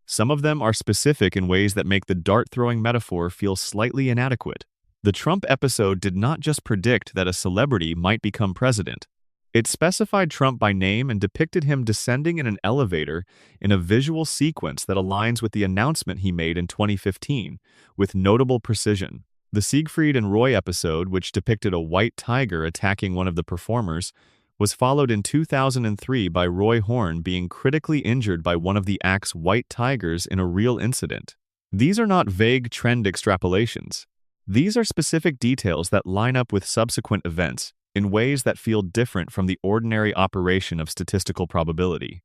Some of them are specific in ways that make the dart-throwing metaphor feel slightly inadequate. The Trump episode did not just predict that a celebrity might become president. It specified Trump by name and depicted him descending in an elevator in a visual sequence that aligns with the announcement he made in 2015, with notable precision. The Siegfried and Roy episode, which depicted a white tiger attacking one of the performers, was followed in 2003 by Roy Horn being critically injured by one of the act's white tigers in a real incident. These are not vague trend extrapolations. These are specific details that line up with subsequent events in ways that feel different from the ordinary operation of statistical probability.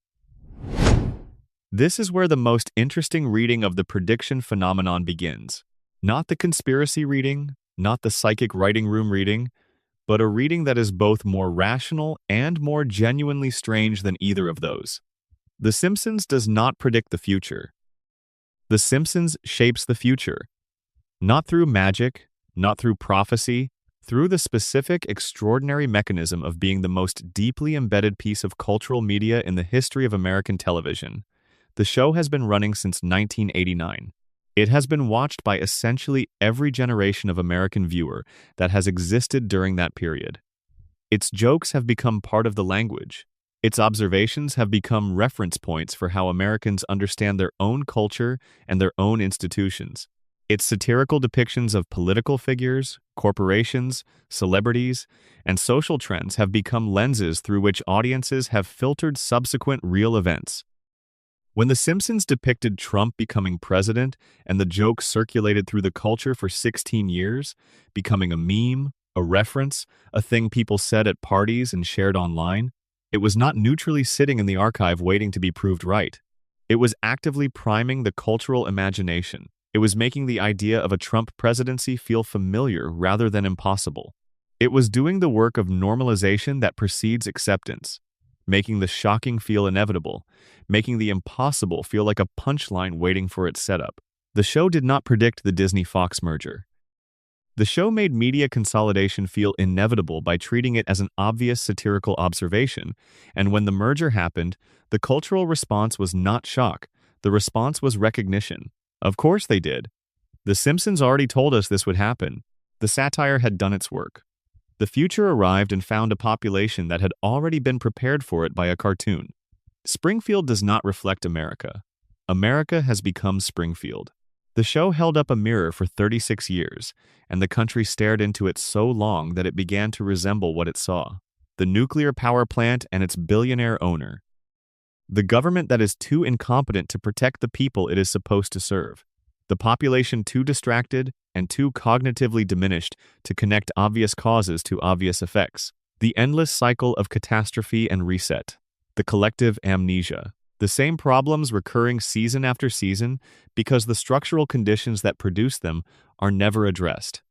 This is where the most interesting reading of the prediction phenomenon begins. Not the conspiracy reading, not the psychic writing room reading, but a reading that is both more rational and more genuinely strange than either of those. The Simpsons does not predict the future. The Simpsons shapes the future. Not through magic, not through prophecy, through the specific, extraordinary mechanism of being the most deeply embedded piece of cultural media in the history of American television. The show has been running since 1989. It has been watched by essentially every generation of American viewer that has existed during that period. Its jokes have become part of the language. Its observations have become reference points for how Americans understand their own culture and their own institutions. Its satirical depictions of political figures, corporations, celebrities, and social trends have become lenses through which audiences have filtered subsequent real events. When The Simpsons depicted Trump becoming president and the joke circulated through the culture for 16 years, becoming a meme, a reference, a thing people said at parties and shared online. It was not neutrally sitting in the archive waiting to be proved right. It was actively priming the cultural imagination. It was making the idea of a Trump presidency feel familiar rather than impossible. It was doing the work of normalization that precedes acceptance, making the shocking feel inevitable, making the impossible feel like a punchline waiting for its setup. The show did not predict the Disney-Fox merger. The show made media consolidation feel inevitable by treating it as an obvious satirical observation, and when the merger happened, the cultural response was not shock. The response was recognition. Of course they did. The Simpsons already told us this would happen. The satire had done its work. The future arrived and found a population that had already been prepared for it by a cartoon. Springfield does not reflect America. America has become Springfield. The show held up a mirror for 36 years, and the country stared into it so long that it began to resemble what it saw: the nuclear power plant and its billionaire owner. The government that is too incompetent to protect the people it is supposed to serve. The population too distracted and too cognitively diminished to connect obvious causes to obvious effects. The endless cycle of catastrophe and reset. The collective amnesia. The same problems recurring season after season because the structural conditions that produce them are never addressed.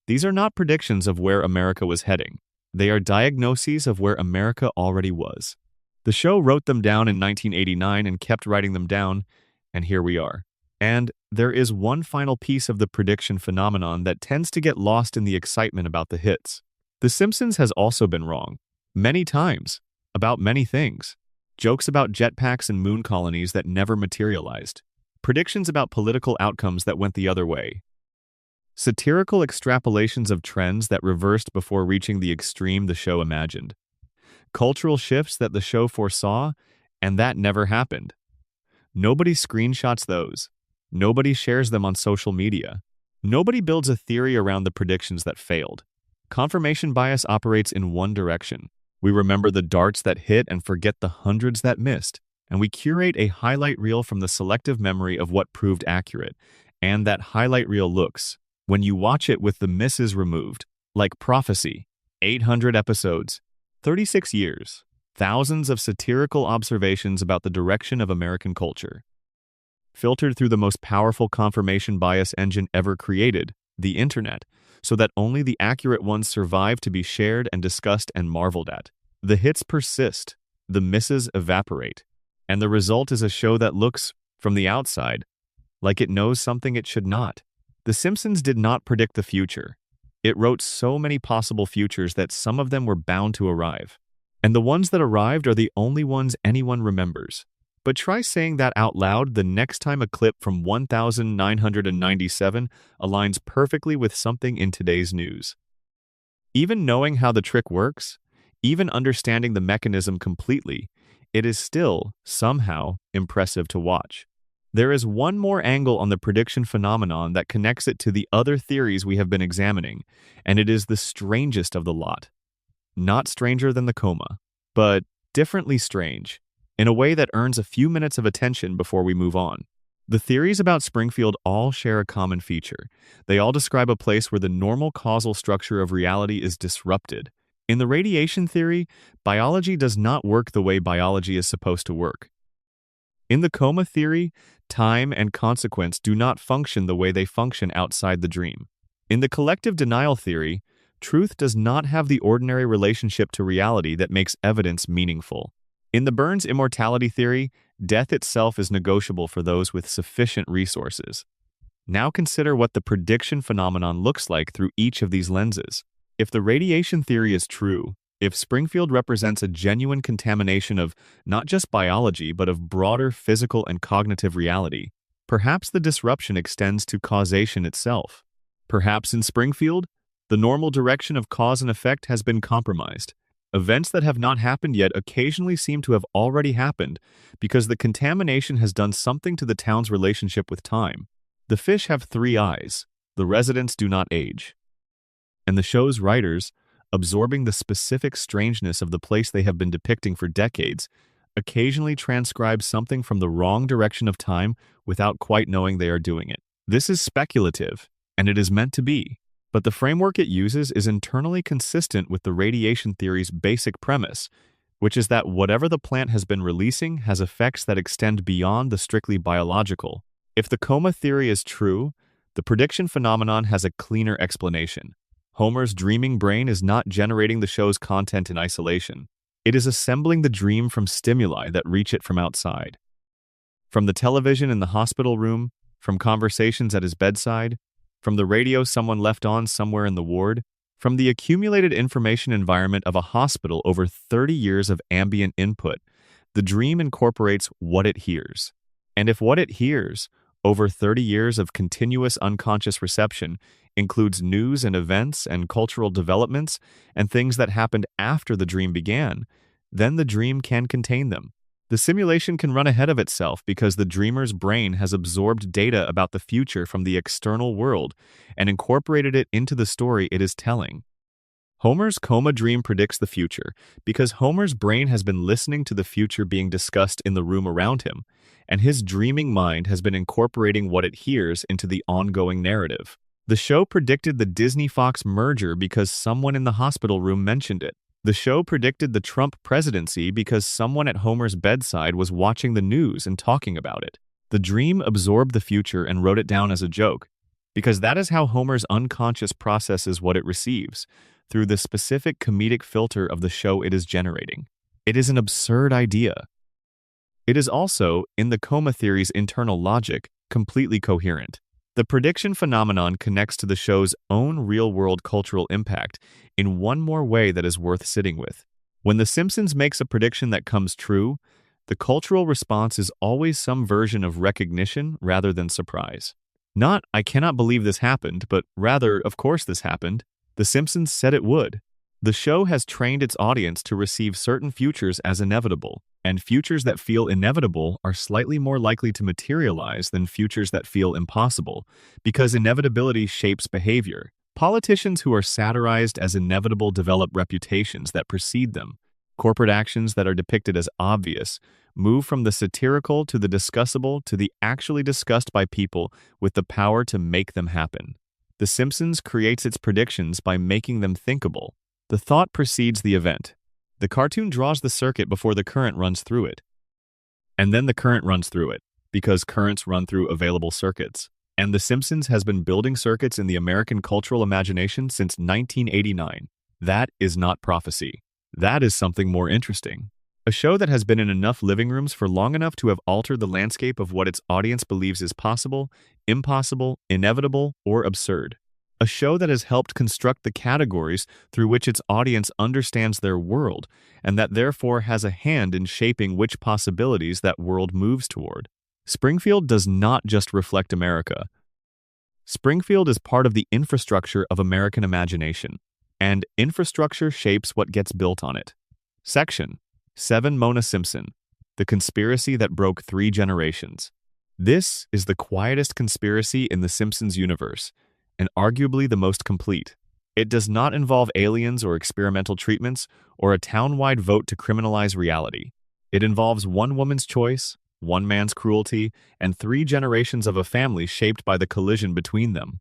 These are not predictions of where America was heading. They are diagnoses of where America already was. The show wrote them down in 1989 and kept writing them down, and here we are. And there is one final piece of the prediction phenomenon that tends to get lost in the excitement about the hits. The Simpsons has also been wrong, many times, about many things. Jokes about jetpacks and moon colonies that never materialized. Predictions about political outcomes that went the other way. Satirical extrapolations of trends that reversed before reaching the extreme the show imagined. Cultural shifts that the show foresaw, and that never happened. Nobody screenshots those. Nobody shares them on social media. Nobody builds a theory around the predictions that failed. Confirmation bias operates in one direction. We remember the darts that hit and forget the hundreds that missed, and we curate a highlight reel from the selective memory of what proved accurate. And that highlight reel looks, when you watch it with the misses removed, like Prophecy, 800 episodes, 36 years, thousands of satirical observations about the direction of American culture. Filtered through the most powerful confirmation bias engine ever created, the internet, so that only the accurate ones survive to be shared and discussed and marveled at. The hits persist, the misses evaporate, and the result is a show that looks, from the outside, like it knows something it should not. The Simpsons did not predict the future. It wrote so many possible futures that some of them were bound to arrive. And the ones that arrived are the only ones anyone remembers. But try saying that out loud the next time a clip from 1997 aligns perfectly with something in today's news. Even knowing how the trick works, even understanding the mechanism completely, it is still, somehow, impressive to watch. There is one more angle on the prediction phenomenon that connects it to the other theories we have been examining, and it is the strangest of the lot. Not stranger than the coma, but differently strange, in a way that earns a few minutes of attention before we move on. The theories about Springfield all share a common feature. They all describe a place where the normal causal structure of reality is disrupted. In the radiation theory, biology does not work the way biology is supposed to work. In the coma theory, time and consequence do not function the way they function outside the dream. In the collective denial theory, truth does not have the ordinary relationship to reality that makes evidence meaningful. In the Burns immortality theory, death itself is negotiable for those with sufficient resources. Now consider what the prediction phenomenon looks like through each of these lenses. If the radiation theory is true, if Springfield represents a genuine contamination of not just biology but of broader physical and cognitive reality, perhaps the disruption extends to causation itself. Perhaps in Springfield, the normal direction of cause and effect has been compromised. Events that have not happened yet occasionally seem to have already happened because the contamination has done something to the town's relationship with time. The fish have 3 eyes. The residents do not age. And the show's writers, absorbing the specific strangeness of the place they have been depicting for decades, occasionally transcribe something from the wrong direction of time without quite knowing they are doing it. This is speculative, and it is meant to be. But the framework it uses is internally consistent with the radiation theory's basic premise, which is that whatever the plant has been releasing has effects that extend beyond the strictly biological. If the coma theory is true, the prediction phenomenon has a cleaner explanation. Homer's dreaming brain is not generating the show's content in isolation. It is assembling the dream from stimuli that reach it from outside. From the television in the hospital room, from conversations at his bedside, from the radio someone left on somewhere in the ward, from the accumulated information environment of a hospital over 30 years of ambient input, the dream incorporates what it hears. And if what it hears, over 30 years of continuous unconscious reception, includes news and events and cultural developments and things that happened after the dream began, then the dream can contain them. The simulation can run ahead of itself because the dreamer's brain has absorbed data about the future from the external world and incorporated it into the story it is telling. Homer's coma dream predicts the future because Homer's brain has been listening to the future being discussed in the room around him, and his dreaming mind has been incorporating what it hears into the ongoing narrative. The show predicted the Disney-Fox merger because someone in the hospital room mentioned it. The show predicted the Trump presidency because someone at Homer's bedside was watching the news and talking about it. The dream absorbed the future and wrote it down as a joke, because that is how Homer's unconscious processes what it receives, through the specific comedic filter of the show it is generating. It is an absurd idea. It is also, in the coma theory's internal logic, completely coherent. The prediction phenomenon connects to the show's own real-world cultural impact in one more way that is worth sitting with. When The Simpsons makes a prediction that comes true, the cultural response is always some version of recognition rather than surprise. Not, "I cannot believe this happened," but rather, "Of course this happened. The Simpsons said it would." The show has trained its audience to receive certain futures as inevitable, and futures that feel inevitable are slightly more likely to materialize than futures that feel impossible, because inevitability shapes behavior. Politicians who are satirized as inevitable develop reputations that precede them. Corporate actions that are depicted as obvious move from the satirical to the discussable to the actually discussed by people with the power to make them happen. The Simpsons creates its predictions by making them thinkable. The thought precedes the event. The cartoon draws the circuit before the current runs through it. And then the current runs through it, because currents run through available circuits. And The Simpsons has been building circuits in the American cultural imagination since 1989. That is not prophecy. That is something more interesting. A show that has been in enough living rooms for long enough to have altered the landscape of what its audience believes is possible, impossible, inevitable, or absurd. A show that has helped construct the categories through which its audience understands their world, and that therefore has a hand in shaping which possibilities that world moves toward. Springfield does not just reflect America. Springfield is part of the infrastructure of American imagination, and infrastructure shapes what gets built on it. Section 7. Mona Simpson, the conspiracy that broke 3 generations. This is the quietest conspiracy in the Simpsons universe, and arguably the most complete. It does not involve aliens or experimental treatments or a town-wide vote to criminalize reality. It involves one woman's choice, one man's cruelty, and 3 generations of a family shaped by the collision between them.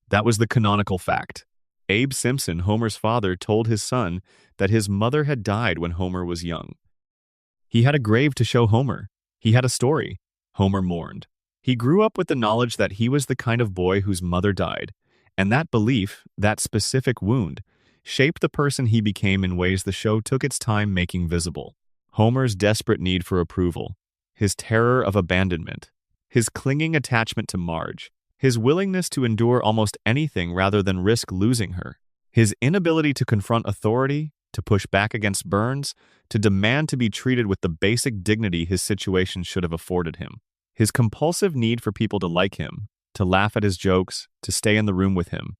That was the canonical fact. Abe Simpson, Homer's father, told his son that his mother had died when Homer was young. He had a grave to show Homer. He had a story. Homer mourned. He grew up with the knowledge that he was the kind of boy whose mother died, and that belief, that specific wound, shaped the person he became in ways the show took its time making visible. Homer's desperate need for approval, his terror of abandonment, his clinging attachment to Marge, his willingness to endure almost anything rather than risk losing her, his inability to confront authority, to push back against Burns, to demand to be treated with the basic dignity his situation should have afforded him, his compulsive need for people to like him, to laugh at his jokes, to stay in the room with him.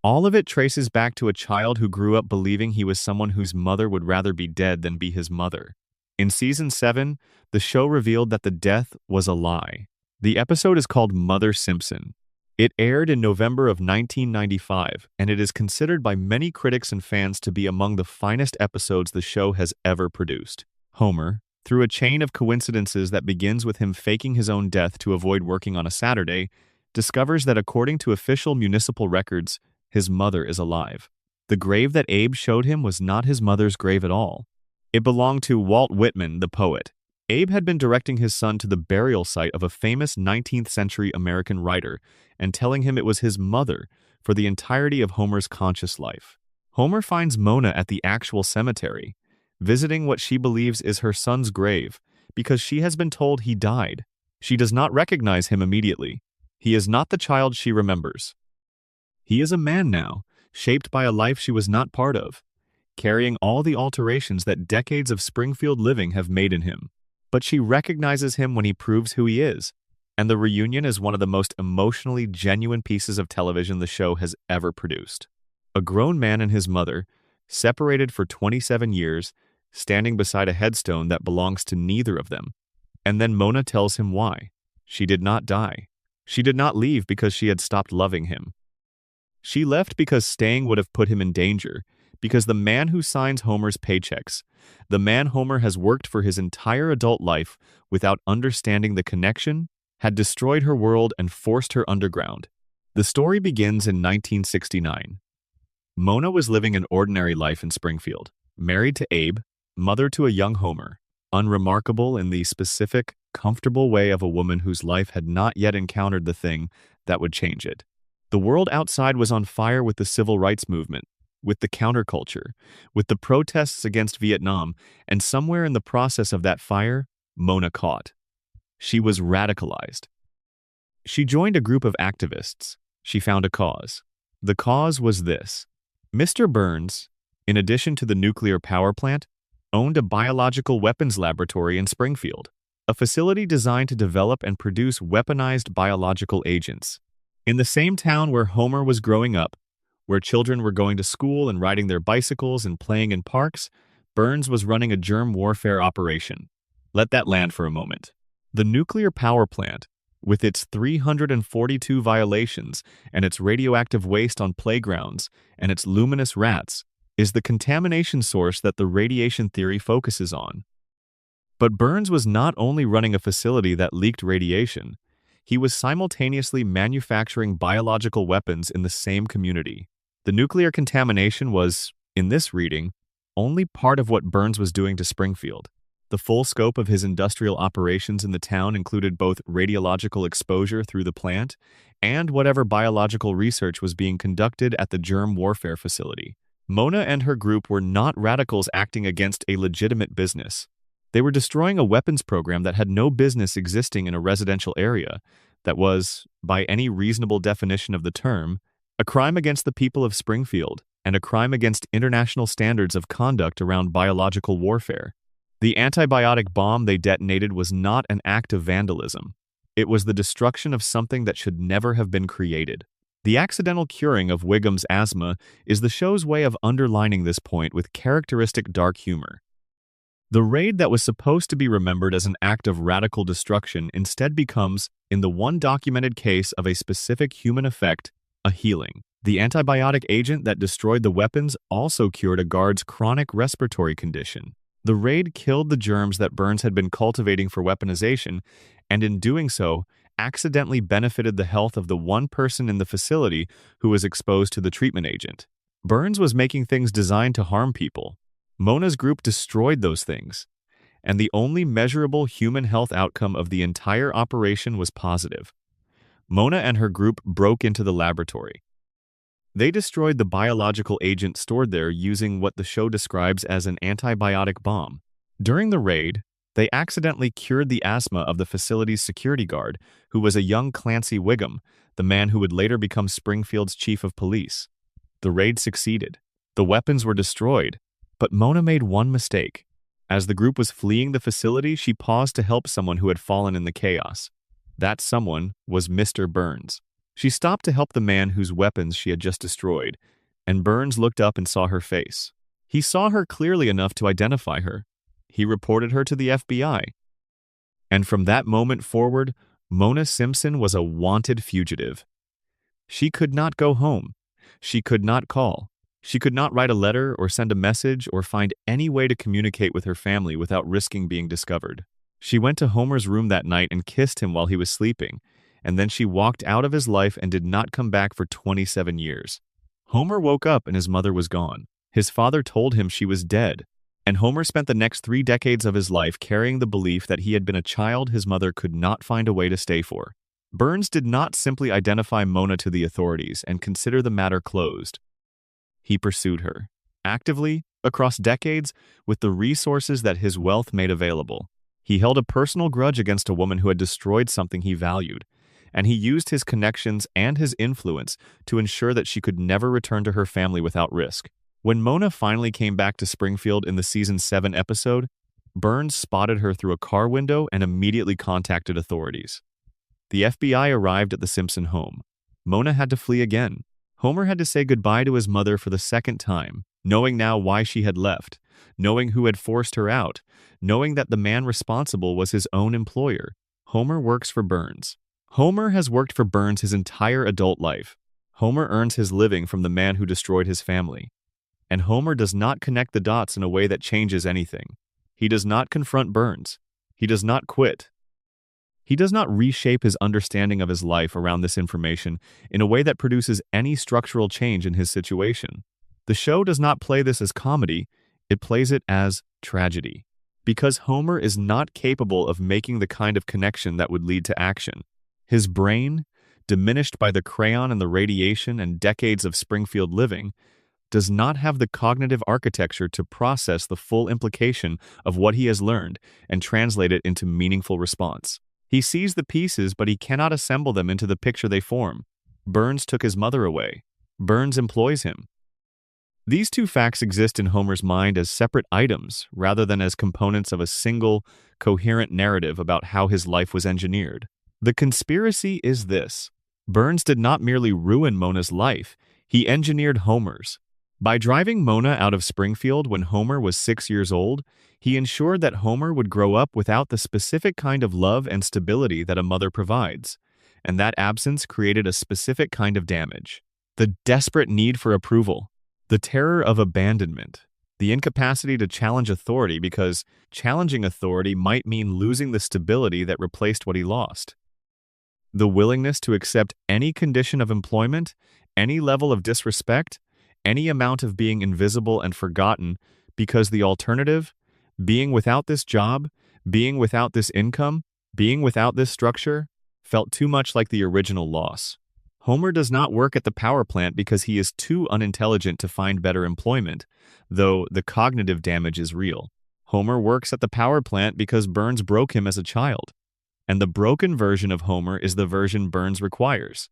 All of it traces back to a child who grew up believing he was someone whose mother would rather be dead than be his mother. In Season 7, the show revealed that the death was a lie. The episode is called Mother Simpson. It aired in November of 1995, and it is considered by many critics and fans to be among the finest episodes the show has ever produced. Homer, through a chain of coincidences that begins with him faking his own death to avoid working on a Saturday, discovers that according to official municipal records, his mother is alive. The grave that Abe showed him was not his mother's grave at all. It belonged to Walt Whitman, the poet. Abe had been directing his son to the burial site of a famous 19th-century American writer and telling him it was his mother for the entirety of Homer's conscious life. Homer finds Mona at the actual cemetery, visiting what she believes is her son's grave because she has been told he died. She does not recognize him immediately. He is not the child she remembers. He is a man now, shaped by a life she was not part of, carrying all the alterations that decades of Springfield living have made in him. But she recognizes him when he proves who he is, and the reunion is one of the most emotionally genuine pieces of television the show has ever produced. A grown man and his mother, separated for 27 years, standing beside a headstone that belongs to neither of them. And then Mona tells him why. She did not die. She did not leave because she had stopped loving him. She left because staying would have put him in danger, because the man who signs Homer's paychecks, the man Homer has worked for his entire adult life without understanding the connection, had destroyed her world and forced her underground. The story begins in 1969. Mona was living an ordinary life in Springfield, married to Abe, mother to a young Homer, unremarkable in the specific, comfortable way of a woman whose life had not yet encountered the thing that would change it. The world outside was on fire with the civil rights movement, with the counterculture, with the protests against Vietnam, and somewhere in the process of that fire, Mona caught. She was radicalized. She joined a group of activists. She found a cause. The cause was this. Mr. Burns, in addition to the nuclear power plant, owned a biological weapons laboratory in Springfield, a facility designed to develop and produce weaponized biological agents. In the same town where Homer was growing up, where children were going to school and riding their bicycles and playing in parks, Burns was running a germ warfare operation. Let that land for a moment. The nuclear power plant, with its 342 violations and its radioactive waste on playgrounds and its luminous rats, is the contamination source that the radiation theory focuses on. But Burns was not only running a facility that leaked radiation, he was simultaneously manufacturing biological weapons in the same community. The nuclear contamination was, in this reading, only part of what Burns was doing to Springfield. The full scope of his industrial operations in the town included both radiological exposure through the plant and whatever biological research was being conducted at the germ warfare facility. Mona and her group were not radicals acting against a legitimate business. They were destroying a weapons program that had no business existing in a residential area that was, by any reasonable definition of the term, a crime against the people of Springfield and a crime against international standards of conduct around biological warfare. The antibiotic bomb they detonated was not an act of vandalism. It was the destruction of something that should never have been created. The accidental curing of Wiggum's asthma is the show's way of underlining this point with characteristic dark humor. The raid that was supposed to be remembered as an act of radical destruction instead becomes, in the one documented case of a specific human effect, a healing. The antibiotic agent that destroyed the weapons also cured a guard's chronic respiratory condition. The raid killed the germs that Burns had been cultivating for weaponization, and in doing so, accidentally benefited the health of the one person in the facility who was exposed to the treatment agent. Burns was making things designed to harm people. Mona's group destroyed those things, and the only measurable human health outcome of the entire operation was positive. Mona and her group broke into the laboratory. They destroyed the biological agent stored there using what the show describes as an antibiotic bomb. During the raid, they accidentally cured the asthma of the facility's security guard, who was a young Clancy Wiggum, the man who would later become Springfield's chief of police. The raid succeeded. The weapons were destroyed, but Mona made one mistake. As the group was fleeing the facility, she paused to help someone who had fallen in the chaos. That someone was Mr. Burns. She stopped to help the man whose weapons she had just destroyed, and Burns looked up and saw her face. He saw her clearly enough to identify her. He reported her to the FBI. And from that moment forward, Mona Simpson was a wanted fugitive. She could not go home. She could not call. She could not write a letter or send a message or find any way to communicate with her family without risking being discovered. She went to Homer's room that night and kissed him while he was sleeping, and then she walked out of his life and did not come back for 27 years. Homer woke up and his mother was gone. His father told him she was dead, and Homer spent the next 3 decades of his life carrying the belief that he had been a child his mother could not find a way to stay for. Burns did not simply identify Mona to the authorities and consider the matter closed. He pursued her, actively, across decades, with the resources that his wealth made available. He held a personal grudge against a woman who had destroyed something he valued, and he used his connections and his influence to ensure that she could never return to her family without risk. When Mona finally came back to Springfield in the season 7 episode, Burns spotted her through a car window and immediately contacted authorities. The FBI arrived at the Simpson home. Mona had to flee again. Homer had to say goodbye to his mother for the second time, knowing now why she had left, knowing who had forced her out, knowing that the man responsible was his own employer. Homer works for Burns. Homer has worked for Burns his entire adult life. Homer earns his living from the man who destroyed his family. And Homer does not connect the dots in a way that changes anything. He does not confront Burns. He does not quit. He does not reshape his understanding of his life around this information in a way that produces any structural change in his situation. The show does not play this as comedy, it plays it as tragedy. Because Homer is not capable of making the kind of connection that would lead to action. His brain, diminished by the crayon and the radiation and decades of Springfield living, does not have the cognitive architecture to process the full implication of what he has learned and translate it into meaningful response. He sees the pieces, but he cannot assemble them into the picture they form. Burns took his mother away. Burns employs him. These two facts exist in Homer's mind as separate items rather than as components of a single, coherent narrative about how his life was engineered. The conspiracy is this. Burns did not merely ruin Mona's life, he engineered Homer's. By driving Mona out of Springfield when Homer was 6 years old, he ensured that Homer would grow up without the specific kind of love and stability that a mother provides, and that absence created a specific kind of damage. The desperate need for approval, the terror of abandonment, the incapacity to challenge authority because challenging authority might mean losing the stability that replaced what he lost. The willingness to accept any condition of employment, any level of disrespect, any amount of being invisible and forgotten because the alternative, being without this job, being without this income, being without this structure, felt too much like the original loss. Homer does not work at the power plant because he is too unintelligent to find better employment, though the cognitive damage is real. Homer works at the power plant because Burns broke him as a child, and the broken version of Homer is the version Burns requires.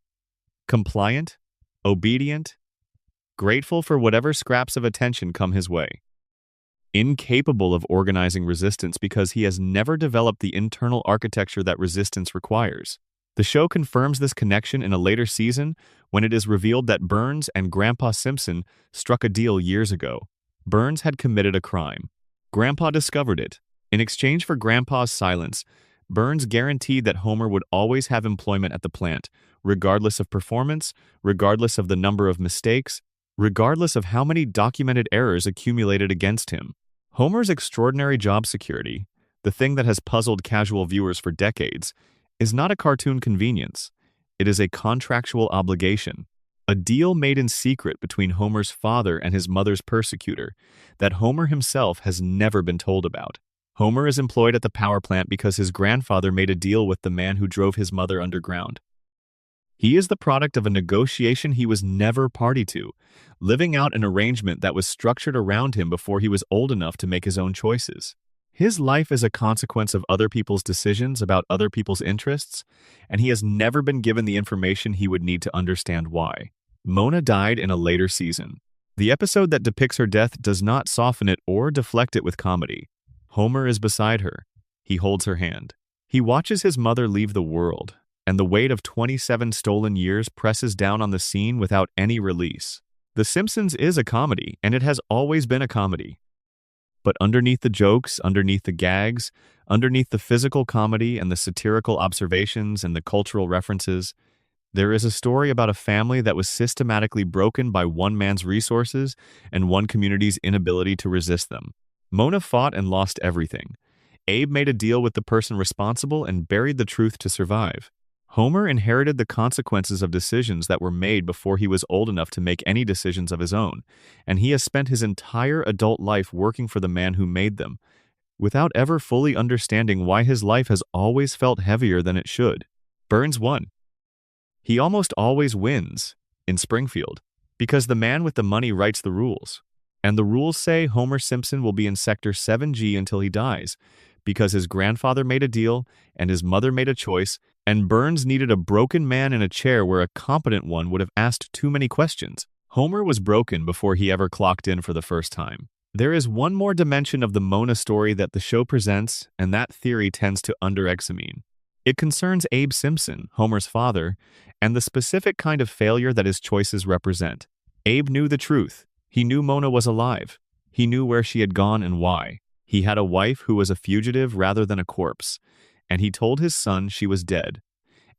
Compliant, obedient, grateful for whatever scraps of attention come his way. Incapable of organizing resistance because he has never developed the internal architecture that resistance requires. The show confirms this connection in a later season when it is revealed that Burns and Grandpa Simpson struck a deal years ago. Burns had committed a crime. Grandpa discovered it. In exchange for Grandpa's silence, Burns guaranteed that Homer would always have employment at the plant, regardless of performance, regardless of the number of mistakes, regardless of how many documented errors accumulated against him. Homer's extraordinary job security, the thing that has puzzled casual viewers for decades, is not a cartoon convenience. It is a contractual obligation, a deal made in secret between Homer's father and his mother's persecutor that Homer himself has never been told about. Homer is employed at the power plant because his grandfather made a deal with the man who drove his mother underground. He is the product of a negotiation he was never party to, living out an arrangement that was structured around him before he was old enough to make his own choices. His life is a consequence of other people's decisions about other people's interests, and he has never been given the information he would need to understand why. Mona died in a later season. The episode that depicts her death does not soften it or deflect it with comedy. Homer is beside her. He holds her hand. He watches his mother leave the world, and the weight of 27 stolen years presses down on the scene without any release. The Simpsons is a comedy, and it has always been a comedy. But underneath the jokes, underneath the gags, underneath the physical comedy and the satirical observations and the cultural references, there is a story about a family that was systematically broken by one man's resources and one community's inability to resist them. Mona fought and lost everything. Abe made a deal with the person responsible and buried the truth to survive. Homer inherited the consequences of decisions that were made before he was old enough to make any decisions of his own, and he has spent his entire adult life working for the man who made them, without ever fully understanding why his life has always felt heavier than it should. Burns won. He almost always wins in Springfield, because the man with the money writes the rules. And the rules say Homer Simpson will be in Sector 7G until he dies, because his grandfather made a deal and his mother made a choice, and Burns needed a broken man in a chair where a competent one would have asked too many questions. Homer was broken before he ever clocked in for the first time. There is one more dimension of the Mona story that the show presents, and that theory tends to underexamine. It concerns Abe Simpson, Homer's father, and the specific kind of failure that his choices represent. Abe knew the truth. He knew Mona was alive. He knew where she had gone and why. He had a wife who was a fugitive rather than a corpse, and he told his son she was dead.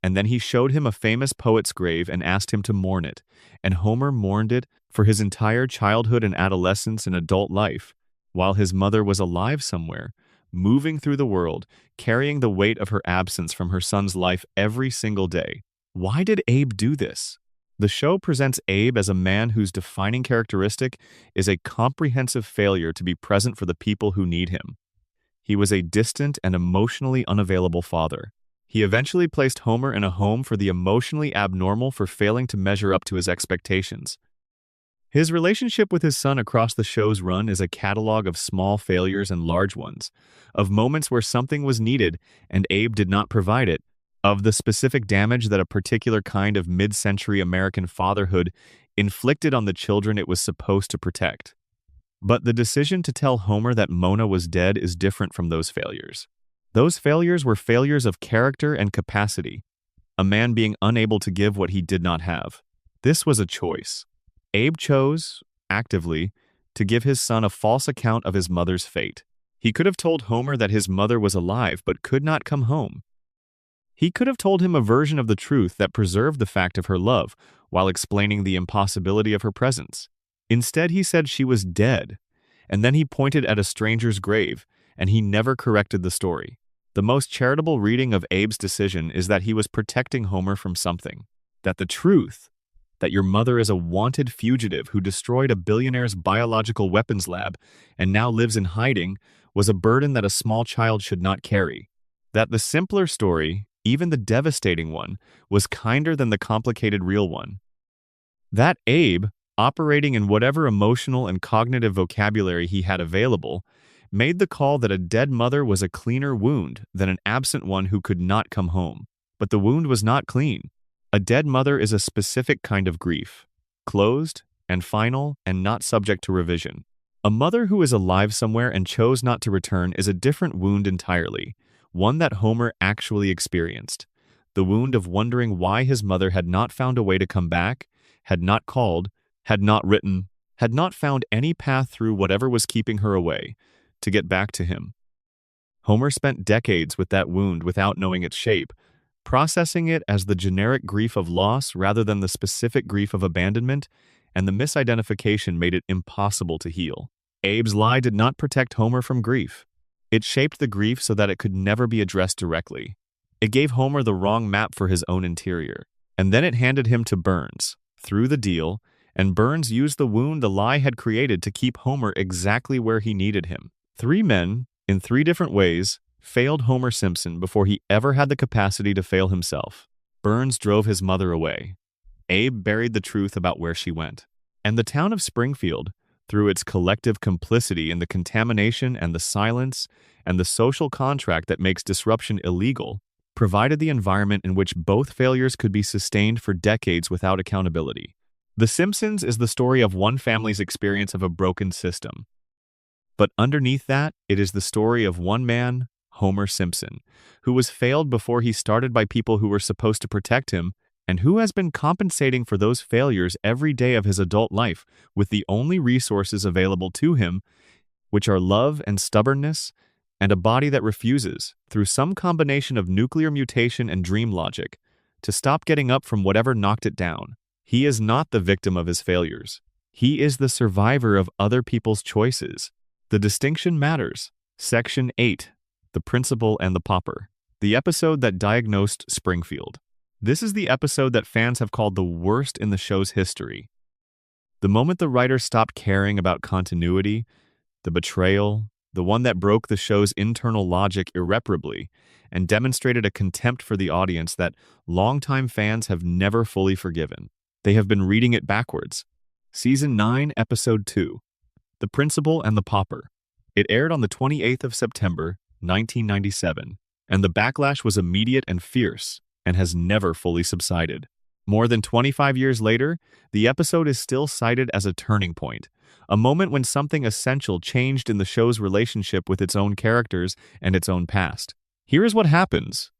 And then he showed him a famous poet's grave and asked him to mourn it, and Homer mourned it for his entire childhood and adolescence and adult life, while his mother was alive somewhere, moving through the world, carrying the weight of her absence from her son's life every single day. Why did Abe do this? The show presents Abe as a man whose defining characteristic is a comprehensive failure to be present for the people who need him. He was a distant and emotionally unavailable father. He eventually placed Homer in a home for the emotionally abnormal for failing to measure up to his expectations. His relationship with his son across the show's run is a catalog of small failures and large ones, of moments where something was needed and Abe did not provide it, of the specific damage that a particular kind of mid-century American fatherhood inflicted on the children it was supposed to protect. But the decision to tell Homer that Mona was dead is different from those failures. Those failures were failures of character and capacity, a man being unable to give what he did not have. This was a choice. Abe chose, actively, to give his son a false account of his mother's fate. He could have told Homer that his mother was alive but could not come home. He could have told him a version of the truth that preserved the fact of her love while explaining the impossibility of her presence. Instead, he said she was dead, and then he pointed at a stranger's grave, and he never corrected the story. The most charitable reading of Abe's decision is that he was protecting Homer from something. That the truth, that your mother is a wanted fugitive who destroyed a billionaire's biological weapons lab and now lives in hiding, was a burden that a small child should not carry. That the simpler story, even the devastating one, was kinder than the complicated real one. That Abe, operating in whatever emotional and cognitive vocabulary he had available, made the call that a dead mother was a cleaner wound than an absent one who could not come home. But the wound was not clean. A dead mother is a specific kind of grief, closed and final and not subject to revision. A mother who is alive somewhere and chose not to return is a different wound entirely, one that Homer actually experienced. The wound of wondering why his mother had not found a way to come back, had not called, had not written, had not found any path through whatever was keeping her away, to get back to him. Homer spent decades with that wound without knowing its shape, processing it as the generic grief of loss rather than the specific grief of abandonment, and the misidentification made it impossible to heal. Abe's lie did not protect Homer from grief. It shaped the grief so that it could never be addressed directly. It gave Homer the wrong map for his own interior, and then it handed him to Burns, through the deal, and Burns used the wound the lie had created to keep Homer exactly where he needed him. 3 men, in 3 different ways, failed Homer Simpson before he ever had the capacity to fail himself. Burns drove his mother away. Abe buried the truth about where she went. And the town of Springfield, through its collective complicity in the contamination and the silence and the social contract that makes disruption illegal, provided the environment in which both failures could be sustained for decades without accountability. The Simpsons is the story of one family's experience of a broken system. But underneath that, it is the story of one man, Homer Simpson, who was failed before he started by people who were supposed to protect him, and who has been compensating for those failures every day of his adult life with the only resources available to him, which are love and stubbornness, and a body that refuses, through some combination of nuclear mutation and dream logic, to stop getting up from whatever knocked it down. He is not the victim of his failures. He is the survivor of other people's choices. The distinction matters. Section 8. The Principal and the Pauper. The episode that diagnosed Springfield. This is the episode that fans have called the worst in the show's history. The moment the writer stopped caring about continuity, the betrayal, the one that broke the show's internal logic irreparably and demonstrated a contempt for the audience that longtime fans have never fully forgiven. They have been reading it backwards. Season 9, Episode 2, The Principal and the Pauper. It aired on the 28th of September, 1997, and the backlash was immediate and fierce and has never fully subsided. More than 25 years later, the episode is still cited as a turning point, a moment when something essential changed in the show's relationship with its own characters and its own past. Here is what happens.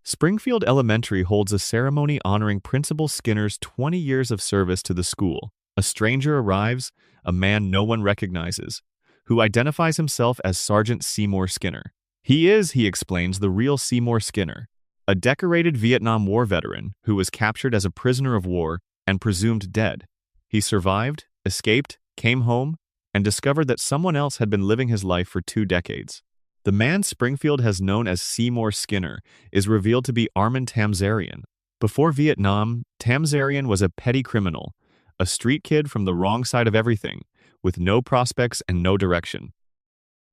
Springfield Elementary holds a ceremony honoring Principal Skinner's 20 years of service to the school. A stranger arrives, a man no one recognizes, who identifies himself as Sergeant Seymour Skinner. He explains, the real Seymour Skinner, a decorated Vietnam War veteran who was captured as a prisoner of war and presumed dead. He survived, escaped, came home, and discovered that someone else had been living his life for 2 decades. The man Springfield has known as Seymour Skinner is revealed to be Armin Tamzarian. Before Vietnam, Tamzarian was a petty criminal, a street kid from the wrong side of everything, with no prospects and no direction.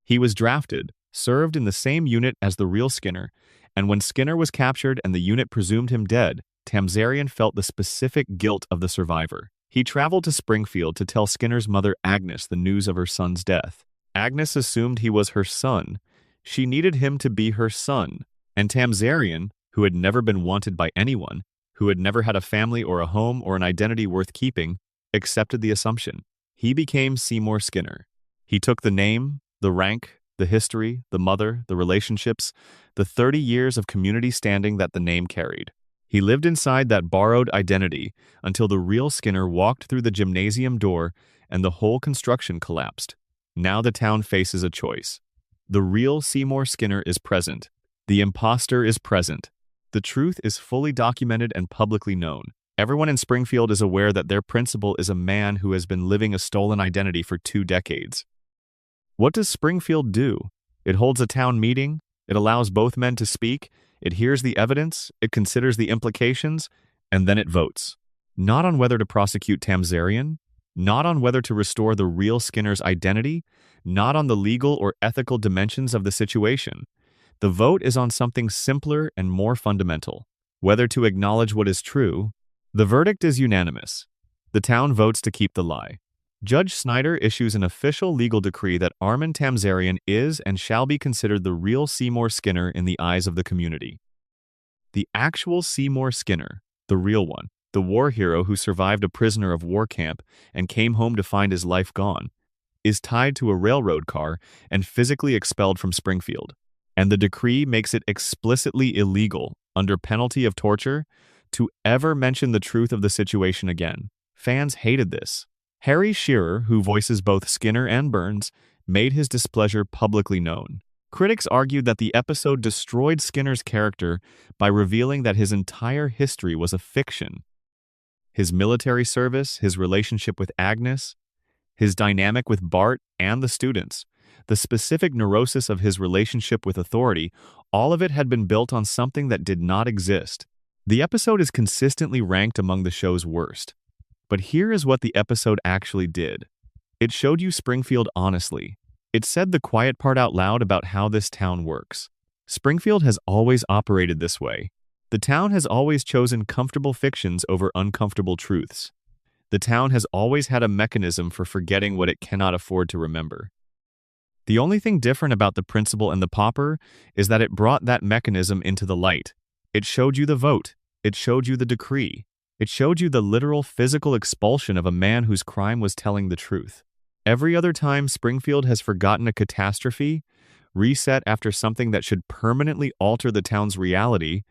He was drafted, served in the same unit as the real Skinner, and when Skinner was captured and the unit presumed him dead, Tamzarian felt the specific guilt of the survivor. He traveled to Springfield to tell Skinner's mother Agnes the news of her son's death. Agnes assumed he was her son. She needed him to be her son, and Tamzarian, who had never been wanted by anyone, who had never had a family or a home or an identity worth keeping, accepted the assumption. He became Seymour Skinner. He took the name, the rank, the history, the mother, the relationships, the 30 years of community standing that the name carried. He lived inside that borrowed identity until the real Skinner walked through the gymnasium door and the whole construction collapsed. Now the town faces a choice. The real Seymour Skinner is present. The imposter is present. The truth is fully documented and publicly known. Everyone in Springfield is aware that their principal is a man who has been living a stolen identity for 2 decades. What does Springfield do? It holds a town meeting, it allows both men to speak, it hears the evidence, it considers the implications, and then it votes. Not on whether to prosecute Tamzarian, not on whether to restore the real Skinner's identity, not on the legal or ethical dimensions of the situation. The vote is on something simpler and more fundamental, whether to acknowledge what is true. The verdict is unanimous. The town votes to keep the lie. Judge Snyder issues an official legal decree that Armin Tamzarian is and shall be considered the real Seymour Skinner in the eyes of the community. The actual Seymour Skinner, the real one, the war hero who survived a prisoner of war camp and came home to find his life gone, is tied to a railroad car and physically expelled from Springfield. And the decree makes it explicitly illegal, under penalty of torture, to ever mention the truth of the situation again. Fans hated this. Harry Shearer, who voices both Skinner and Burns, made his displeasure publicly known. Critics argued that the episode destroyed Skinner's character by revealing that his entire history was a fiction. His military service, his relationship with Agnes, his dynamic with Bart and the students, the specific neurosis of his relationship with authority, all of it had been built on something that did not exist. The episode is consistently ranked among the show's worst. But here is what the episode actually did. It showed you Springfield honestly. It said the quiet part out loud about how this town works. Springfield has always operated this way. The town has always chosen comfortable fictions over uncomfortable truths. The town has always had a mechanism for forgetting what it cannot afford to remember. The only thing different about The Principal and the Pauper is that it brought that mechanism into the light. It showed you the vote. It showed you the decree. It showed you the literal physical expulsion of a man whose crime was telling the truth. Every other time Springfield has forgotten a catastrophe, reset after something that should permanently alter the town's reality,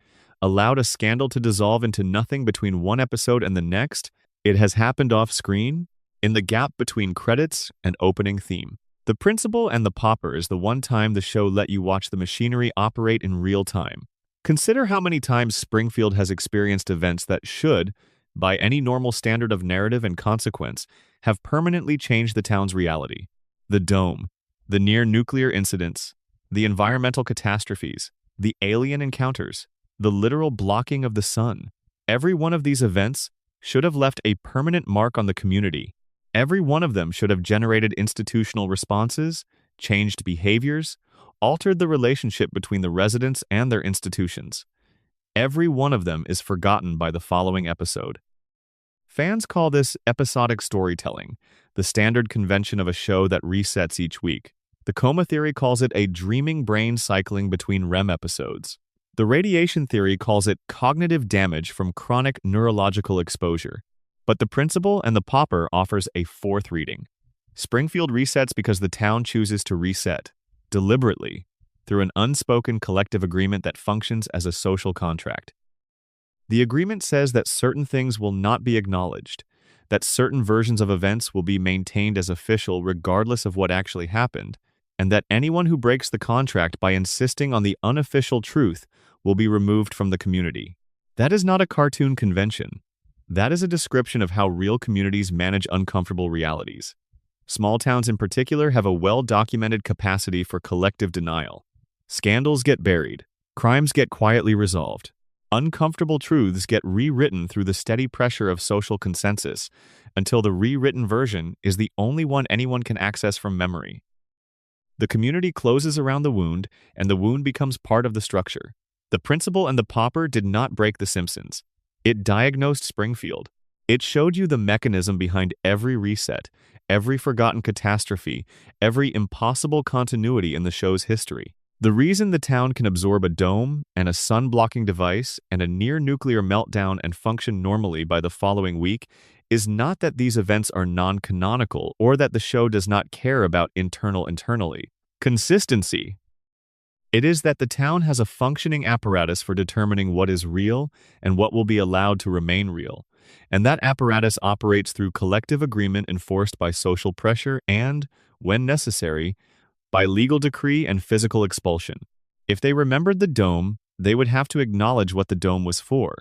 allowed a scandal to dissolve into nothing between one episode and the next, it has happened off-screen, in the gap between credits and opening theme. The Principal and the Pauper is the one time the show let you watch the machinery operate in real time. Consider how many times Springfield has experienced events that should, by any normal standard of narrative and consequence, have permanently changed the town's reality. The dome, the near-nuclear incidents, the environmental catastrophes, the alien encounters. the literal blocking of the sun. Every one of these events should have left a permanent mark on the community. Every one of them should have generated institutional responses, changed behaviors, altered the relationship between the residents and their institutions. Every one of them is forgotten by the following episode. Fans call this episodic storytelling, the standard convention of a show that resets each week. The coma theory calls it a dreaming brain cycling between REM episodes. The radiation theory calls it cognitive damage from chronic neurological exposure. But the principal and the pauper offers a fourth reading. Springfield resets because the town chooses to reset, deliberately, through an unspoken collective agreement that functions as a social contract. The agreement says that certain things will not be acknowledged, that certain versions of events will be maintained as official regardless of what actually happened, and that anyone who breaks the contract by insisting on the unofficial truth will be removed from the community. That is not a cartoon convention. That is a description of how real communities manage uncomfortable realities. Small towns in particular have a well-documented capacity for collective denial. Scandals get buried. Crimes get quietly resolved. Uncomfortable truths get rewritten through the steady pressure of social consensus, until the rewritten version is the only one anyone can access from memory. The community closes around the wound, and the wound becomes part of the structure. The principal and the pauper did not break the Simpsons. It diagnosed Springfield. It showed you the mechanism behind every reset, every forgotten catastrophe, every impossible continuity in the show's history. The reason the town can absorb a dome and a sun-blocking device and a near-nuclear meltdown and function normally by the following week is not that these events are non-canonical or that the show does not care about internally. Consistency. It is that the town has a functioning apparatus for determining what is real and what will be allowed to remain real, and that apparatus operates through collective agreement enforced by social pressure and, when necessary, by legal decree and physical expulsion. If they remembered the dome, they would have to acknowledge what the dome was for.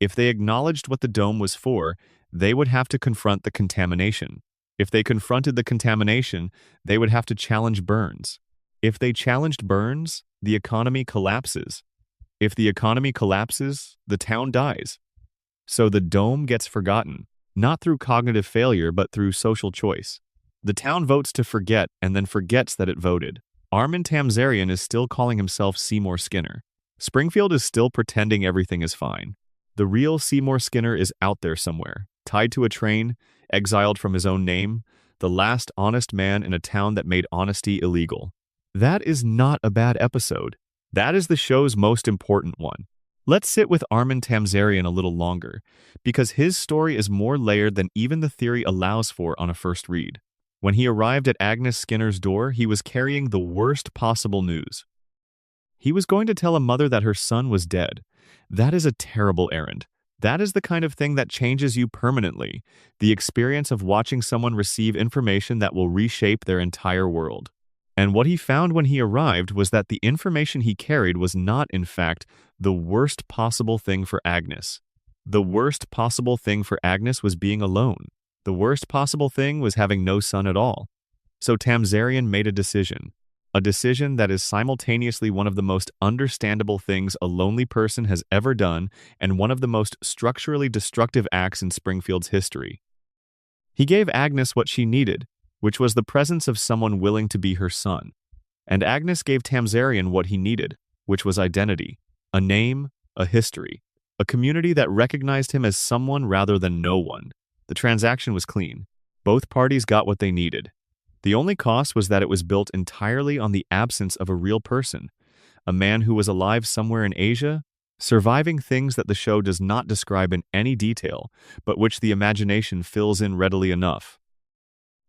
If they acknowledged what the dome was for, they would have to confront the contamination. If they confronted the contamination, they would have to challenge Burns. If they challenged Burns, the economy collapses. If the economy collapses, the town dies. So the dome gets forgotten, not through cognitive failure, but through social choice. The town votes to forget and then forgets that it voted. Armin Tamzarian is still calling himself Seymour Skinner. Springfield is still pretending everything is fine. The real Seymour Skinner is out there somewhere, tied to a train, exiled from his own name, the last honest man in a town that made honesty illegal. That is not a bad episode. That is the show's most important one. Let's sit with Armin Tamzarian a little longer, because his story is more layered than even the theory allows for on a first read. When he arrived at Agnes Skinner's door, he was carrying the worst possible news. He was going to tell a mother that her son was dead. That is a terrible errand. That is the kind of thing that changes you permanently, the experience of watching someone receive information that will reshape their entire world. And what he found when he arrived was that the information he carried was not, in fact, the worst possible thing for Agnes. The worst possible thing for Agnes was being alone. The worst possible thing was having no son at all. So Tamzarian made a decision that is simultaneously one of the most understandable things a lonely person has ever done and one of the most structurally destructive acts in Springfield's history. He gave Agnes what she needed, which was the presence of someone willing to be her son. And Agnes gave Tamzarian what he needed, which was identity, a name, a history, a community that recognized him as someone rather than no one. The transaction was clean. Both parties got what they needed. The only cost was that it was built entirely on the absence of a real person, a man who was alive somewhere in Asia, surviving things that the show does not describe in any detail, but which the imagination fills in readily enough.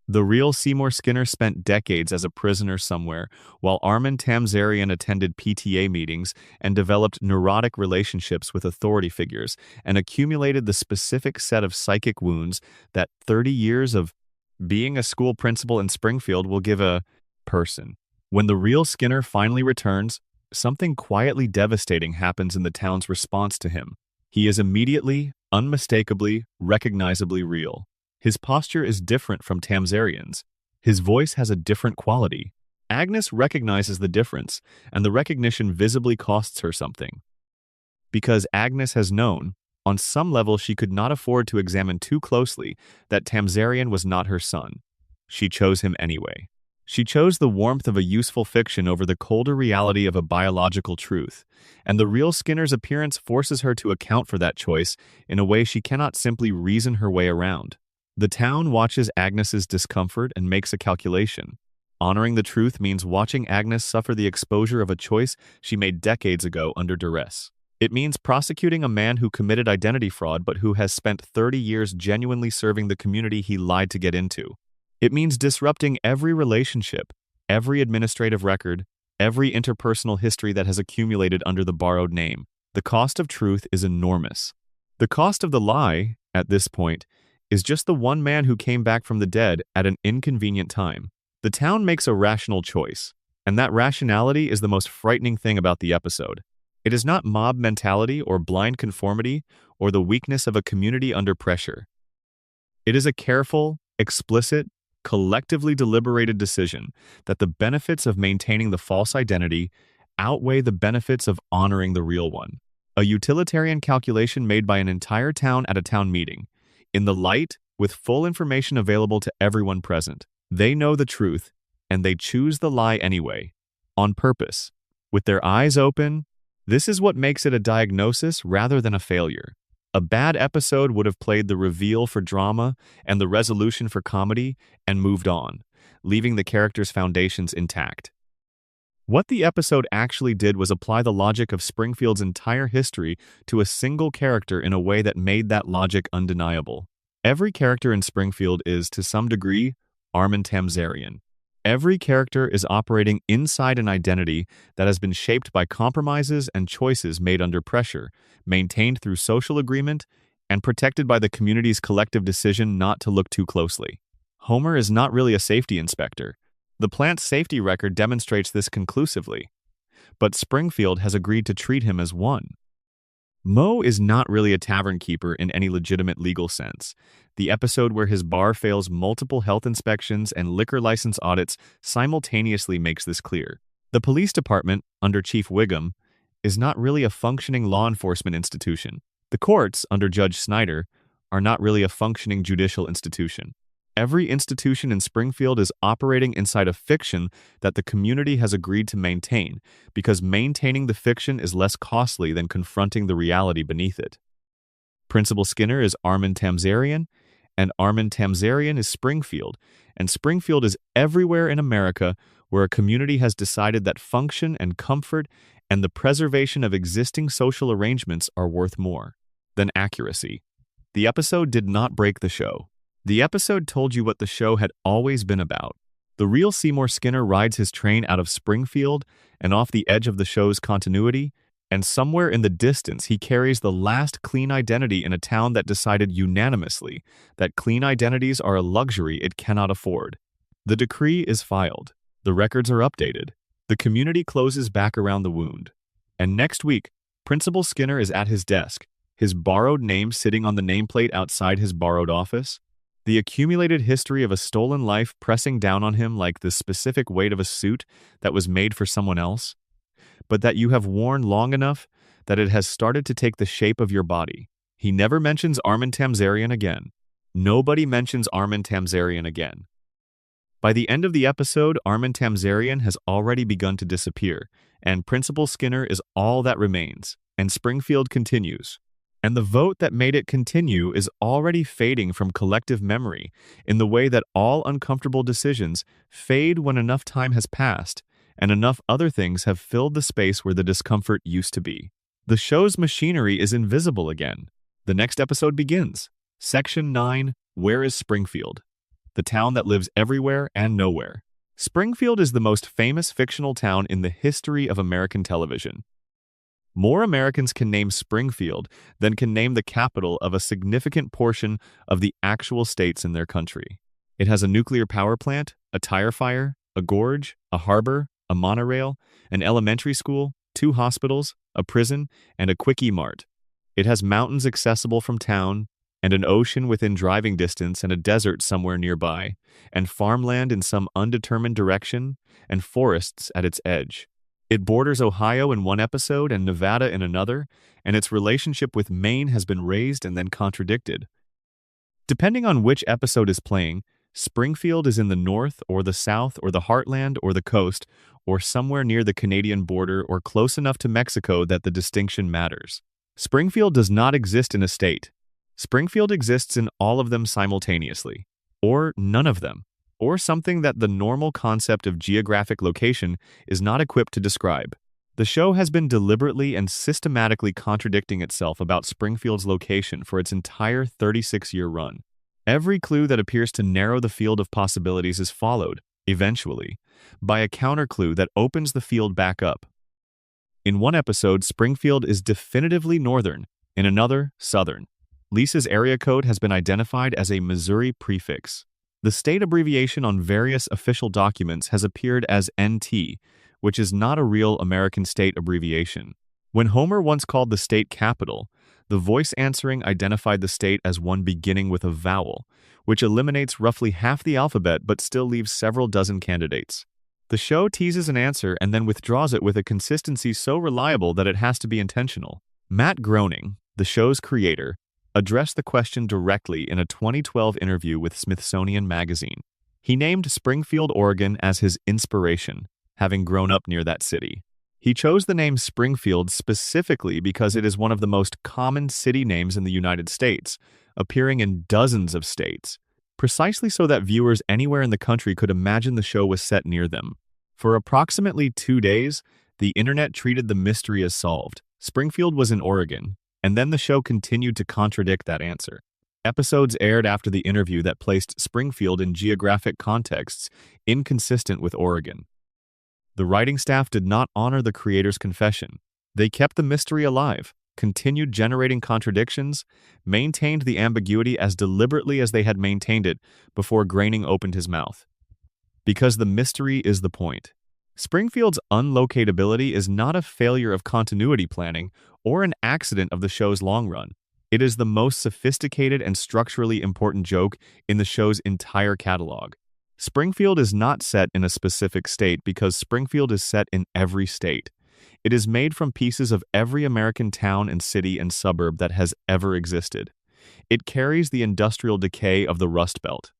The real Seymour Skinner spent decades as a prisoner somewhere, while Armin Tamzarian attended PTA meetings and developed neurotic relationships with authority figures and accumulated the specific set of psychic wounds that 30 years of being a school principal in Springfield will give a person. When the real Skinner finally returns, something quietly devastating happens in the town's response to him. He is immediately, unmistakably, recognizably real. His posture is different from Tamzarian's. His voice has a different quality. Agnes recognizes the difference, and the recognition visibly costs her something. because Agnes has known, on some level she could not afford to examine too closely, that Tamzarian was not her son. She chose him anyway. She chose the warmth of a useful fiction over the colder reality of a biological truth, and the real Skinner's appearance forces her to account for that choice in a way she cannot simply reason her way around. The town watches Agnes's discomfort and makes a calculation. Honoring the truth means watching Agnes suffer the exposure of a choice she made decades ago under duress. It means prosecuting a man who committed identity fraud but who has spent 30 years genuinely serving the community he lied to get into. It means disrupting every relationship, every administrative record, every interpersonal history that has accumulated under the borrowed name. The cost of truth is enormous. The cost of the lie, at this point, is just the one man who came back from the dead at an inconvenient time. The town makes a rational choice, and that rationality is the most frightening thing about the episode. It is not mob mentality or blind conformity or the weakness of a community under pressure. It is a careful, explicit, collectively deliberated decision that the benefits of maintaining the false identity outweigh the benefits of honoring the real one. A utilitarian calculation made by an entire town at a town meeting, in the light, with full information available to everyone present. They know the truth, and they choose the lie anyway, on purpose, with their eyes open. This is what makes it a diagnosis rather than a failure. A bad episode would have played the reveal for drama and the resolution for comedy and moved on, leaving the characters' foundations intact. What the episode actually did was apply the logic of Springfield's entire history to a single character in a way that made that logic undeniable. Every character in Springfield is, to some degree, Armin Tamzarian. Every character is operating inside an identity that has been shaped by compromises and choices made under pressure, maintained through social agreement, and protected by the community's collective decision not to look too closely. Homer is not really a safety inspector. The plant's safety record demonstrates this conclusively, but Springfield has agreed to treat him as one. Moe is not really a tavern keeper in any legitimate legal sense. The episode where his bar fails multiple health inspections and liquor license audits simultaneously makes this clear. The police department, under Chief Wiggum, is not really a functioning law enforcement institution. The courts, under Judge Snyder, are not really a functioning judicial institution. Every institution in Springfield is operating inside a fiction that the community has agreed to maintain, because maintaining the fiction is less costly than confronting the reality beneath it. Principal Skinner is Armin Tamzarian, and Armin Tamzarian is Springfield, and Springfield is everywhere in America where a community has decided that function and comfort and the preservation of existing social arrangements are worth more than accuracy. The episode did not break the show. The episode told you what the show had always been about. The real Seymour Skinner rides his train out of Springfield and off the edge of the show's continuity, and somewhere in the distance he carries the last clean identity in a town that decided unanimously that clean identities are a luxury it cannot afford. The decree is filed. The records are updated. The community closes back around the wound. And next week, Principal Skinner is at his desk, his borrowed name sitting on the nameplate outside his borrowed office. The accumulated history of a stolen life pressing down on him like the specific weight of a suit that was made for someone else, but that you have worn long enough that it has started to take the shape of your body. He never mentions Armin Tamzarian again. Nobody mentions Armin Tamzarian again. By the end of the episode, Armin Tamzarian has already begun to disappear, and Principal Skinner is all that remains, and Springfield continues. And the vote that made it continue is already fading from collective memory in the way that all uncomfortable decisions fade when enough time has passed and enough other things have filled the space where the discomfort used to be. The show's machinery is invisible again. The next episode begins. Section 9, Where is Springfield? The town that lives everywhere and nowhere. Springfield is the most famous fictional town in the history of American television. More Americans can name Springfield than can name the capital of a significant portion of the actual states in their country. It has a nuclear power plant, a tire fire, a gorge, a harbor, a monorail, an elementary school, 2 hospitals, a prison, and a quickie mart. It has mountains accessible from town, and an ocean within driving distance and a desert somewhere nearby, and farmland in some undetermined direction, and forests at its edge. It borders Ohio in one episode and Nevada in another, and its relationship with Maine has been raised and then contradicted. Depending on which episode is playing, Springfield is in the north or the south or the heartland or the coast or somewhere near the Canadian border or close enough to Mexico that the distinction matters. Springfield does not exist in a state. Springfield exists in all of them simultaneously, or none of them, or something that the normal concept of geographic location is not equipped to describe. The show has been deliberately and systematically contradicting itself about Springfield's location for its entire 36-year run. Every clue that appears to narrow the field of possibilities is followed, eventually, by a counter-clue that opens the field back up. In one episode, Springfield is definitively northern, in another, southern. Lisa's area code has been identified as a Missouri prefix. The state abbreviation on various official documents has appeared as NT, which is not a real American state abbreviation. When Homer once called the state capital, the voice answering identified the state as one beginning with a vowel, which eliminates roughly half the alphabet but still leaves several dozen candidates. The show teases an answer and then withdraws it with a consistency so reliable that it has to be intentional. Matt Groening, the show's creator, addressed the question directly in a 2012 interview with Smithsonian Magazine. He named Springfield, Oregon as his inspiration, having grown up near that city. He chose the name Springfield specifically because it is one of the most common city names in the United States, appearing in dozens of states, precisely so that viewers anywhere in the country could imagine the show was set near them. For approximately 2 days, the internet treated the mystery as solved. Springfield was in Oregon, and then the show continued to contradict that answer. Episodes aired after the interview that placed Springfield in geographic contexts inconsistent with Oregon. The writing staff did not honor the creator's confession. They kept the mystery alive, continued generating contradictions, maintained the ambiguity as deliberately as they had maintained it before Groening opened his mouth. Because the mystery is the point. Springfield's unlocatability is not a failure of continuity planning or an accident of the show's long run. It is the most sophisticated and structurally important joke in the show's entire catalog. Springfield is not set in a specific state because Springfield is set in every state. It is made from pieces of every American town and city and suburb that has ever existed. It carries the industrial decay of the Rust Belt.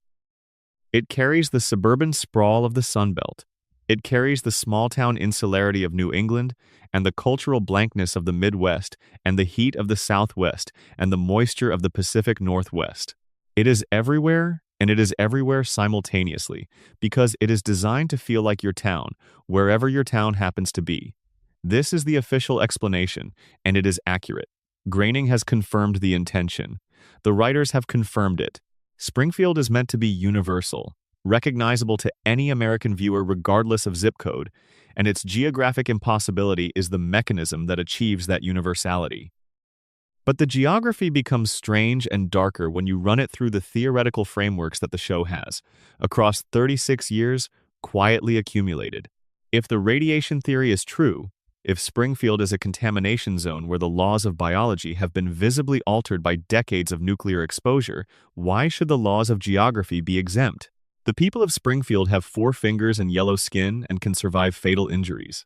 It carries the suburban sprawl of the Sun Belt. It carries the small-town insularity of New England and the cultural blankness of the Midwest and the heat of the Southwest and the moisture of the Pacific Northwest. It is everywhere, and it is everywhere simultaneously, because it is designed to feel like your town, wherever your town happens to be. This is the official explanation, and it is accurate. Groening has confirmed the intention. The writers have confirmed it. Springfield is meant to be universal, recognizable to any American viewer regardless of zip code, and its geographic impossibility is the mechanism that achieves that universality. But the geography becomes strange and darker when you run it through the theoretical frameworks that the show has, across 36 years, quietly accumulated. If the radiation theory is true, if Springfield is a contamination zone where the laws of biology have been visibly altered by decades of nuclear exposure, why should the laws of geography be exempt? The people of Springfield have 4 fingers and yellow skin and can survive fatal injuries.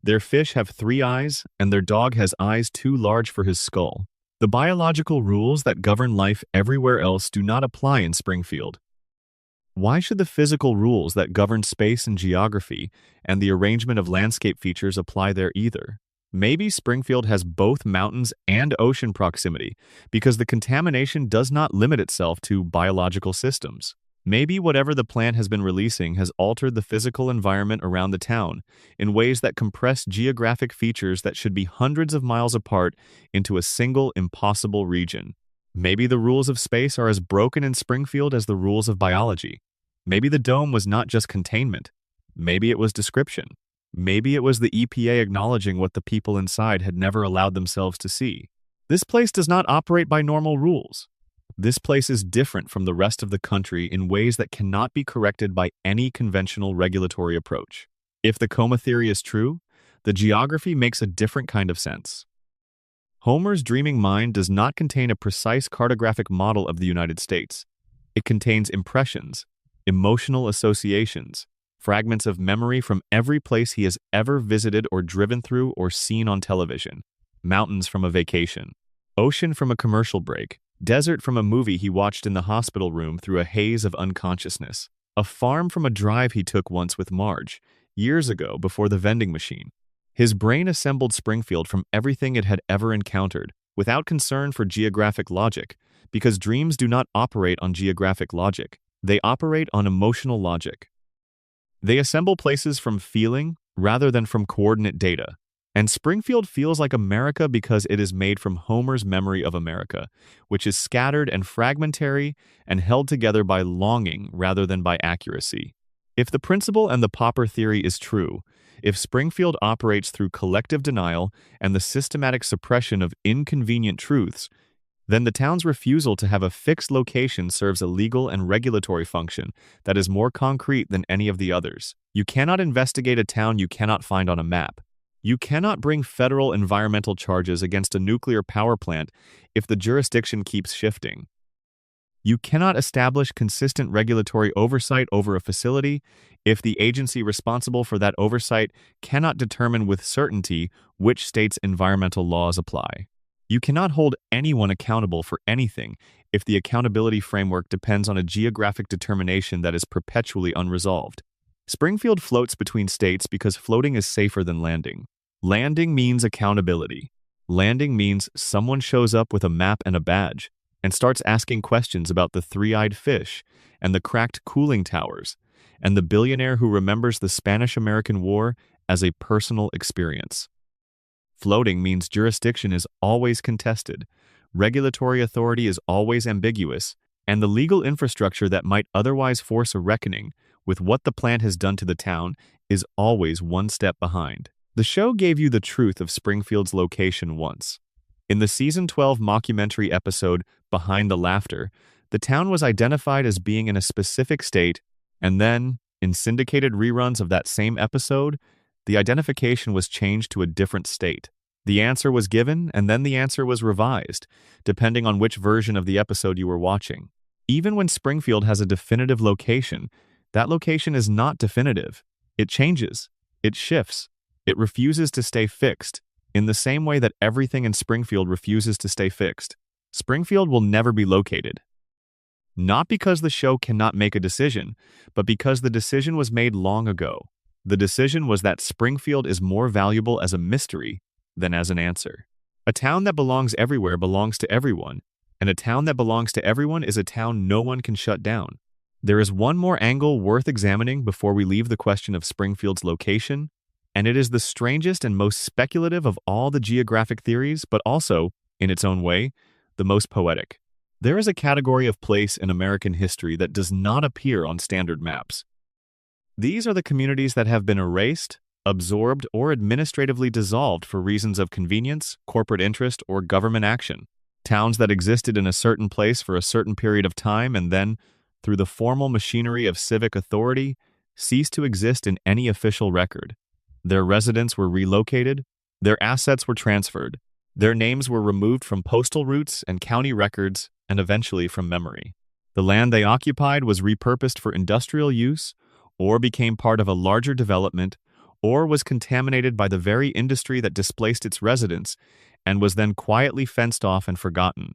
Their fish have 3 eyes, and their dog has eyes too large for his skull. The biological rules that govern life everywhere else do not apply in Springfield. Why should the physical rules that govern space and geography and the arrangement of landscape features apply there either? Maybe Springfield has both mountains and ocean proximity because the contamination does not limit itself to biological systems. Maybe whatever the plant has been releasing has altered the physical environment around the town in ways that compress geographic features that should be hundreds of miles apart into a single impossible region. Maybe the rules of space are as broken in Springfield as the rules of biology. Maybe the dome was not just containment. Maybe it was description. Maybe it was the EPA acknowledging what the people inside had never allowed themselves to see. This place does not operate by normal rules. This place is different from the rest of the country in ways that cannot be corrected by any conventional regulatory approach. If the coma theory is true, the geography makes a different kind of sense. Homer's dreaming mind does not contain a precise cartographic model of the United States. It contains impressions, emotional associations, fragments of memory from every place he has ever visited or driven through or seen on television. Mountains from a vacation, ocean from a commercial break, desert from a movie he watched in the hospital room through a haze of unconsciousness, a farm from a drive he took once with Marge, years ago before the vending machine. His brain assembled Springfield from everything it had ever encountered, without concern for geographic logic, because dreams do not operate on geographic logic. They operate on emotional logic. They assemble places from feeling rather than from coordinate data. And Springfield feels like America because it is made from Homer's memory of America, which is scattered and fragmentary and held together by longing rather than by accuracy. If the principle and the Popper theory is true, if Springfield operates through collective denial and the systematic suppression of inconvenient truths, then the town's refusal to have a fixed location serves a legal and regulatory function that is more concrete than any of the others. You cannot investigate a town you cannot find on a map. You cannot bring federal environmental charges against a nuclear power plant if the jurisdiction keeps shifting. You cannot establish consistent regulatory oversight over a facility if the agency responsible for that oversight cannot determine with certainty which state's environmental laws apply. You cannot hold anyone accountable for anything if the accountability framework depends on a geographic determination that is perpetually unresolved. Springfield floats between states because floating is safer than landing. Landing means accountability. Landing means someone shows up with a map and a badge and starts asking questions about the three-eyed fish and the cracked cooling towers and the billionaire who remembers the Spanish-American War as a personal experience. Floating means jurisdiction is always contested, regulatory authority is always ambiguous, and the legal infrastructure that might otherwise force a reckoning with what the plant has done to the town is always one step behind. The show gave you the truth of Springfield's location once. In the Season 12 mockumentary episode, Behind the Laughter, the town was identified as being in a specific state, and then, in syndicated reruns of that same episode, the identification was changed to a different state. The answer was given, and then the answer was revised, depending on which version of the episode you were watching. Even when Springfield has a definitive location, that location is not definitive. It changes. It shifts. It refuses to stay fixed, in the same way that everything in Springfield refuses to stay fixed. Springfield will never be located. Not because the show cannot make a decision, but because the decision was made long ago. The decision was that Springfield is more valuable as a mystery than as an answer. A town that belongs everywhere belongs to everyone, and a town that belongs to everyone is a town no one can shut down. There is one more angle worth examining before we leave the question of Springfield's location, and it is the strangest and most speculative of all the geographic theories, but also, in its own way, the most poetic. There is a category of place in American history that does not appear on standard maps. These are the communities that have been erased, absorbed, or administratively dissolved for reasons of convenience, corporate interest, or government action. Towns that existed in a certain place for a certain period of time and then, through the formal machinery of civic authority, ceased to exist in any official record. Their residents were relocated, their assets were transferred, their names were removed from postal routes and county records, and eventually from memory. The land they occupied was repurposed for industrial use, or became part of a larger development, or was contaminated by the very industry that displaced its residents and was then quietly fenced off and forgotten.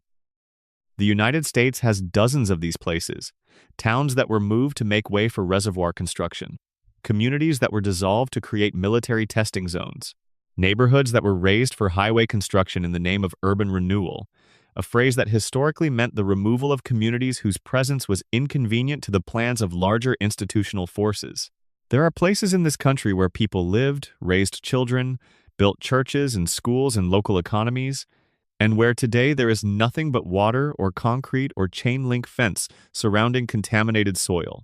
The United States has dozens of these places, towns that were moved to make way for reservoir construction, communities that were dissolved to create military testing zones, neighborhoods that were razed for highway construction in the name of urban renewal, a phrase that historically meant the removal of communities whose presence was inconvenient to the plans of larger institutional forces. There are places in this country where people lived, raised children, built churches and schools and local economies, and where today there is nothing but water or concrete or chain-link fence surrounding contaminated soil.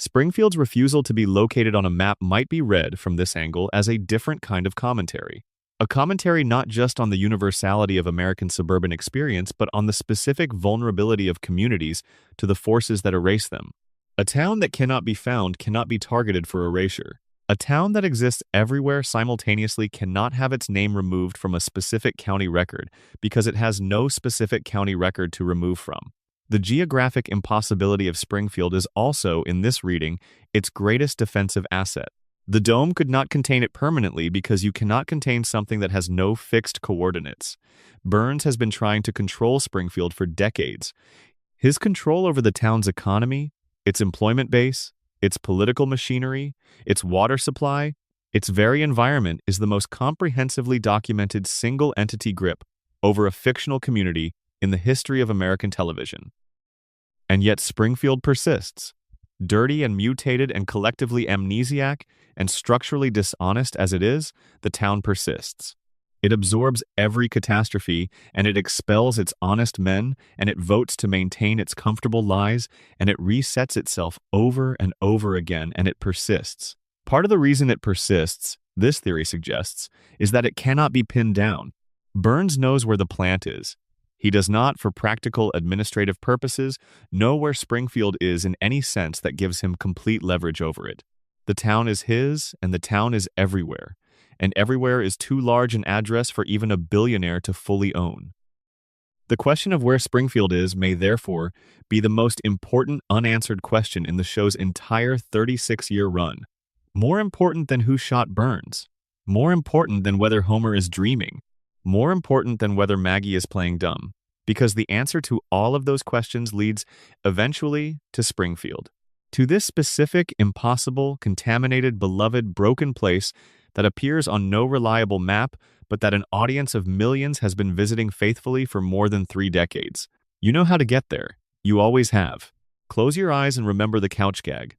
Springfield's refusal to be located on a map might be read from this angle as a different kind of commentary. A commentary not just on the universality of American suburban experience, but on the specific vulnerability of communities to the forces that erase them. A town that cannot be found cannot be targeted for erasure. A town that exists everywhere simultaneously cannot have its name removed from a specific county record because it has no specific county record to remove from. The geographic impossibility of Springfield is also, in this reading, its greatest defensive asset. The dome could not contain it permanently because you cannot contain something that has no fixed coordinates. Burns has been trying to control Springfield for decades. His control over the town's economy, its employment base, its political machinery, its water supply, its very environment is the most comprehensively documented single-entity grip over a fictional community in the history of American television. And yet Springfield persists. Dirty and mutated and collectively amnesiac and structurally dishonest as it is, the town persists. It absorbs every catastrophe, and it expels its honest men, and it votes to maintain its comfortable lies, and it resets itself over and over again, and it persists. Part of the reason it persists, this theory suggests, is that it cannot be pinned down. Burns knows where the plant is. He does not, for practical administrative purposes, know where Springfield is in any sense that gives him complete leverage over it. The town is his, and the town is everywhere. And everywhere is too large an address for even a billionaire to fully own. The question of where Springfield is may therefore be the most important unanswered question in the show's entire 36-year run. More important than who shot Burns. More important than whether Homer is dreaming. More important than whether Maggie is playing dumb. Because the answer to all of those questions leads, eventually, to Springfield. To this specific, impossible, contaminated, beloved, broken place that appears on no reliable map, but that an audience of millions has been visiting faithfully for more than 3 decades. You know how to get there. You always have. Close your eyes and remember the couch gag.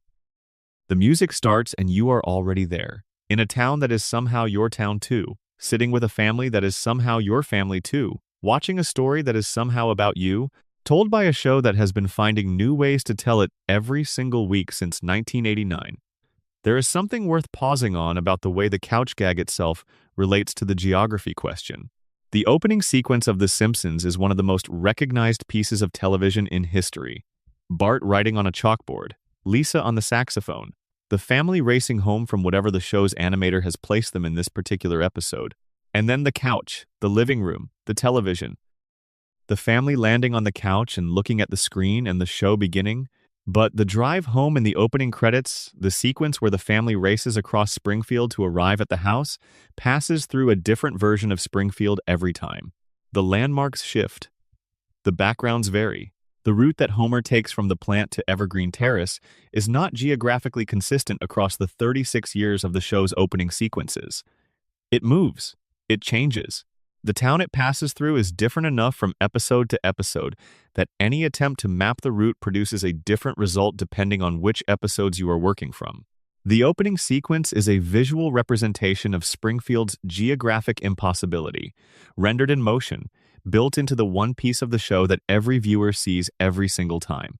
The music starts and you are already there. In a town that is somehow your town too. Sitting with a family that is somehow your family too. Watching a story that is somehow about you. Told by a show that has been finding new ways to tell it every single week since 1989. There is something worth pausing on about the way the couch gag itself relates to the geography question. The opening sequence of The Simpsons is one of the most recognized pieces of television in history. Bart writing on a chalkboard, Lisa on the saxophone, the family racing home from whatever the show's animator has placed them in this particular episode, and then the couch, the living room, the television. The family landing on the couch and looking at the screen and the show beginning. But the drive home in the opening credits, the sequence where the family races across Springfield to arrive at the house, passes through a different version of Springfield every time. The landmarks shift. The backgrounds vary. The route that Homer takes from the plant to Evergreen Terrace is not geographically consistent across the 36 years of the show's opening sequences. It moves. It changes. The town it passes through is different enough from episode to episode that any attempt to map the route produces a different result depending on which episodes you are working from. The opening sequence is a visual representation of Springfield's geographic impossibility, rendered in motion, built into the one piece of the show that every viewer sees every single time.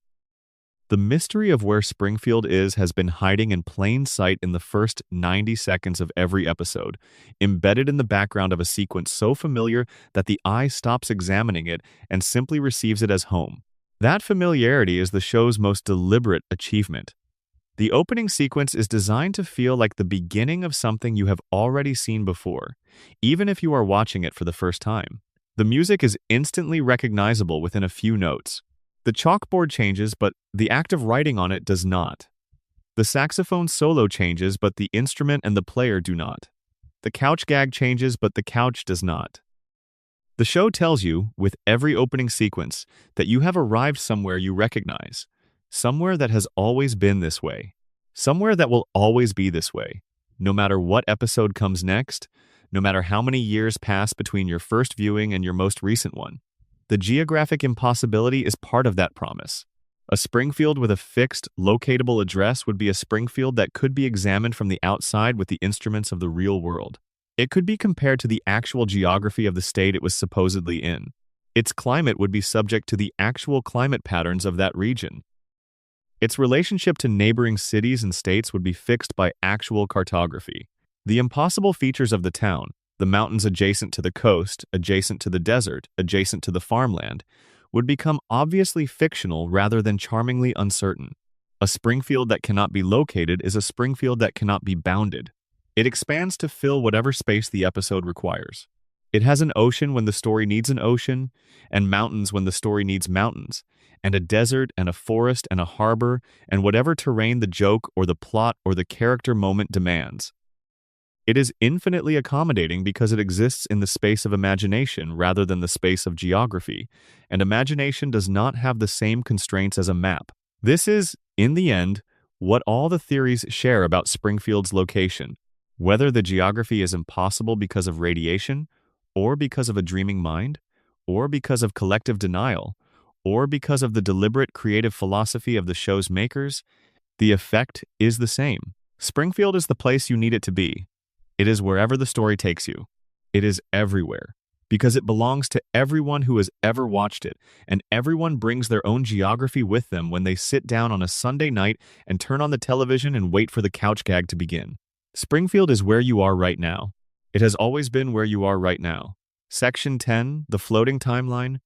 The mystery of where Springfield is has been hiding in plain sight in the first 90 seconds of every episode, embedded in the background of a sequence so familiar that the eye stops examining it and simply receives it as home. That familiarity is the show's most deliberate achievement. The opening sequence is designed to feel like the beginning of something you have already seen before, even if you are watching it for the first time. The music is instantly recognizable within a few notes. The chalkboard changes, but the act of writing on it does not. The saxophone solo changes, but the instrument and the player do not. The couch gag changes, but the couch does not. The show tells you, with every opening sequence, that you have arrived somewhere you recognize. Somewhere that has always been this way. Somewhere that will always be this way. No matter what episode comes next, no matter how many years pass between your first viewing and your most recent one. The geographic impossibility is part of that promise. A Springfield with a fixed, locatable address would be a Springfield that could be examined from the outside with the instruments of the real world. It could be compared to the actual geography of the state it was supposedly in. Its climate would be subject to the actual climate patterns of that region. Its relationship to neighboring cities and states would be fixed by actual cartography. The impossible features of the town, the mountains adjacent to the coast, adjacent to the desert, adjacent to the farmland, would become obviously fictional rather than charmingly uncertain. A Springfield that cannot be located is a Springfield that cannot be bounded. It expands to fill whatever space the episode requires. It has an ocean when the story needs an ocean, and mountains when the story needs mountains, and a desert and a forest and a harbor, and whatever terrain the joke or the plot or the character moment demands. It is infinitely accommodating because it exists in the space of imagination rather than the space of geography, and imagination does not have the same constraints as a map. This is, in the end, what all the theories share about Springfield's location, whether the geography is impossible because of radiation, or because of a dreaming mind, or because of collective denial, or because of the deliberate creative philosophy of the show's makers. The effect is the same. Springfield is the place you need it to be. It is wherever the story takes you. It is everywhere, because it belongs to everyone who has ever watched it, and everyone brings their own geography with them when they sit down on a Sunday night and turn on the television and wait for the couch gag to begin. Springfield is where you are right now. It has always been where you are right now. Section 10, the floating timeline,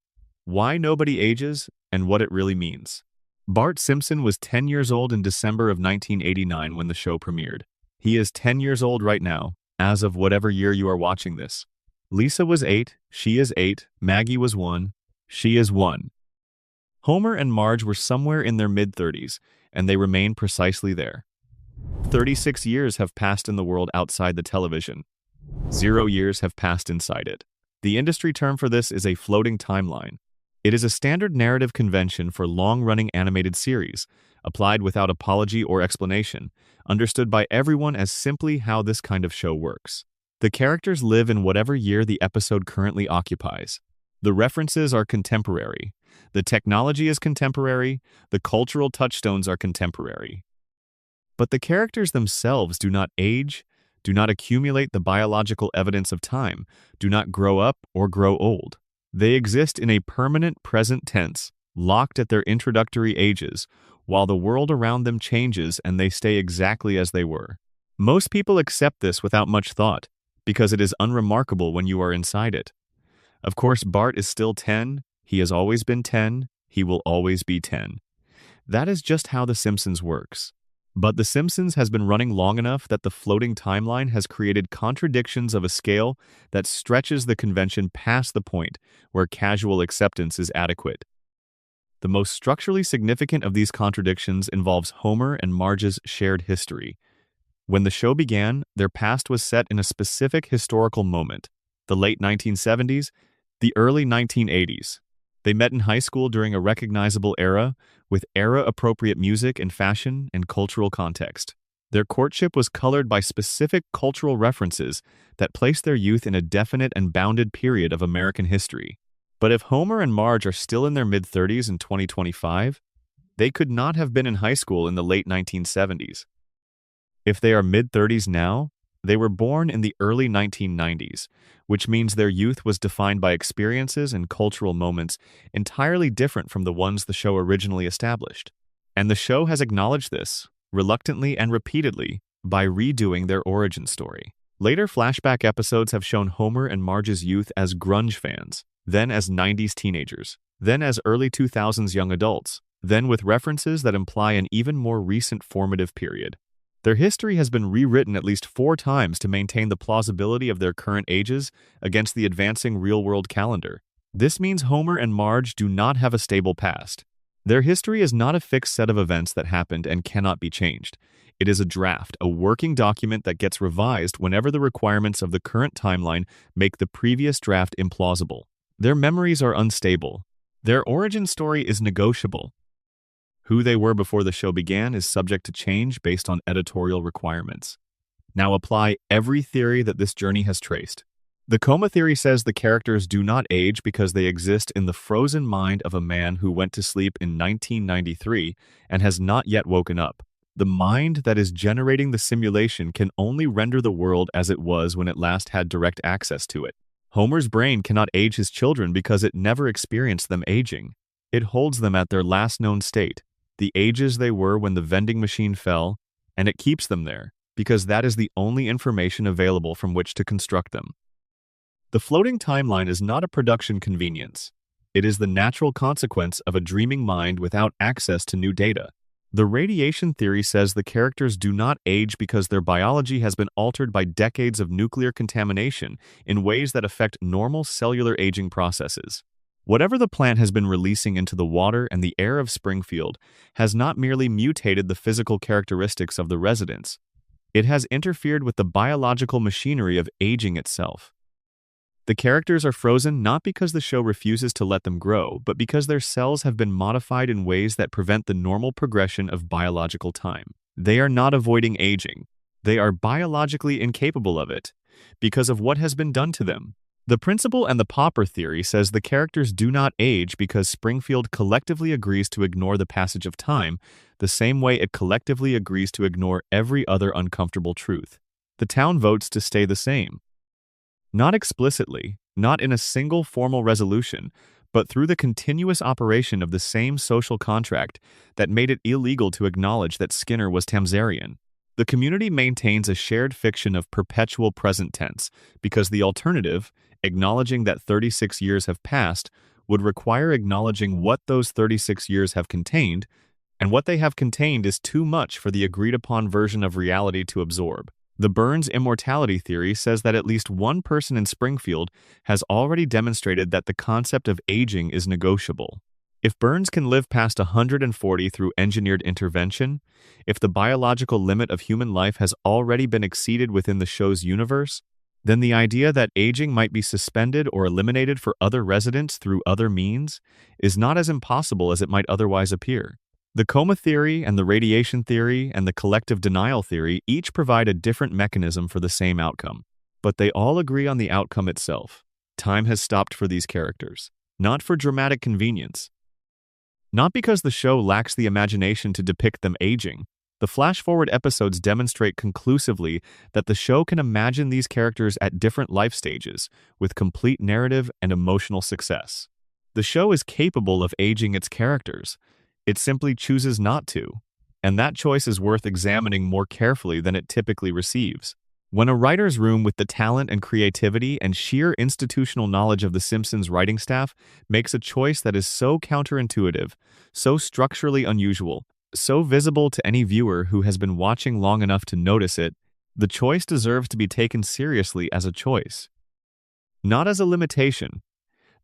why nobody ages and what it really means. Bart Simpson was 10 years old in December of 1989 when the show premiered. He is 10 years old right now, as of whatever year you are watching this. Lisa was 8, she is 8, Maggie was 1, she is 1. Homer and Marge were somewhere in their mid-30s, and they remain precisely there. 36 years have passed in the world outside the television. 0 years have passed inside it. The industry term for this is a floating timeline. It is a standard narrative convention for long-running animated series, applied without apology or explanation, understood by everyone as simply how this kind of show works. The characters live in whatever year the episode currently occupies. The references are contemporary. The technology is contemporary. The cultural touchstones are contemporary. But the characters themselves do not age, do not accumulate the biological evidence of time, do not grow up or grow old. They exist in a permanent present tense, locked at their introductory ages, while the world around them changes and they stay exactly as they were. Most people accept this without much thought, because it is unremarkable when you are inside it. Of course, Bart is still 10, he has always been 10, he will always be 10. That is just how The Simpsons works. But The Simpsons has been running long enough that the floating timeline has created contradictions of a scale that stretches the convention past the point where casual acceptance is adequate. The most structurally significant of these contradictions involves Homer and Marge's shared history. When the show began, their past was set in a specific historical moment, the late 1970s, the early 1980s. They met in high school during a recognizable era, with era-appropriate music and fashion and cultural context. Their courtship was colored by specific cultural references that placed their youth in a definite and bounded period of American history. But if Homer and Marge are still in their mid-30s in 2025, they could not have been in high school in the late 1970s. If they are mid-30s now, they were born in the early 1990s, which means their youth was defined by experiences and cultural moments entirely different from the ones the show originally established. And the show has acknowledged this, reluctantly and repeatedly, by redoing their origin story. Later flashback episodes have shown Homer and Marge's youth as grunge fans, then as 90s teenagers, then as early 2000s young adults, then with references that imply an even more recent formative period. Their history has been rewritten at least 4 times to maintain the plausibility of their current ages against the advancing real-world calendar. This means Homer and Marge do not have a stable past. Their history is not a fixed set of events that happened and cannot be changed. It is a draft, a working document that gets revised whenever the requirements of the current timeline make the previous draft implausible. Their memories are unstable. Their origin story is negotiable. Who they were before the show began is subject to change based on editorial requirements. Now apply every theory that this journey has traced. The coma theory says the characters do not age because they exist in the frozen mind of a man who went to sleep in 1993 and has not yet woken up. The mind that is generating the simulation can only render the world as it was when it last had direct access to it. Homer's brain cannot age his children because it never experienced them aging. It holds them at their last known state, the ages they were when the vending machine fell, and it keeps them there, because that is the only information available from which to construct them. The floating timeline is not a production convenience. It is the natural consequence of a dreaming mind without access to new data. The radiation theory says the characters do not age because their biology has been altered by decades of nuclear contamination in ways that affect normal cellular aging processes. Whatever the plant has been releasing into the water and the air of Springfield has not merely mutated the physical characteristics of the residents, it has interfered with the biological machinery of aging itself. The characters are frozen not because the show refuses to let them grow, but because their cells have been modified in ways that prevent the normal progression of biological time. They are not avoiding aging. They are biologically incapable of it because of what has been done to them. The principle and the pauper theory says the characters do not age because Springfield collectively agrees to ignore the passage of time the same way it collectively agrees to ignore every other uncomfortable truth. The town votes to stay the same. Not explicitly, not in a single formal resolution, but through the continuous operation of the same social contract that made it illegal to acknowledge that Skinner was Tamsarian. The community maintains a shared fiction of perpetual present tense because the alternative, acknowledging that 36 years have passed, would require acknowledging what those 36 years have contained, and what they have contained is too much for the agreed-upon version of reality to absorb. The Burns immortality theory says that at least one person in Springfield has already demonstrated that the concept of aging is negotiable. If Burns can live past 140 through engineered intervention, if the biological limit of human life has already been exceeded within the show's universe, then the idea that aging might be suspended or eliminated for other residents through other means is not as impossible as it might otherwise appear. The coma theory and the radiation theory and the collective denial theory each provide a different mechanism for the same outcome, but they all agree on the outcome itself. Time has stopped for these characters, not for dramatic convenience. Not because the show lacks the imagination to depict them aging. The flash-forward episodes demonstrate conclusively that the show can imagine these characters at different life stages with complete narrative and emotional success. The show is capable of aging its characters. It simply chooses not to, and that choice is worth examining more carefully than it typically receives. When a writer's room with the talent and creativity and sheer institutional knowledge of The Simpsons writing staff makes a choice that is so counterintuitive, so structurally unusual, so visible to any viewer who has been watching long enough to notice it, the choice deserves to be taken seriously as a choice. Not as a limitation.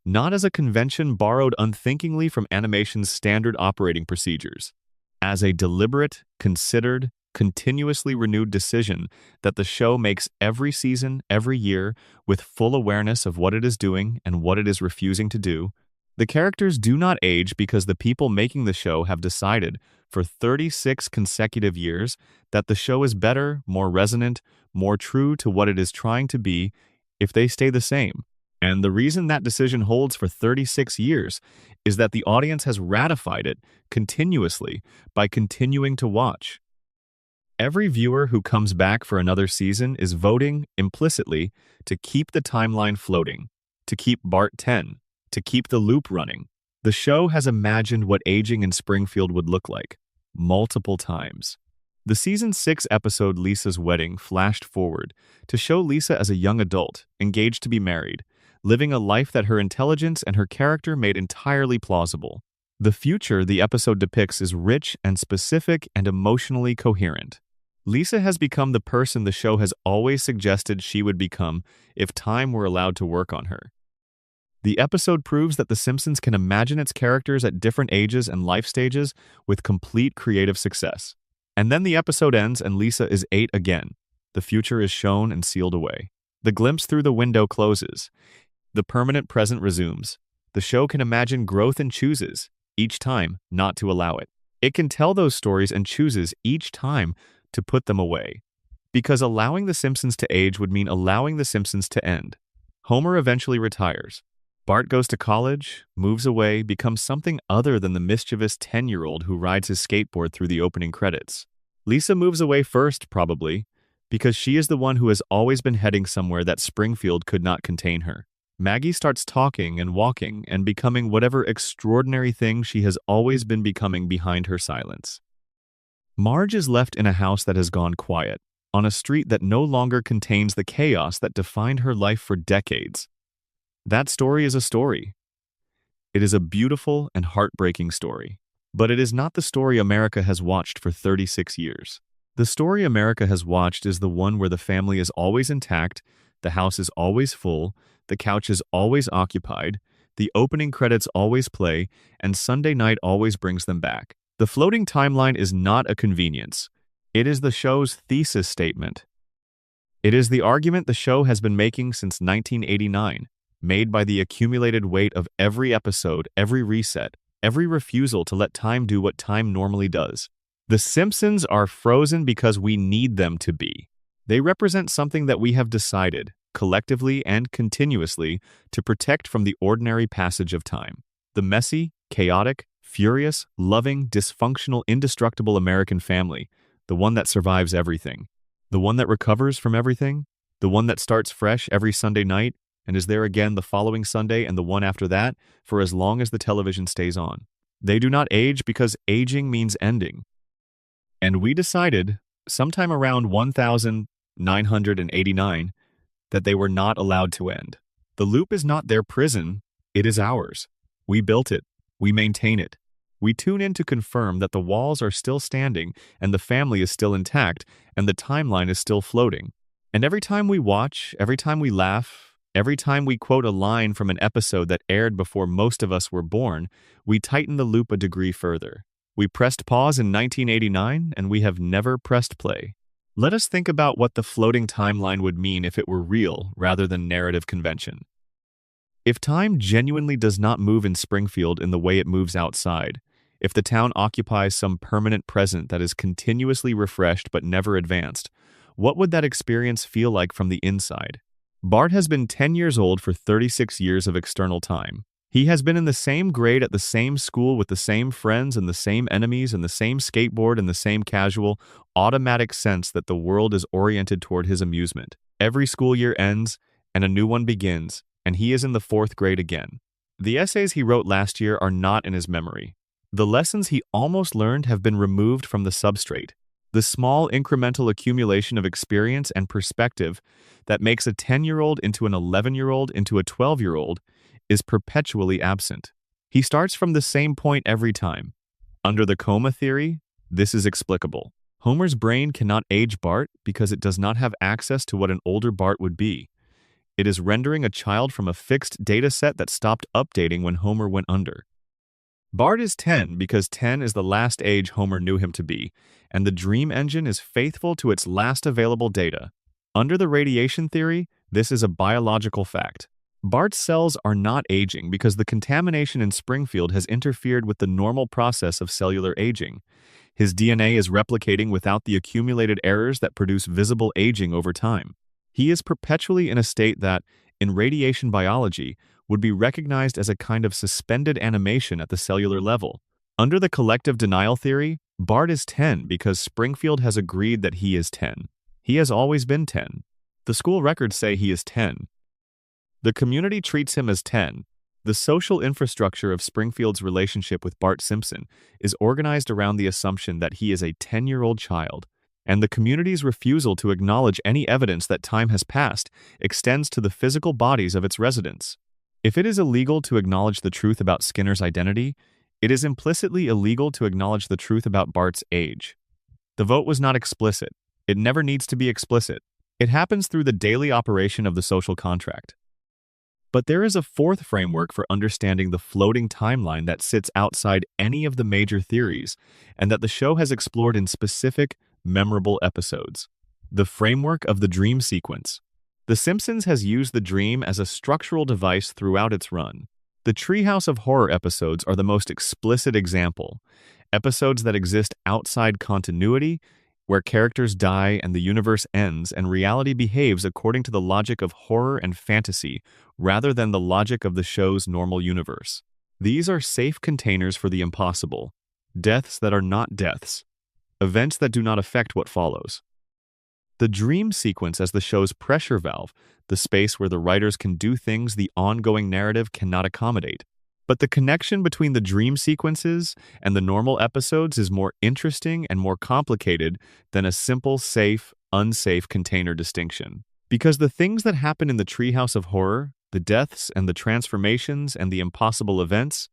Not as a convention borrowed unthinkingly from animation's standard operating procedures. As a deliberate, considered, continuously renewed decision that the show makes every season, every year, with full awareness of what it is doing and what it is refusing to do. The characters do not age because the people making the show have decided, for 36 consecutive years, that the show is better, more resonant, more true to what it is trying to be if they stay the same. And the reason that decision holds for 36 years is that the audience has ratified it continuously by continuing to watch. Every viewer who comes back for another season is voting, implicitly, to keep the timeline floating, to keep Bart 10, to keep the loop running. The show has imagined what aging in Springfield would look like, multiple times. The Season 6 episode Lisa's Wedding flashed forward to show Lisa as a young adult, engaged to be married, living a life that her intelligence and her character made entirely plausible. The future the episode depicts is rich and specific and emotionally coherent. Lisa has become the person the show has always suggested she would become if time were allowed to work on her. The episode proves that The Simpsons can imagine its characters at different ages and life stages with complete creative success. And then the episode ends and Lisa is 8 again. The future is shown and sealed away. The glimpse through the window closes. The permanent present resumes. The show can imagine growth and chooses, each time, not to allow it. It can tell those stories and chooses, each time, to put them away. Because allowing The Simpsons to age would mean allowing The Simpsons to end. Homer eventually retires. Bart goes to college, moves away, becomes something other than the mischievous 10-year-old who rides his skateboard through the opening credits. Lisa moves away first, probably, because she is the one who has always been heading somewhere that Springfield could not contain her. Maggie starts talking and walking and becoming whatever extraordinary thing she has always been becoming behind her silence. Marge is left in a house that has gone quiet, on a street that no longer contains the chaos that defined her life for decades. That story is a story. It is a beautiful and heartbreaking story. But it is not the story America has watched for 36 years. The story America has watched is the one where the family is always intact, the house is always full, the couch is always occupied, the opening credits always play, and Sunday night always brings them back. The floating timeline is not a convenience. It is the show's thesis statement. It is the argument the show has been making since 1989, made by the accumulated weight of every episode, every reset, every refusal to let time do what time normally does. The Simpsons are frozen because we need them to be. They represent something that we have decided, collectively and continuously, to protect from the ordinary passage of time. The messy, chaotic, furious, loving, dysfunctional, indestructible American family, the one that survives everything, the one that recovers from everything, the one that starts fresh every Sunday night and is there again the following Sunday and the one after that for as long as the television stays on. They do not age because aging means ending. And we decided, sometime around 1989, that they were not allowed to end. The loop is not their prison, it is ours. We built it. We maintain it. We tune in to confirm that the walls are still standing and the family is still intact and the timeline is still floating. And every time we watch, every time we laugh, every time we quote a line from an episode that aired before most of us were born, we tighten the loop a degree further. We pressed pause in 1989 and we have never pressed play. Let us think about what the floating timeline would mean if it were real rather than narrative convention. If time genuinely does not move in Springfield in the way it moves outside, if the town occupies some permanent present that is continuously refreshed but never advanced, what would that experience feel like from the inside? Bart has been 10 years old for 36 years of external time. He has been in the same grade at the same school with the same friends and the same enemies and the same skateboard and the same casual, automatic sense that the world is oriented toward his amusement. Every school year ends and a new one begins, and he is in the 4th grade again. The essays he wrote last year are not in his memory. The lessons he almost learned have been removed from the substrate. The small incremental accumulation of experience and perspective that makes a 10-year-old into an 11-year-old into a 12-year-old is perpetually absent. He starts from the same point every time. Under the coma theory, this is explicable. Homer's brain cannot age Bart because it does not have access to what an older Bart would be. It is rendering a child from a fixed data set that stopped updating when Homer went under. Bart is 10 because 10 is the last age Homer knew him to be, and the dream engine is faithful to its last available data. Under the radiation theory, this is a biological fact. Bart's cells are not aging because the contamination in Springfield has interfered with the normal process of cellular aging. His DNA is replicating without the accumulated errors that produce visible aging over time. He is perpetually in a state that, in radiation biology, would be recognized as a kind of suspended animation at the cellular level. Under the collective denial theory, Bart is 10 because Springfield has agreed that he is 10. He has always been 10. The school records say he is 10. The community treats him as 10. The social infrastructure of Springfield's relationship with Bart Simpson is organized around the assumption that he is a 10-year-old child, and the community's refusal to acknowledge any evidence that time has passed extends to the physical bodies of its residents. If it is illegal to acknowledge the truth about Skinner's identity, it is implicitly illegal to acknowledge the truth about Bart's age. The vote was not explicit. It never needs to be explicit. It happens through the daily operation of the social contract. But there is a 4th framework for understanding the floating timeline that sits outside any of the major theories, and that the show has explored in specific, memorable episodes. The framework of the dream sequence. The Simpsons has used the dream as a structural device throughout its run. The Treehouse of Horror episodes are the most explicit example. Episodes that exist outside continuity, where characters die and the universe ends and reality behaves according to the logic of horror and fantasy rather than the logic of the show's normal universe. These are safe containers for the impossible, deaths that are not deaths, events that do not affect what follows. The dream sequence as the show's pressure valve, the space where the writers can do things the ongoing narrative cannot accommodate. But the connection between the dream sequences and the normal episodes is more interesting and more complicated than a simple safe, unsafe container distinction. Because the things that happen in the Treehouse of Horror, the deaths and the transformations and the impossible events,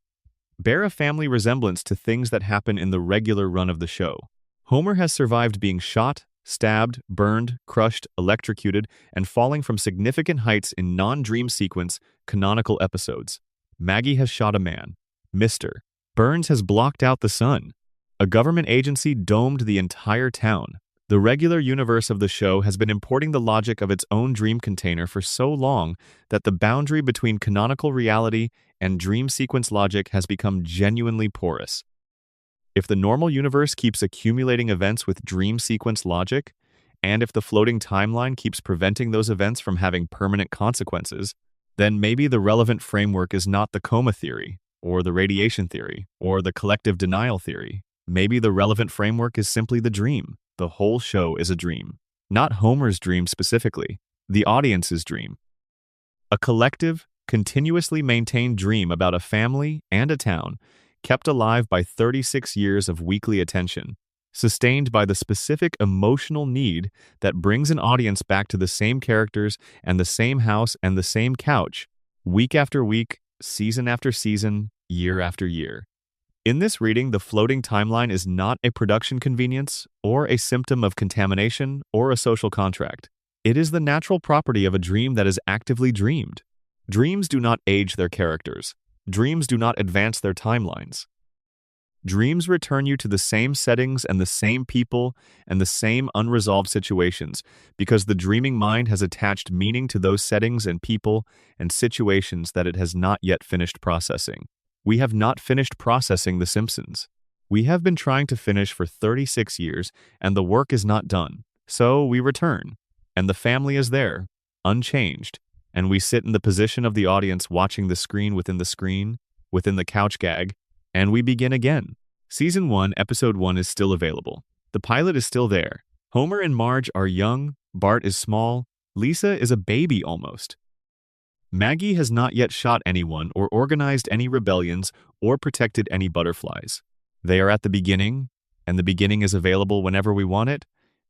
bear a family resemblance to things that happen in the regular run of the show. Homer has survived being shot, stabbed, burned, crushed, electrocuted, and falling from significant heights in non-dream sequence canonical episodes. Maggie has shot a man. Mr. Burns has blocked out the sun. A government agency domed the entire town. The regular universe of the show has been importing the logic of its own dream container for so long that the boundary between canonical reality and dream sequence logic has become genuinely porous. If the normal universe keeps accumulating events with dream sequence logic, and if the floating timeline keeps preventing those events from having permanent consequences, then maybe the relevant framework is not the coma theory, or the radiation theory, or the collective denial theory. Maybe the relevant framework is simply the dream. The whole show is a dream. Not Homer's dream specifically, the audience's dream. A collective, continuously maintained dream about a family and a town, kept alive by 36 years of weekly attention, sustained by the specific emotional need that brings an audience back to the same characters and the same house and the same couch, week after week, season after season, year after year. In this reading, the floating timeline is not a production convenience or a symptom of contamination or a social contract. It is the natural property of a dream that is actively dreamed. Dreams do not age their characters. Dreams do not advance their timelines. Dreams return you to the same settings and the same people and the same unresolved situations because the dreaming mind has attached meaning to those settings and people and situations that it has not yet finished processing. We have not finished processing The Simpsons. We have been trying to finish for 36 years, and the work is not done. So we return, and the family is there, unchanged, and we sit in the position of the audience watching the screen, within the couch gag, and we begin again. Season 1, Episode 1 is still available. The pilot is still there. Homer and Marge are young, Bart is small, Lisa is a baby almost. Maggie has not yet shot anyone or organized any rebellions or protected any butterflies. They are at the beginning, and the beginning is available whenever we want it,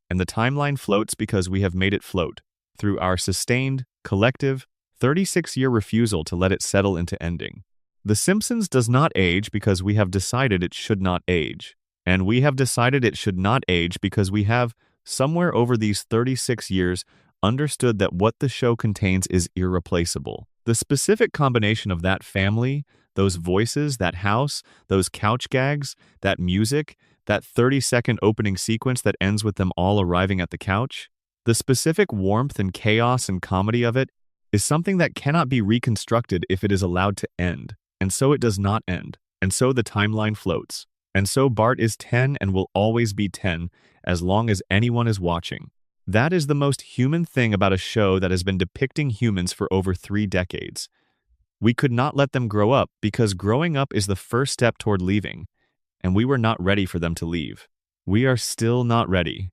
and the timeline floats because we have made it float, through our sustained, collective, 36-year refusal to let it settle into ending. The Simpsons does not age because we have decided it should not age, and we have decided it should not age because we have, somewhere over these 36 years, understood that what the show contains is irreplaceable. The specific combination of that family, those voices, that house, those couch gags, that music, that 30-second opening sequence that ends with them all arriving at the couch, the specific warmth and chaos and comedy of it is something that cannot be reconstructed if it is allowed to end. And so it does not end. And so the timeline floats. And so Bart is 10 and will always be 10 as long as anyone is watching. That is the most human thing about a show that has been depicting humans for over 3 decades. We could not let them grow up because growing up is the first step toward leaving, and we were not ready for them to leave. We are still not ready.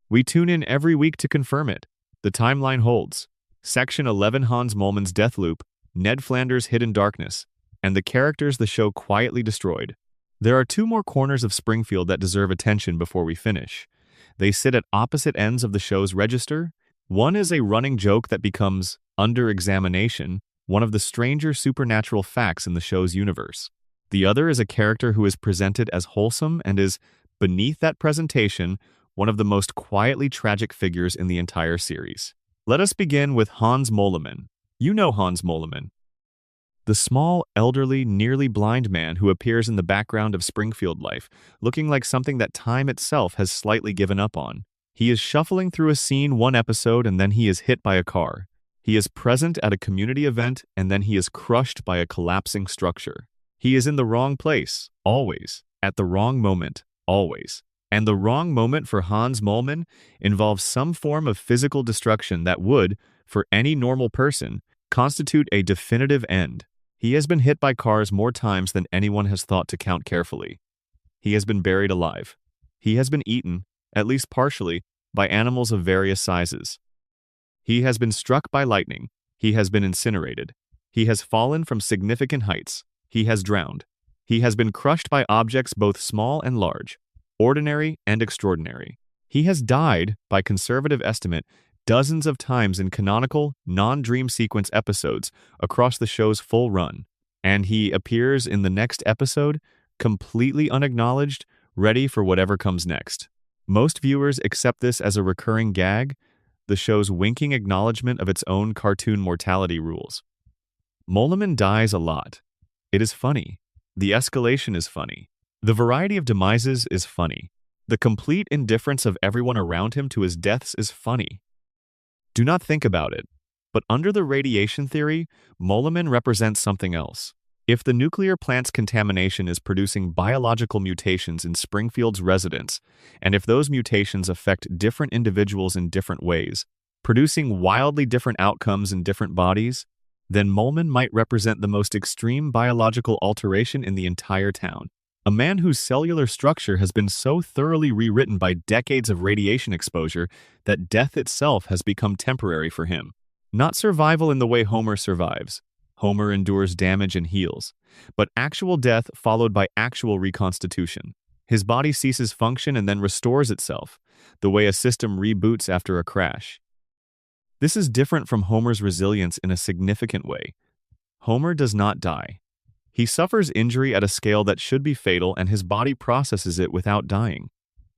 We tune in every week to confirm it. The timeline holds. Section 11, Hans Moleman's death loop, Ned Flanders' hidden darkness, and the characters the show quietly destroyed. There are 2 more corners of Springfield that deserve attention before we finish. They sit at opposite ends of the show's register. One is a running joke that becomes, under examination, one of the stranger supernatural facts in the show's universe. The other is a character who is presented as wholesome and is, beneath that presentation, one of the most quietly tragic figures in the entire series. Let us begin with Hans Moleman. You know Hans Moleman. The small, elderly, nearly blind man who appears in the background of Springfield life, looking like something that time itself has slightly given up on. He is shuffling through a scene one episode and then he is hit by a car. He is present at a community event and then he is crushed by a collapsing structure. He is in the wrong place, always. At the wrong moment, always. And the wrong moment for Hans Moleman involves some form of physical destruction that would, for any normal person, constitute a definitive end. He has been hit by cars more times than anyone has thought to count carefully. He has been buried alive. He has been eaten, at least partially, by animals of various sizes. He has been struck by lightning. He has been incinerated. He has fallen from significant heights. He has drowned. He has been crushed by objects both small and large, ordinary and extraordinary. He has died, by conservative estimate, dozens of times in canonical, non-dream sequence episodes across the show's full run. and he appears in the next episode, completely unacknowledged, ready for whatever comes next. Most viewers accept this as a recurring gag, the show's winking acknowledgement of its own cartoon mortality rules. Moleman dies a lot. It is funny. The escalation is funny. The variety of demises is funny. The complete indifference of everyone around him to his deaths is funny. Do not think about it, but under the radiation theory, Moleman represents something else. If the nuclear plant's contamination is producing biological mutations in Springfield's residents, and if those mutations affect different individuals in different ways, producing wildly different outcomes in different bodies, then Moleman might represent the most extreme biological alteration in the entire town. A man whose cellular structure has been so thoroughly rewritten by decades of radiation exposure that death itself has become temporary for him. Not survival in the way Homer survives. Homer endures damage and heals, but actual death followed by actual reconstitution. His body ceases function and then restores itself, the way a system reboots after a crash. This is different from Homer's resilience in a significant way. Homer does not die. He suffers injury at a scale that should be fatal, and his body processes it without dying.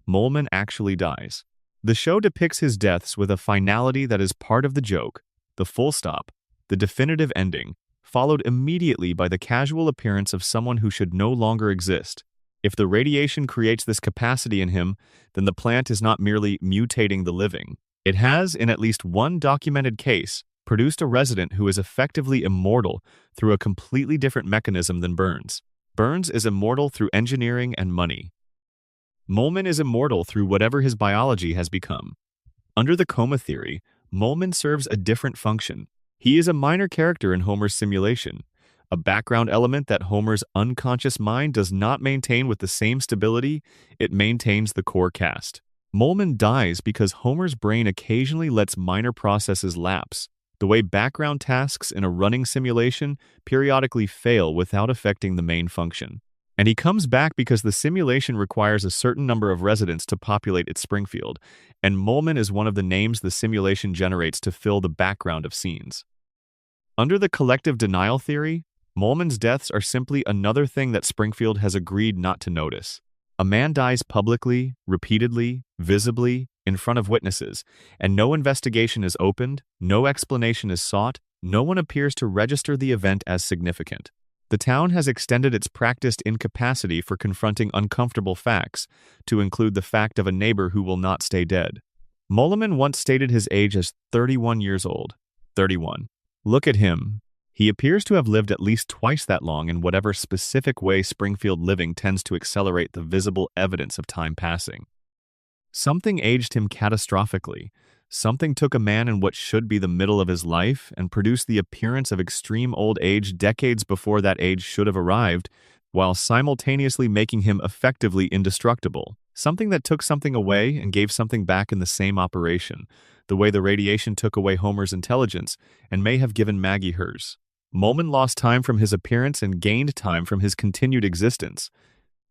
Moleman actually dies. The show depicts his deaths with a finality that is part of the joke, the full stop, the definitive ending, followed immediately by the casual appearance of someone who should no longer exist. If the radiation creates this capacity in him, then the plant is not merely mutating the living. It has, in at least one documented case, produced a resident who is effectively immortal through a completely different mechanism than Burns. Burns is immortal through engineering and money. Moleman is immortal through whatever his biology has become. Under the coma theory, Moleman serves a different function. He is a minor character in Homer's simulation, a background element that Homer's unconscious mind does not maintain with the same stability it maintains the core cast. Moleman dies because Homer's brain occasionally lets minor processes lapse, the way background tasks in a running simulation periodically fail without affecting the main function. And he comes back because the simulation requires a certain number of residents to populate its Springfield, and Moleman is one of the names the simulation generates to fill the background of scenes. Under the collective denial theory, Moleman's deaths are simply another thing that Springfield has agreed not to notice. A man dies publicly, repeatedly, visibly, in front of witnesses, and no investigation is opened, no explanation is sought, no one appears to register the event as significant. The town has extended its practiced incapacity for confronting uncomfortable facts to include the fact of a neighbor who will not stay dead. Moleman once stated his age as 31 years old. 31. Look at him. He appears to have lived at least twice that long in whatever specific way Springfield living tends to accelerate the visible evidence of time passing. Something aged him catastrophically. Something took a man in what should be the middle of his life and produced the appearance of extreme old age decades before that age should have arrived, while simultaneously making him effectively indestructible. Something that took something away and gave something back in the same operation, the way the radiation took away Homer's intelligence and may have given Maggie hers. Moleman lost time from his appearance and gained time from his continued existence.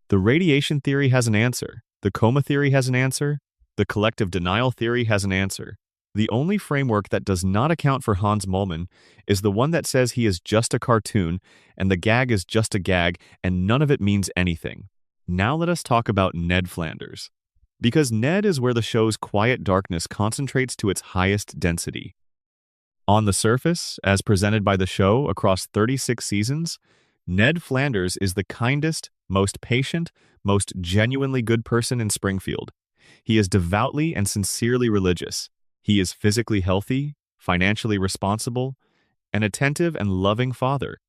The radiation theory has an answer. The coma theory has an answer. The collective denial theory has an answer. The only framework that does not account for Hans Moleman is the one that says he is just a cartoon and the gag is just a gag and none of it means anything. Now let us talk about Ned Flanders. Because Ned is where the show's quiet darkness concentrates to its highest density. On the surface, as presented by the show across 36 seasons, Ned Flanders is the kindest, most patient, most genuinely good person in Springfield. He is devoutly and sincerely religious. He is physically healthy, financially responsible, an attentive and loving father,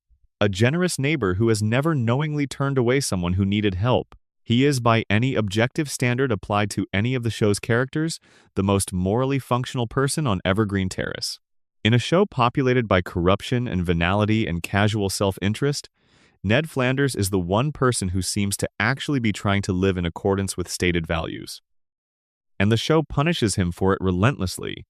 a generous neighbor who has never knowingly turned away someone who needed help. He is, by any objective standard applied to any of the show's characters, the most morally functional person on Evergreen Terrace. In a show populated by corruption and venality and casual self-interest, Ned Flanders is the one person who seems to actually be trying to live in accordance with stated values. And the show punishes him for it relentlessly,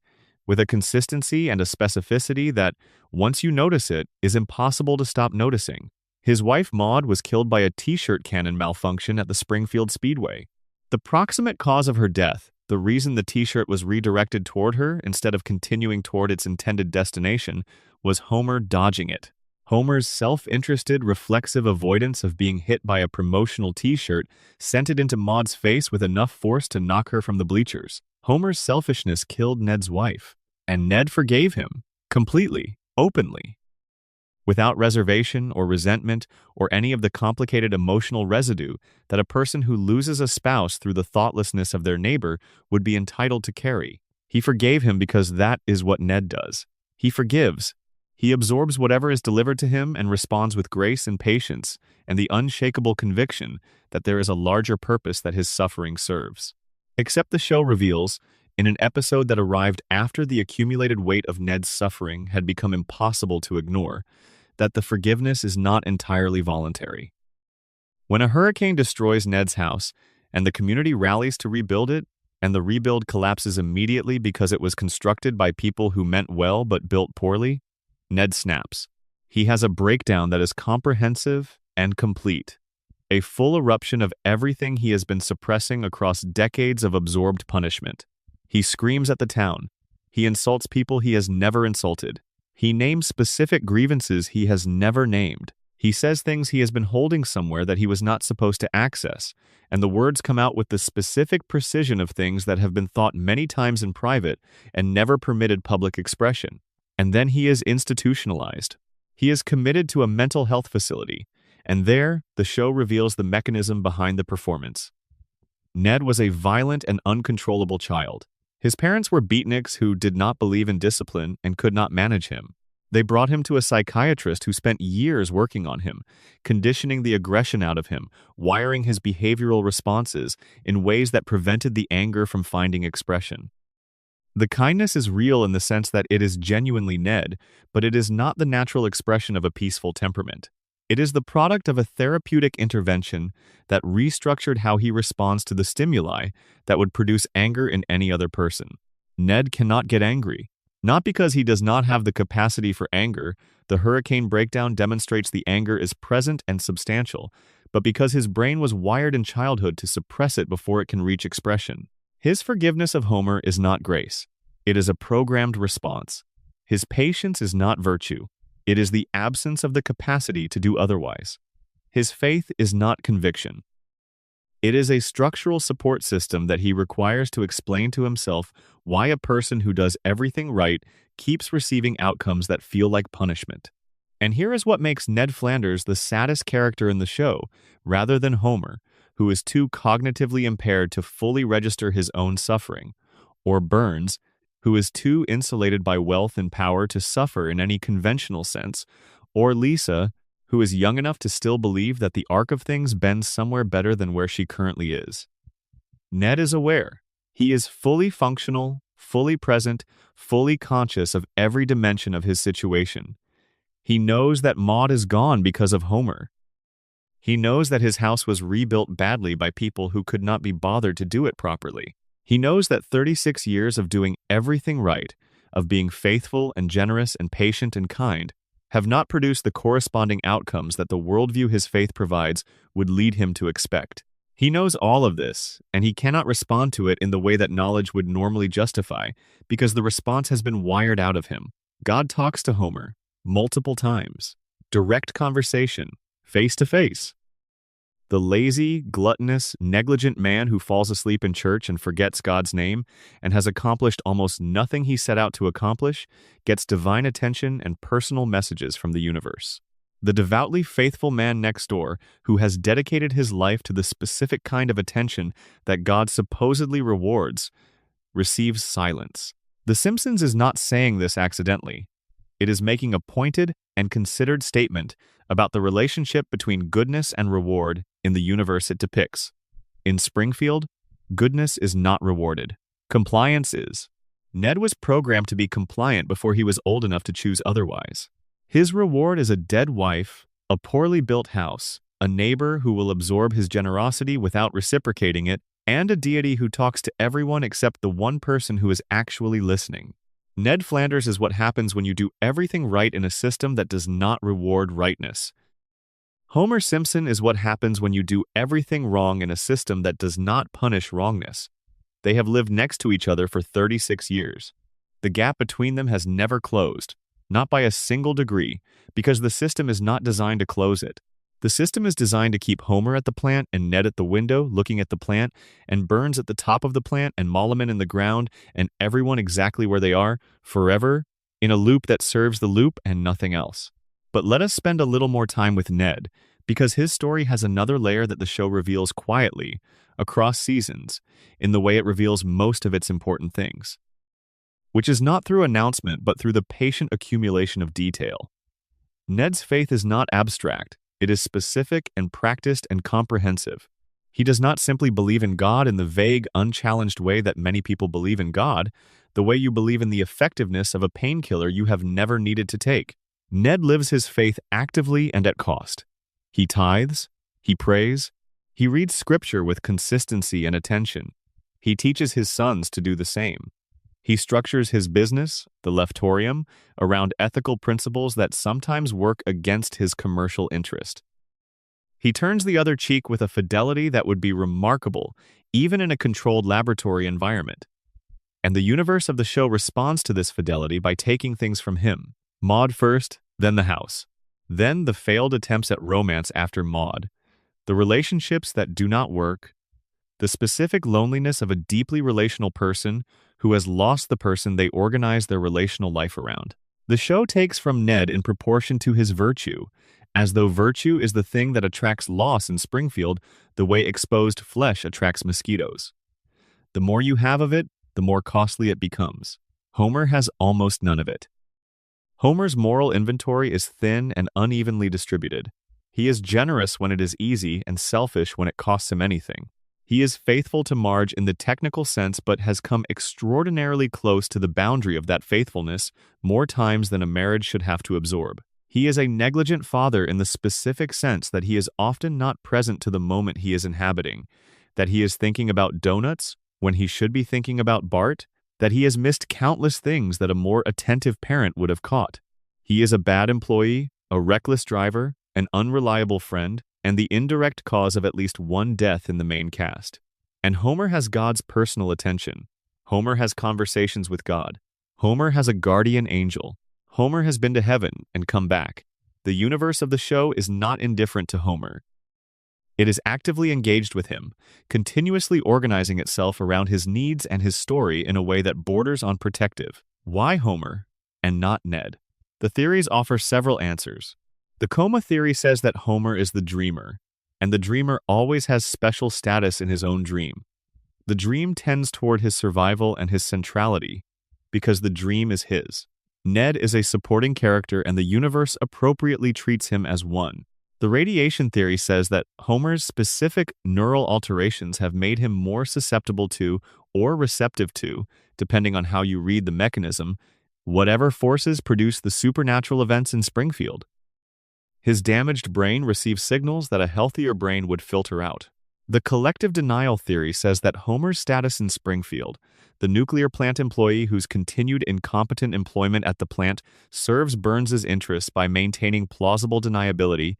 with a consistency and a specificity that, once you notice it, is impossible to stop noticing. His wife Maud was killed by a t-shirt cannon malfunction at the Springfield Speedway. The proximate cause of her death, the reason the t-shirt was redirected toward her instead of continuing toward its intended destination, was Homer dodging it. Homer's self-interested, reflexive avoidance of being hit by a promotional t-shirt sent it into Maude's face with enough force to knock her from the bleachers. Homer's selfishness killed Ned's wife, and Ned forgave him, completely, openly, without reservation or resentment or any of the complicated emotional residue that a person who loses a spouse through the thoughtlessness of their neighbor would be entitled to carry. He forgave him because that is what Ned does. He forgives. He absorbs whatever is delivered to him and responds with grace and patience and the unshakable conviction that there is a larger purpose that his suffering serves. Except the show reveals, in an episode that arrived after the accumulated weight of Ned's suffering had become impossible to ignore, that the forgiveness is not entirely voluntary. When a hurricane destroys Ned's house and the community rallies to rebuild it, and the rebuild collapses immediately because it was constructed by people who meant well but built poorly, Ned snaps. He has a breakdown that is comprehensive and complete, a full eruption of everything he has been suppressing across decades of absorbed punishment. He screams at the town. He insults people he has never insulted. He names specific grievances he has never named. He says things he has been holding somewhere that he was not supposed to access, and the words come out with the specific precision of things that have been thought many times in private and never permitted public expression. And then he is institutionalized. He is committed to a mental health facility, and there, the show reveals the mechanism behind the performance. Ned was a violent and uncontrollable child. His parents were beatniks who did not believe in discipline and could not manage him. They brought him to a psychiatrist who spent years working on him, conditioning the aggression out of him, wiring his behavioral responses in ways that prevented the anger from finding expression. The kindness is real in the sense that it is genuinely Ned, but it is not the natural expression of a peaceful temperament. It is the product of a therapeutic intervention that restructured how he responds to the stimuli that would produce anger in any other person. Ned cannot get angry. Not because he does not have the capacity for anger, the hurricane breakdown demonstrates the anger is present and substantial, but because his brain was wired in childhood to suppress it before it can reach expression. His forgiveness of Homer is not grace. It is a programmed response. His patience is not virtue. It is the absence of the capacity to do otherwise. His faith is not conviction. It is a structural support system that he requires to explain to himself why a person who does everything right keeps receiving outcomes that feel like punishment. And here is what makes Ned Flanders the saddest character in the show, rather than Homer, who is too cognitively impaired to fully register his own suffering, or Burns, who is too insulated by wealth and power to suffer in any conventional sense, or Lisa, who is young enough to still believe that the arc of things bends somewhere better than where she currently is. Ned is aware. He is fully functional, fully present, fully conscious of every dimension of his situation. He knows that Maude is gone because of Homer. He knows that his house was rebuilt badly by people who could not be bothered to do it properly. He knows that 36 years of doing everything right, of being faithful and generous and patient and kind, have not produced the corresponding outcomes that the worldview his faith provides would lead him to expect. He knows all of this, and he cannot respond to it in the way that knowledge would normally justify, because the response has been wired out of him. God talks to Homer multiple times. Direct conversation, face to face. The lazy, gluttonous, negligent man who falls asleep in church and forgets God's name and has accomplished almost nothing he set out to accomplish gets divine attention and personal messages from the universe. The devoutly faithful man next door who has dedicated his life to the specific kind of attention that God supposedly rewards receives silence. The Simpsons is not saying this accidentally. It is making a pointed and considered statement about the relationship between goodness and reward in the universe it depicts. In Springfield, goodness is not rewarded. Compliance is. Ned was programmed to be compliant before he was old enough to choose otherwise. His reward is a dead wife, a poorly built house, a neighbor who will absorb his generosity without reciprocating it, and a deity who talks to everyone except the one person who is actually listening. Ned Flanders is what happens when you do everything right in a system that does not reward rightness. Homer Simpson is what happens when you do everything wrong in a system that does not punish wrongness. They have lived next to each other for 36 years. The gap between them has never closed. not by a single degree, because the system is not designed to close it. The system is designed to keep Homer at the plant and Ned at the window looking at the plant, and Burns at the top of the plant and Molleman in the ground, and everyone exactly where they are, forever, in a loop that serves the loop and nothing else. But let us spend a little more time with Ned, because his story has another layer that the show reveals quietly, across seasons, in the way it reveals most of its important things. Which is not through announcement, but through the patient accumulation of detail. Ned's faith is not abstract. It is specific and practiced and comprehensive. He does not simply believe in God in the vague, unchallenged way that many people believe in God, the way you believe in the effectiveness of a painkiller you have never needed to take. Ned lives his faith actively and at cost. He tithes, he prays, he reads scripture with consistency and attention. He teaches his sons to do the same. He structures his business, the leftorium, around ethical principles that sometimes work against his commercial interest. He turns the other cheek with a fidelity that would be remarkable, even in a controlled laboratory environment. And the universe of the show responds to this fidelity by taking things from him. Maude first, then the house. Then the failed attempts at romance after Maude. The relationships that do not work. The specific loneliness of a deeply relational person who has lost the person they organize their relational life around. The show takes from Ned in proportion to his virtue, as though virtue is the thing that attracts loss in Springfield the way exposed flesh attracts mosquitoes. The more you have of it, the more costly it becomes. Homer has almost none of it. Homer's moral inventory is thin and unevenly distributed. He is generous when it is easy and selfish when it costs him anything. He is faithful to Marge in the technical sense but has come extraordinarily close to the boundary of that faithfulness more times than a marriage should have to absorb. He is a negligent father in the specific sense that he is often not present to the moment he is inhabiting, that he is thinking about donuts when he should be thinking about Bart, that he has missed countless things that a more attentive parent would have caught. He is a bad employee, a reckless driver, an unreliable friend, and the indirect cause of at least one death in the main cast. And Homer has God's personal attention. Homer has conversations with God. Homer has a guardian angel. Homer has been to heaven and come back. The universe of the show is not indifferent to Homer. It is actively engaged with him, continuously organizing itself around his needs and his story in a way that borders on protective. Why Homer and not Ned? The theories offer several answers. The coma theory says that Homer is the dreamer, and the dreamer always has special status in his own dream. The dream tends toward his survival and his centrality, because the dream is his. Ned is a supporting character and the universe appropriately treats him as one. The radiation theory says that Homer's specific neural alterations have made him more susceptible to, or receptive to, depending on how you read the mechanism, whatever forces produce the supernatural events in Springfield. His damaged brain receives signals that a healthier brain would filter out. The collective denial theory says that Homer's status in Springfield, the nuclear plant employee whose continued incompetent employment at the plant serves Burns's interests by maintaining plausible deniability,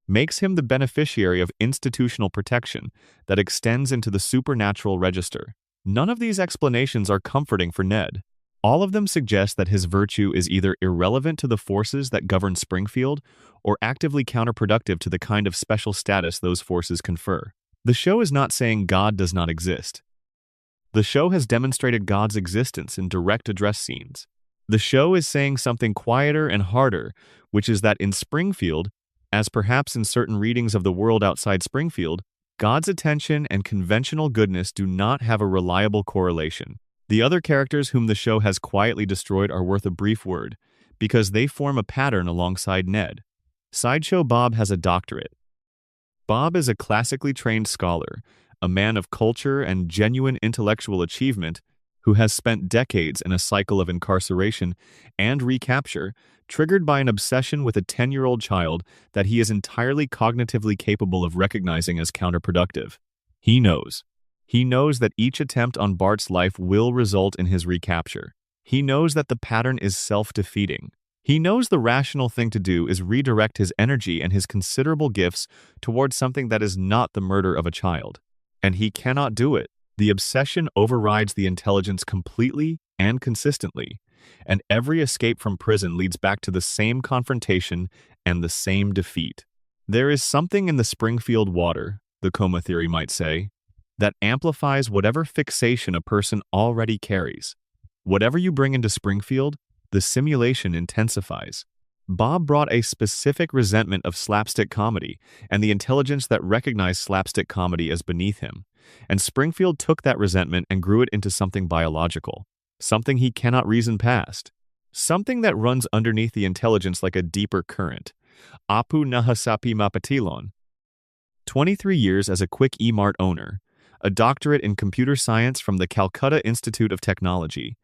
makes him the beneficiary of institutional protection that extends into the supernatural register. None of these explanations are comforting for Ned. All of them suggest that his virtue is either irrelevant to the forces that govern Springfield or actively counterproductive to the kind of special status those forces confer. The show is not saying God does not exist. The show has demonstrated God's existence in direct address scenes. The show is saying something quieter and harder, which is that in Springfield, as perhaps in certain readings of the world outside Springfield, God's attention and conventional goodness do not have a reliable correlation. The other characters whom the show has quietly destroyed are worth a brief word, because they form a pattern alongside Ned. Sideshow Bob has a doctorate. Bob is a classically trained scholar, a man of culture and genuine intellectual achievement who has spent decades in a cycle of incarceration and recapture, triggered by an obsession with a 10-year-old child that he is entirely cognitively capable of recognizing as counterproductive. He knows. He knows that each attempt on Bart's life will result in his recapture. He knows that the pattern is self-defeating. He knows the rational thing to do is redirect his energy and his considerable gifts towards something that is not the murder of a child. And he cannot do it. The obsession overrides the intelligence completely and consistently, and every escape from prison leads back to the same confrontation and the same defeat. There is something in the Springfield water, the coma theory might say, that amplifies whatever fixation a person already carries. Whatever you bring into Springfield, the simulation intensifies. Bob brought a specific resentment of slapstick comedy and the intelligence that recognized slapstick comedy as beneath him. And Springfield took that resentment and grew it into something biological, something he cannot reason past, something that runs underneath the intelligence like a deeper current. Apu nahasapi mapatilon. 23 years as a quick E-Mart owner, a doctorate in computer science from the Calcutta Institute of Technology,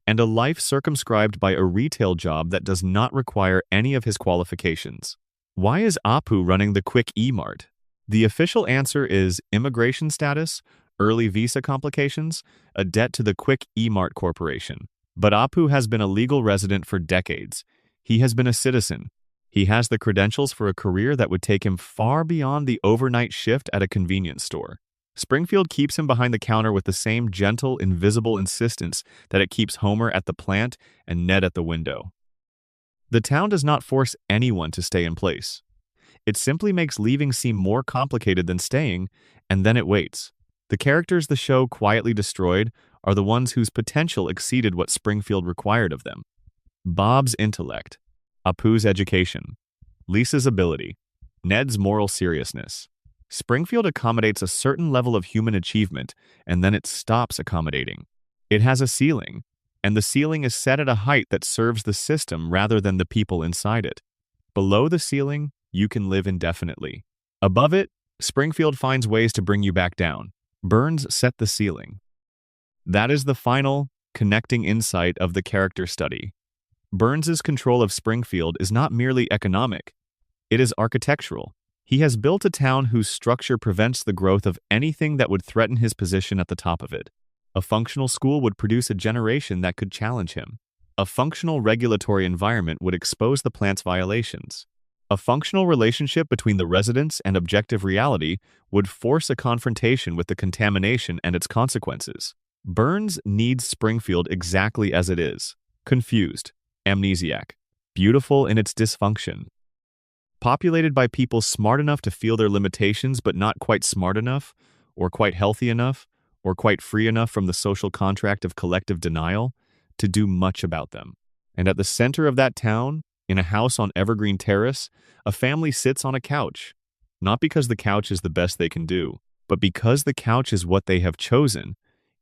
and a life circumscribed by a retail job that does not require any of his qualifications. Why is Apu running the quick E-Mart? The official answer is immigration status, early visa complications, a debt to the Quick E-Mart Corporation. But Apu has been a legal resident for decades. He has been a citizen. He has the credentials for a career that would take him far beyond the overnight shift at a convenience store. Springfield keeps him behind the counter with the same gentle, invisible insistence that it keeps Homer at the plant and Ned at the window. The town does not force anyone to stay in place. It simply makes leaving seem more complicated than staying, and then it waits. The characters the show quietly destroyed are the ones whose potential exceeded what Springfield required of them. Bob's intellect, Apu's education, Lisa's ability, Ned's moral seriousness. Springfield accommodates a certain level of human achievement, and then it stops accommodating. It has a ceiling, and the ceiling is set at a height that serves the system rather than the people inside it. Below the ceiling, you can live indefinitely. Above it, Springfield finds ways to bring you back down. Burns set the ceiling. That is the final, connecting insight of the character study. Burns's control of Springfield is not merely economic. It is architectural. He has built a town whose structure prevents the growth of anything that would threaten his position at the top of it. A functional school would produce a generation that could challenge him. A functional regulatory environment would expose the plant's violations. A functional relationship between the residents and objective reality would force a confrontation with the contamination and its consequences. Burns needs Springfield exactly as it is. Confused, amnesiac, beautiful in its dysfunction. Populated by people smart enough to feel their limitations but not quite smart enough, or quite healthy enough, or quite free enough from the social contract of collective denial to do much about them. And at the center of that town, in a house on Evergreen Terrace, a family sits on a couch. Not because the couch is the best they can do, but because the couch is what they have chosen,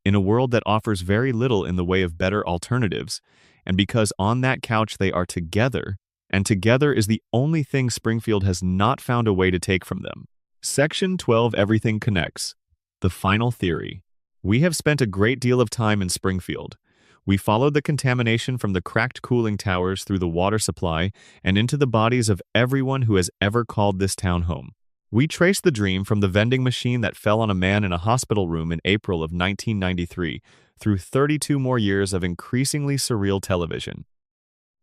in a world that offers very little in the way of better alternatives, and because on that couch they are together, and together is the only thing Springfield has not found a way to take from them. Section 12 Everything Connects. The final theory. We have spent a great deal of time in Springfield. We followed the contamination from the cracked cooling towers through the water supply and into the bodies of everyone who has ever called this town home. We traced the dream from the vending machine that fell on a man in a hospital room in April of 1993 through 32 more years of increasingly surreal television.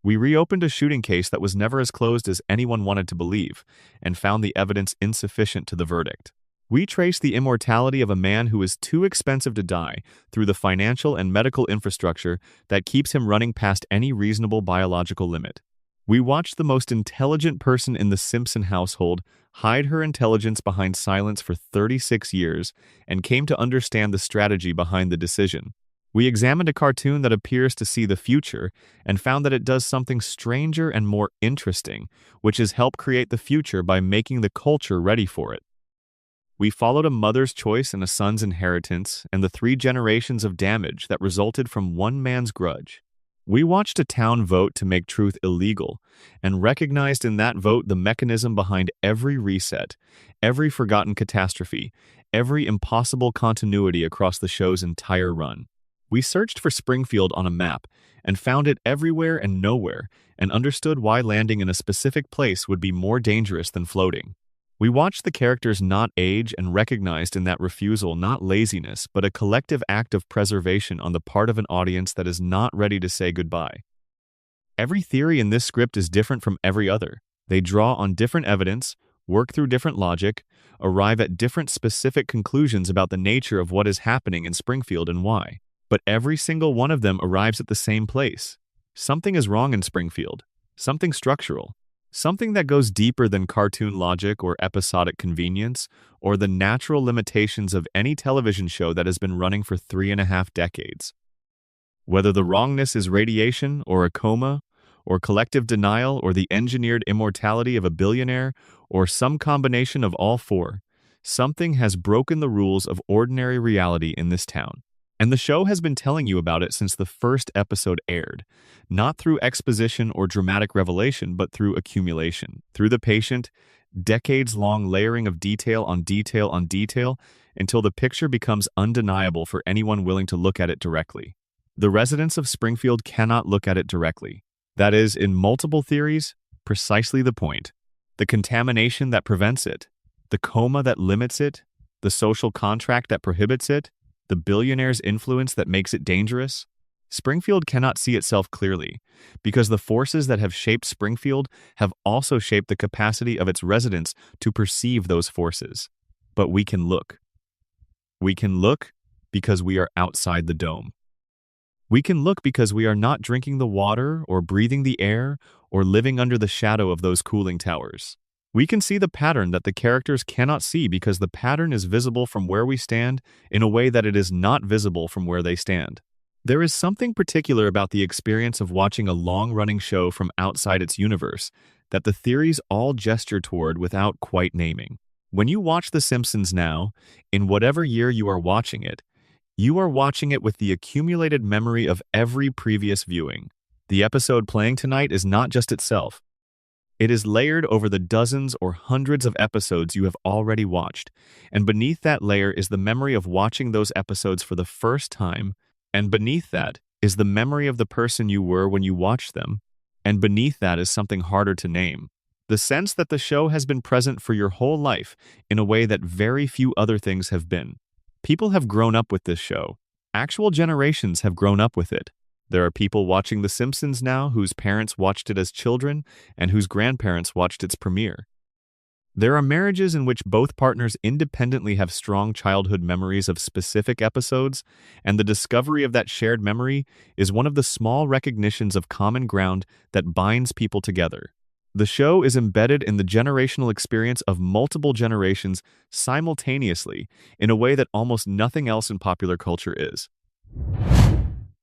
We reopened a shooting case that was never as closed as anyone wanted to believe, and found the evidence insufficient to the verdict. We traced the immortality of a man who is too expensive to die through the financial and medical infrastructure that keeps him running past any reasonable biological limit. We watched the most intelligent person in the Simpson household hide her intelligence behind silence for 36 years and came to understand the strategy behind the decision. We examined a cartoon that appears to see the future and found that it does something stranger and more interesting, which is help create the future by making the culture ready for it. We followed a mother's choice and a son's inheritance and the 3 generations of damage that resulted from one man's grudge. We watched a town vote to make truth illegal and recognized in that vote the mechanism behind every reset, every forgotten catastrophe, every impossible continuity across the show's entire run. We searched for Springfield on a map and found it everywhere and nowhere and understood why landing in a specific place would be more dangerous than floating. We watched the characters not age and recognized in that refusal not laziness but a collective act of preservation on the part of an audience that is not ready to say goodbye. Every theory in this script is different from every other. They draw on different evidence, work through different logic, arrive at different specific conclusions about the nature of what is happening in Springfield and why. But every single one of them arrives at the same place. Something is wrong in Springfield. Something structural. Something that goes deeper than cartoon logic or episodic convenience, or the natural limitations of any television show that has been running for 3.5 decades. Whether the wrongness is radiation or a coma, or collective denial or the engineered immortality of a billionaire, or some combination of all four, something has broken the rules of ordinary reality in this town. And the show has been telling you about it since the first episode aired, not through exposition or dramatic revelation, but through accumulation, through the patient, decades-long layering of detail on detail on detail, until the picture becomes undeniable for anyone willing to look at it directly. The residents of Springfield cannot look at it directly. That is, in multiple theories, precisely the point. The contamination that prevents it, the coma that limits it, the social contract that prohibits it, the billionaire's influence that makes it dangerous. Springfield cannot see itself clearly, because the forces that have shaped Springfield have also shaped the capacity of its residents to perceive those forces. But we can look. We can look because we are outside the dome. We can look because we are not drinking the water or breathing the air or living under the shadow of those cooling towers. We can see the pattern that the characters cannot see because the pattern is visible from where we stand in a way that it is not visible from where they stand. There is something particular about the experience of watching a long-running show from outside its universe that the theories all gesture toward without quite naming. When you watch The Simpsons now, in whatever year you are watching it, you are watching it with the accumulated memory of every previous viewing. The episode playing tonight is not just itself. It is layered over the dozens or hundreds of episodes you have already watched, and beneath that layer is the memory of watching those episodes for the first time, and beneath that is the memory of the person you were when you watched them, and beneath that is something harder to name. The sense that the show has been present for your whole life in a way that very few other things have been. People have grown up with this show. Actual generations have grown up with it. There are people watching The Simpsons now whose parents watched it as children and whose grandparents watched its premiere. There are marriages in which both partners independently have strong childhood memories of specific episodes, and the discovery of that shared memory is one of the small recognitions of common ground that binds people together. The show is embedded in the generational experience of multiple generations simultaneously in a way that almost nothing else in popular culture is.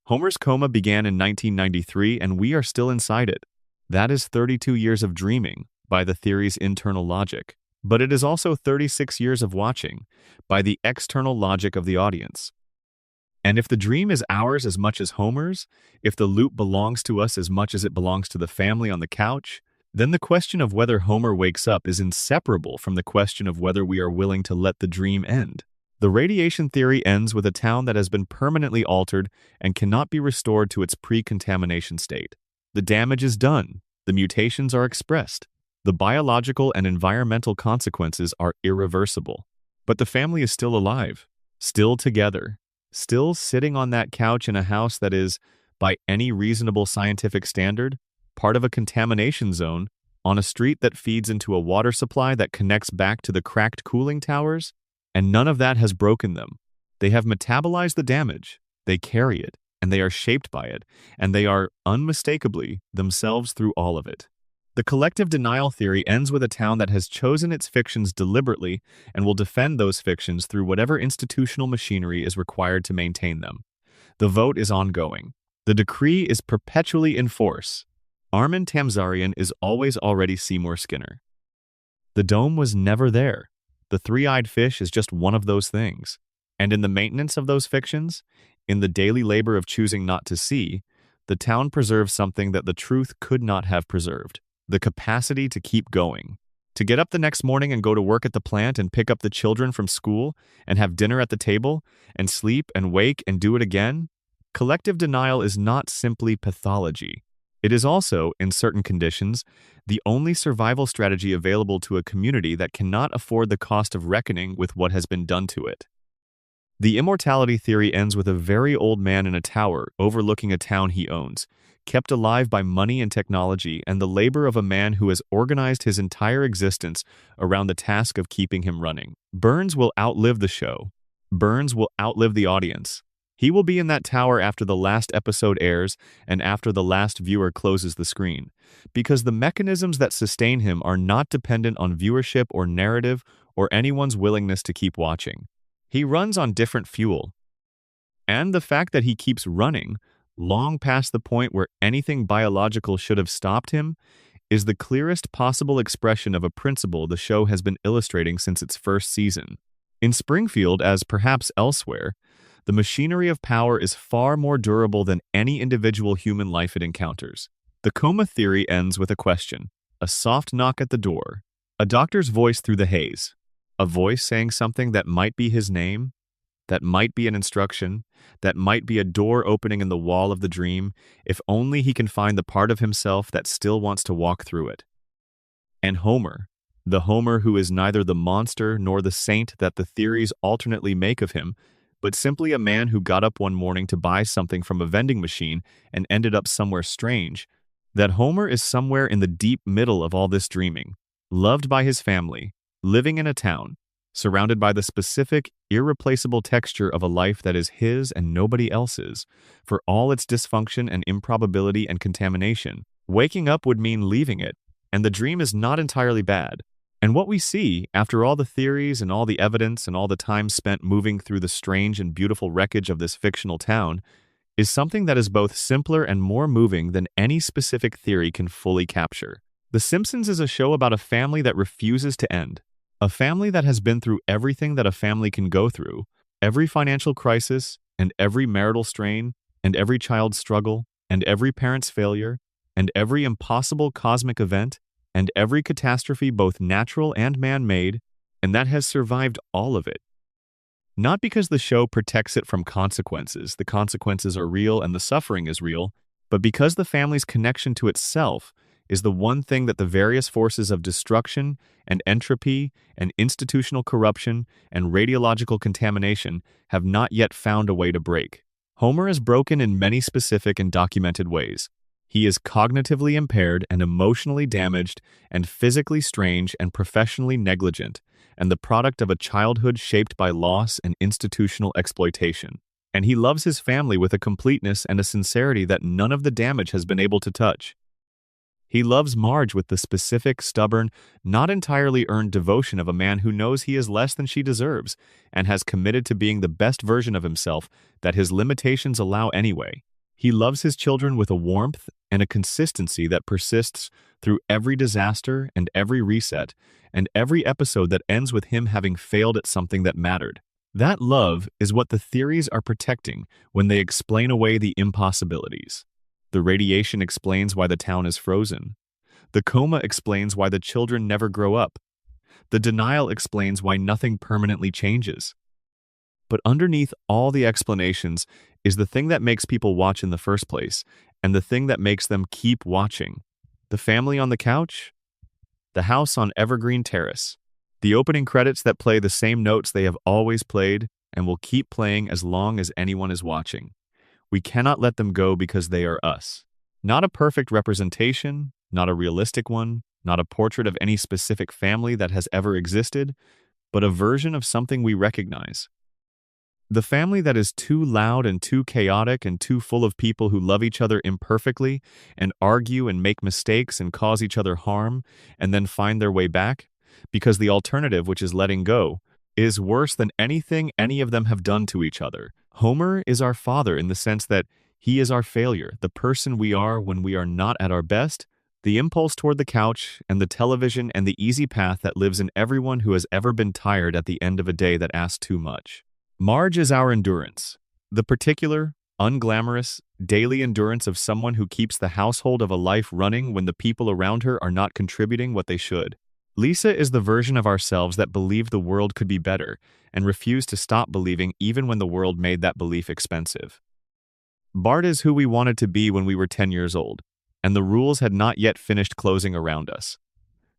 Homer's coma began in 1993, and we are still inside it. That is 32 years of dreaming, by the theory's internal logic. But it is also 36 years of watching, by the external logic of the audience. And if the dream is ours as much as Homer's, if the loop belongs to us as much as it belongs to the family on the couch, then the question of whether Homer wakes up is inseparable from the question of whether we are willing to let the dream end. The radiation theory ends with a town that has been permanently altered and cannot be restored to its pre-contamination state. The damage is done. The mutations are expressed. The biological and environmental consequences are irreversible. But the family is still alive, still together, still sitting on that couch in a house that is, by any reasonable scientific standard, part of a contamination zone, on a street that feeds into a water supply that connects back to the cracked cooling towers. And none of that has broken them. They have metabolized the damage, they carry it, and they are shaped by it, and they are, unmistakably, themselves through all of it. The collective denial theory ends with a town that has chosen its fictions deliberately and will defend those fictions through whatever institutional machinery is required to maintain them. The vote is ongoing. The decree is perpetually in force. Armin Tamzarian is always already Seymour Skinner. The dome was never there. The three-eyed fish is just one of those things. And in the maintenance of those fictions, in the daily labor of choosing not to see, the town preserves something that the truth could not have preserved. The capacity to keep going. To get up the next morning and go to work at the plant and pick up the children from school and have dinner at the table and sleep and wake and do it again. Collective denial is not simply pathology. It is also, in certain conditions, the only survival strategy available to a community that cannot afford the cost of reckoning with what has been done to it. The immortality theory ends with a very old man in a tower overlooking a town he owns, kept alive by money and technology and the labor of a man who has organized his entire existence around the task of keeping him running. Burns will outlive the show. Burns will outlive the audience. He will be in that tower after the last episode airs and after the last viewer closes the screen, because the mechanisms that sustain him are not dependent on viewership or narrative or anyone's willingness to keep watching. He runs on different fuel. And the fact that he keeps running, long past the point where anything biological should have stopped him, is the clearest possible expression of a principle the show has been illustrating since its first season. In Springfield, as perhaps elsewhere, the machinery of power is far more durable than any individual human life it encounters. The coma theory ends with a question, a soft knock at the door, a doctor's voice through the haze, a voice saying something that might be his name, that might be an instruction, that might be a door opening in the wall of the dream, if only he can find the part of himself that still wants to walk through it. And Homer, the Homer who is neither the monster nor the saint that the theories alternately make of him, but simply a man who got up one morning to buy something from a vending machine and ended up somewhere strange, that Homer is somewhere in the deep middle of all this dreaming, loved by his family, living in a town, surrounded by the specific, irreplaceable texture of a life that is his and nobody else's, for all its dysfunction and improbability and contamination. Waking up would mean leaving it, and the dream is not entirely bad. And what we see, after all the theories and all the evidence and all the time spent moving through the strange and beautiful wreckage of this fictional town, is something that is both simpler and more moving than any specific theory can fully capture. The Simpsons is a show about a family that refuses to end. A family that has been through everything that a family can go through, every financial crisis, and every marital strain, and every child's struggle, and every parent's failure, and every impossible cosmic event, and every catastrophe both natural and man-made, and that has survived all of it. Not because the show protects it from consequences, the consequences are real and the suffering is real, but because the family's connection to itself is the one thing that the various forces of destruction and entropy and institutional corruption and radiological contamination have not yet found a way to break. Homer is broken in many specific and documented ways. He is cognitively impaired and emotionally damaged and physically strange and professionally negligent, and the product of a childhood shaped by loss and institutional exploitation. And he loves his family with a completeness and a sincerity that none of the damage has been able to touch. He loves Marge with the specific, stubborn, not entirely earned devotion of a man who knows he is less than she deserves and has committed to being the best version of himself that his limitations allow anyway. He loves his children with a warmth and a consistency that persists through every disaster and every reset and every episode that ends with him having failed at something that mattered. That love is what the theories are protecting when they explain away the impossibilities. The radiation explains why the town is frozen. The coma explains why the children never grow up. The denial explains why nothing permanently changes. But underneath all the explanations is the thing that makes people watch in the first place, and the thing that makes them keep watching. The family on the couch, the house on Evergreen Terrace, the opening credits that play the same notes they have always played and will keep playing as long as anyone is watching. We cannot let them go because they are us. Not a perfect representation, not a realistic one, not a portrait of any specific family that has ever existed, but a version of something we recognize. The family that is too loud and too chaotic and too full of people who love each other imperfectly and argue and make mistakes and cause each other harm and then find their way back, because the alternative, which is letting go, is worse than anything any of them have done to each other. Homer is our father in the sense that he is our failure, the person we are when we are not at our best, the impulse toward the couch and the television and the easy path that lives in everyone who has ever been tired at the end of a day that asked too much. Marge is our endurance, the particular, unglamorous, daily endurance of someone who keeps the household of a life running when the people around her are not contributing what they should. Lisa is the version of ourselves that believed the world could be better and refused to stop believing even when the world made that belief expensive. Bart is who we wanted to be when we were 10 years old, and the rules had not yet finished closing around us.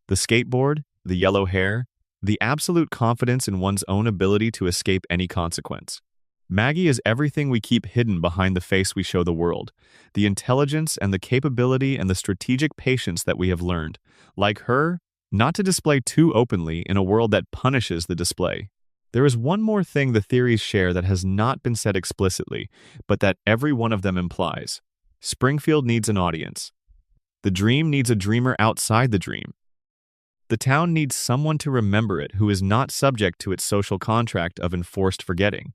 The skateboard, the yellow hair, the absolute confidence in one's own ability to escape any consequence. Maggie is everything we keep hidden behind the face we show the world, the intelligence and the capability and the strategic patience that we have learned, like her, not to display too openly in a world that punishes the display. There is one more thing the theories share that has not been said explicitly, but that every one of them implies. Springfield needs an audience. The dream needs a dreamer outside the dream. The town needs someone to remember it who is not subject to its social contract of enforced forgetting.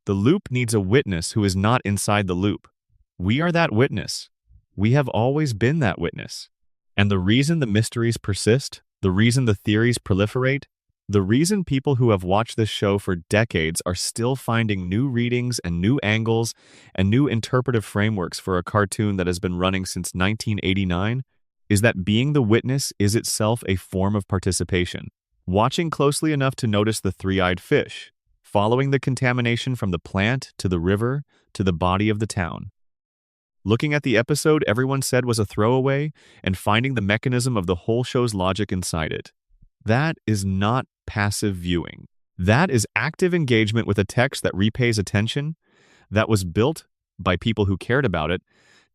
The loop needs a witness who is not inside the loop. We are that witness. We have always been that witness. And the reason the mysteries persist, the reason the theories proliferate, the reason people who have watched this show for decades are still finding new readings and new angles and new interpretive frameworks for a cartoon that has been running since 1989 is that being the witness is itself a form of participation. Watching closely enough to notice the three-eyed fish, following the contamination from the plant to the river to the body of the town. Looking at the episode everyone said was a throwaway and finding the mechanism of the whole show's logic inside it. That is not passive viewing. That is active engagement with a text that repays attention, that was built by people who cared about it,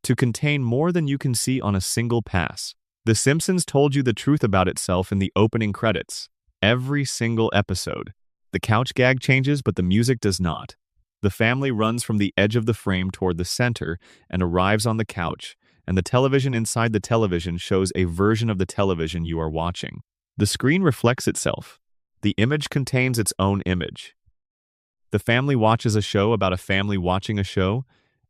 to contain more than you can see on a single pass. The Simpsons told you the truth about itself in the opening credits. Every single episode. The couch gag changes, but the music does not. The family runs from the edge of the frame toward the center and arrives on the couch, and the television inside the television shows a version of the television you are watching. The screen reflects itself. The image contains its own image. The family watches a show about a family watching a show,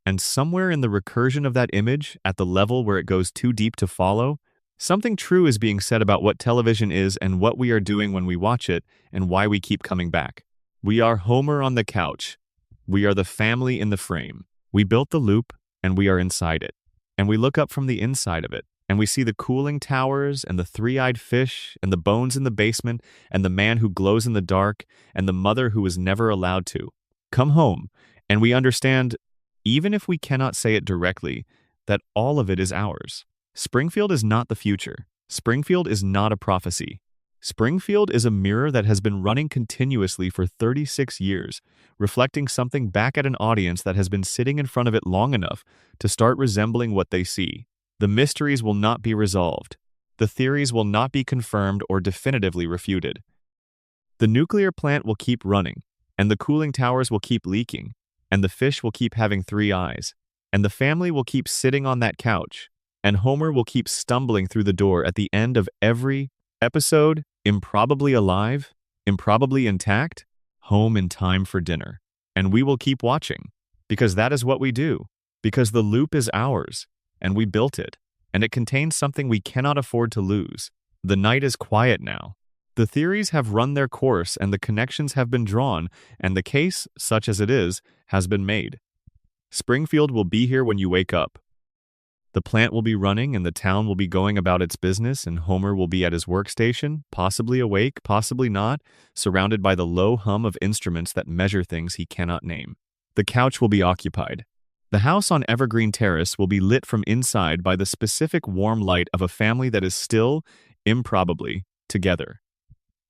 and somewhere in the recursion of that image, at the level where it goes too deep to follow, something true is being said about what television is and what we are doing when we watch it and why we keep coming back. We are Homer on the couch. We are the family in the frame. We built the loop, and we are inside it. And we look up from the inside of it, and we see the cooling towers, and the three-eyed fish, and the bones in the basement, and the man who glows in the dark, and the mother who was never allowed to come home. And we understand, even if we cannot say it directly, that all of it is ours. Springfield is not the future. Springfield is not a prophecy. Springfield is a mirror that has been running continuously for 36 years, reflecting something back at an audience that has been sitting in front of it long enough to start resembling what they see. The mysteries will not be resolved. The theories will not be confirmed or definitively refuted. The nuclear plant will keep running, and the cooling towers will keep leaking, and the fish will keep having three eyes, and the family will keep sitting on that couch, and Homer will keep stumbling through the door at the end of every episode, improbably alive, improbably intact, home in time for dinner. And we will keep watching, because that is what we do, because the loop is ours, and we built it, and it contains something we cannot afford to lose. The night is quiet now. The theories have run their course, and the connections have been drawn, and the case, such as it is, has been made. Springfield will be here when you wake up. The plant will be running, and the town will be going about its business, and Homer will be at his workstation, possibly awake, possibly not, surrounded by the low hum of instruments that measure things he cannot name. The couch will be occupied. The house on Evergreen Terrace will be lit from inside by the specific warm light of a family that is still, improbably, together.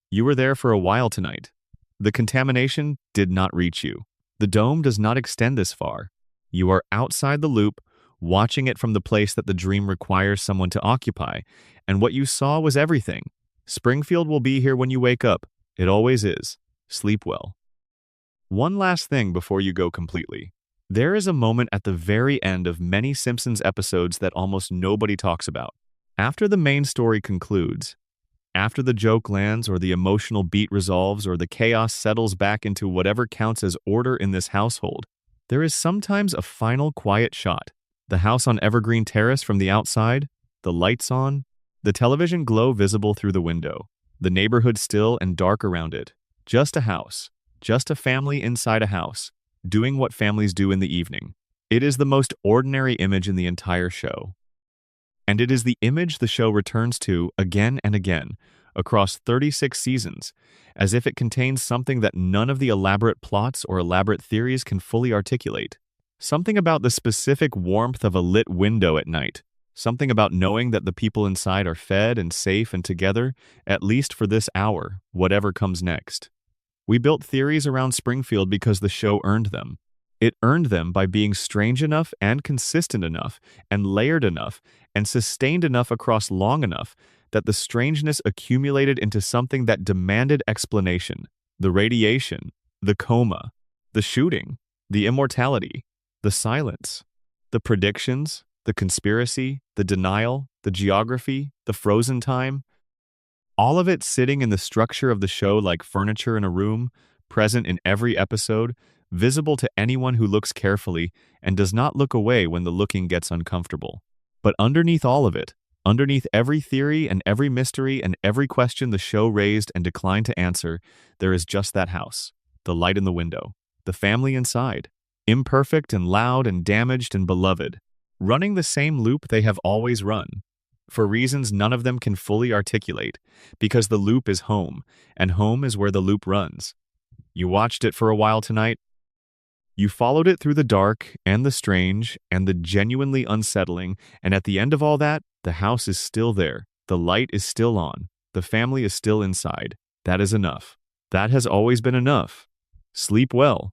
You were there for a while tonight. The contamination did not reach you. The dome does not extend this far. You are outside the loop, watching it from the place that the dream requires someone to occupy, and what you saw was everything. Springfield will be here when you wake up. It always is. Sleep well. One last thing before you go completely. There is a moment at the very end of many Simpsons episodes that almost nobody talks about. After the main story concludes, after the joke lands or the emotional beat resolves or the chaos settles back into whatever counts as order in this household, there is sometimes a final quiet shot. The house on Evergreen Terrace from the outside, the lights on, the television glow visible through the window, the neighborhood still and dark around it. Just a house, just a family inside a house, doing what families do in the evening. It is the most ordinary image in the entire show. And it is the image the show returns to again and again, across 36 seasons, as if it contains something that none of the elaborate plots or elaborate theories can fully articulate. Something about the specific warmth of a lit window at night. Something about knowing that the people inside are fed and safe and together, at least for this hour, whatever comes next. We built theories around Springfield because the show earned them. It earned them by being strange enough and consistent enough and layered enough and sustained enough across long enough that the strangeness accumulated into something that demanded explanation. The radiation, the coma, the shooting, the immortality, the silence, the predictions, the conspiracy, the denial, the geography, the frozen time, all of it sitting in the structure of the show like furniture in a room, present in every episode, visible to anyone who looks carefully and does not look away when the looking gets uncomfortable. But underneath all of it, underneath every theory and every mystery and every question the show raised and declined to answer, there is just that house, the light in the window, the family inside, imperfect and loud and damaged and beloved, running the same loop they have always run, for reasons none of them can fully articulate, because the loop is home, and home is where the loop runs. You watched it for a while tonight. You followed it through the dark and the strange and the genuinely unsettling, and at the end of all that, the house is still there, the light is still on, the family is still inside. That is enough. That has always been enough. Sleep well.